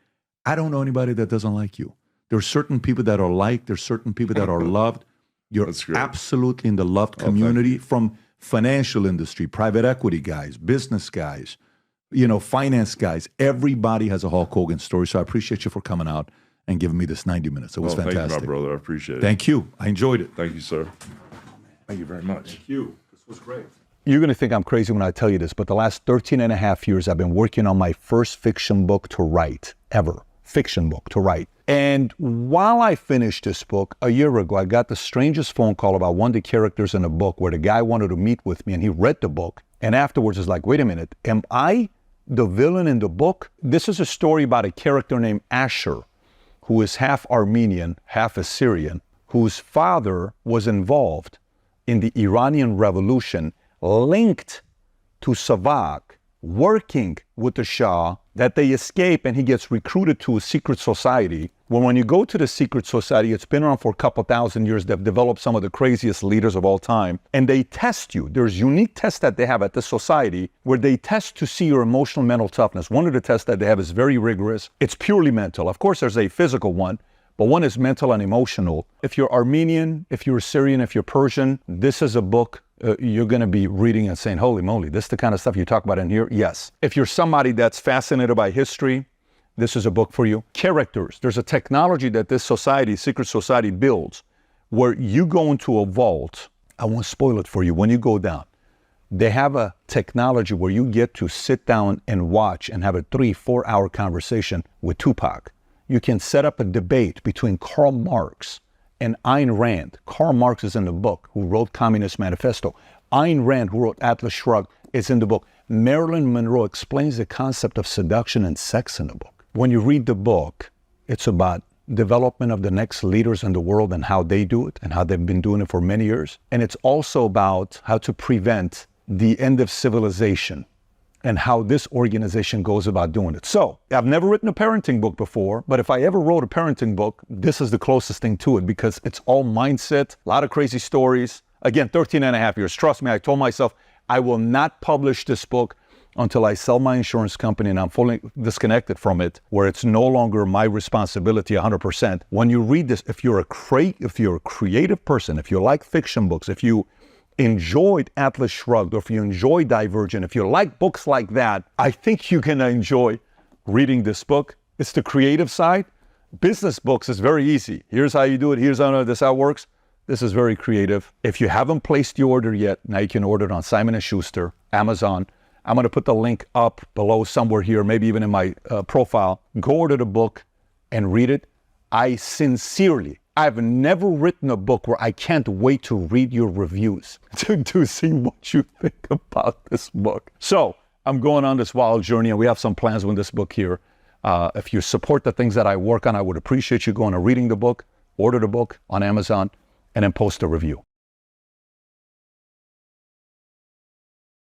Speaker 2: I don't know anybody that doesn't like you. There's certain people that are liked. There's certain people that are loved. You're absolutely in the loved community, from financial industry, private equity guys, business guys, you know, finance guys. Everybody has a Hulk Hogan story. So I appreciate you for coming out and giving me this 90 minutes. It was fantastic.
Speaker 10: Thank you, my brother. I appreciate it.
Speaker 2: Thank you. I enjoyed it.
Speaker 10: Thank you, sir. Thank you very much.
Speaker 2: Thank you. This was great. You're going to think I'm crazy when I tell you this, but the last 13 and a half years, I've been working on my first fiction book to write, ever. Fiction book to write. And while I finished this book a year ago, I got the strangest phone call about one of the characters in the book, where the guy wanted to meet with me, and he read the book. And afterwards was like, wait a minute, am I the villain in the book? This is a story about a character named Asher, who is half Armenian, half Assyrian, whose father was involved in the Iranian Revolution, linked to Savak, working with the Shah, that they escape, and he gets recruited to a secret society. When you go to the secret society, it's been around for a couple thousand years. They've developed some of the craziest leaders of all time, and they test you. There's unique tests that they have at the society where they test to see your emotional mental toughness. One of the tests that they have is very rigorous. It's purely mental. Of course, there's a physical one,
Speaker 4: but one is mental and emotional. If you're Armenian, if you're Syrian, if you're Persian, this is a book you're going to be reading and saying, holy moly, this is the kind of stuff you talk about in here? Yes. If you're somebody that's fascinated by history, this is a book for you. Characters. There's a technology that this society, secret society, builds where you go into a vault. I won't spoil it for you. When you go down, they have a technology where you get to sit down and watch and have a 3-4 hour conversation with Tupac. You can set up a debate between Karl Marx and Ayn Rand. Karl Marx is in the book, who wrote Communist Manifesto. Ayn Rand, who wrote Atlas Shrugged, is in the book. Marilyn Monroe explains the concept of seduction and sex in the book. When you read the book, it's about development of the next leaders in the world and how they do it and how they've been doing it for many years. And it's also about how to prevent the end of civilization and how this organization goes about doing it. So I've never written a parenting book before, but if I ever wrote a parenting book, this is the closest thing to it because it's all mindset, a lot of crazy stories. Again, 13 and a half years. Trust me, I told myself I will not publish this book until I sell my insurance company and I'm fully disconnected from it, where it's no longer my responsibility 100%. When you read this, if you're a creative person, if you like fiction books, if you enjoyed Atlas Shrugged, or if you enjoy Divergent, if you like books like that, I think you're gonna enjoy reading this book. It's the creative side. Business books is very easy. Here's how you do it. Here's how this how it works. This is very creative. If you haven't placed your order yet, now you can order it on Simon & Schuster, Amazon. I'm gonna put the link up below somewhere here, maybe even in my profile. Go order the book and read it. I've never written a book where I can't wait to read your reviews to see what you think about this book. So I'm going on this wild journey and we have some plans with this book here. If you support the things that I work on, I would appreciate you going and reading the book, order the book on Amazon, and then post a review.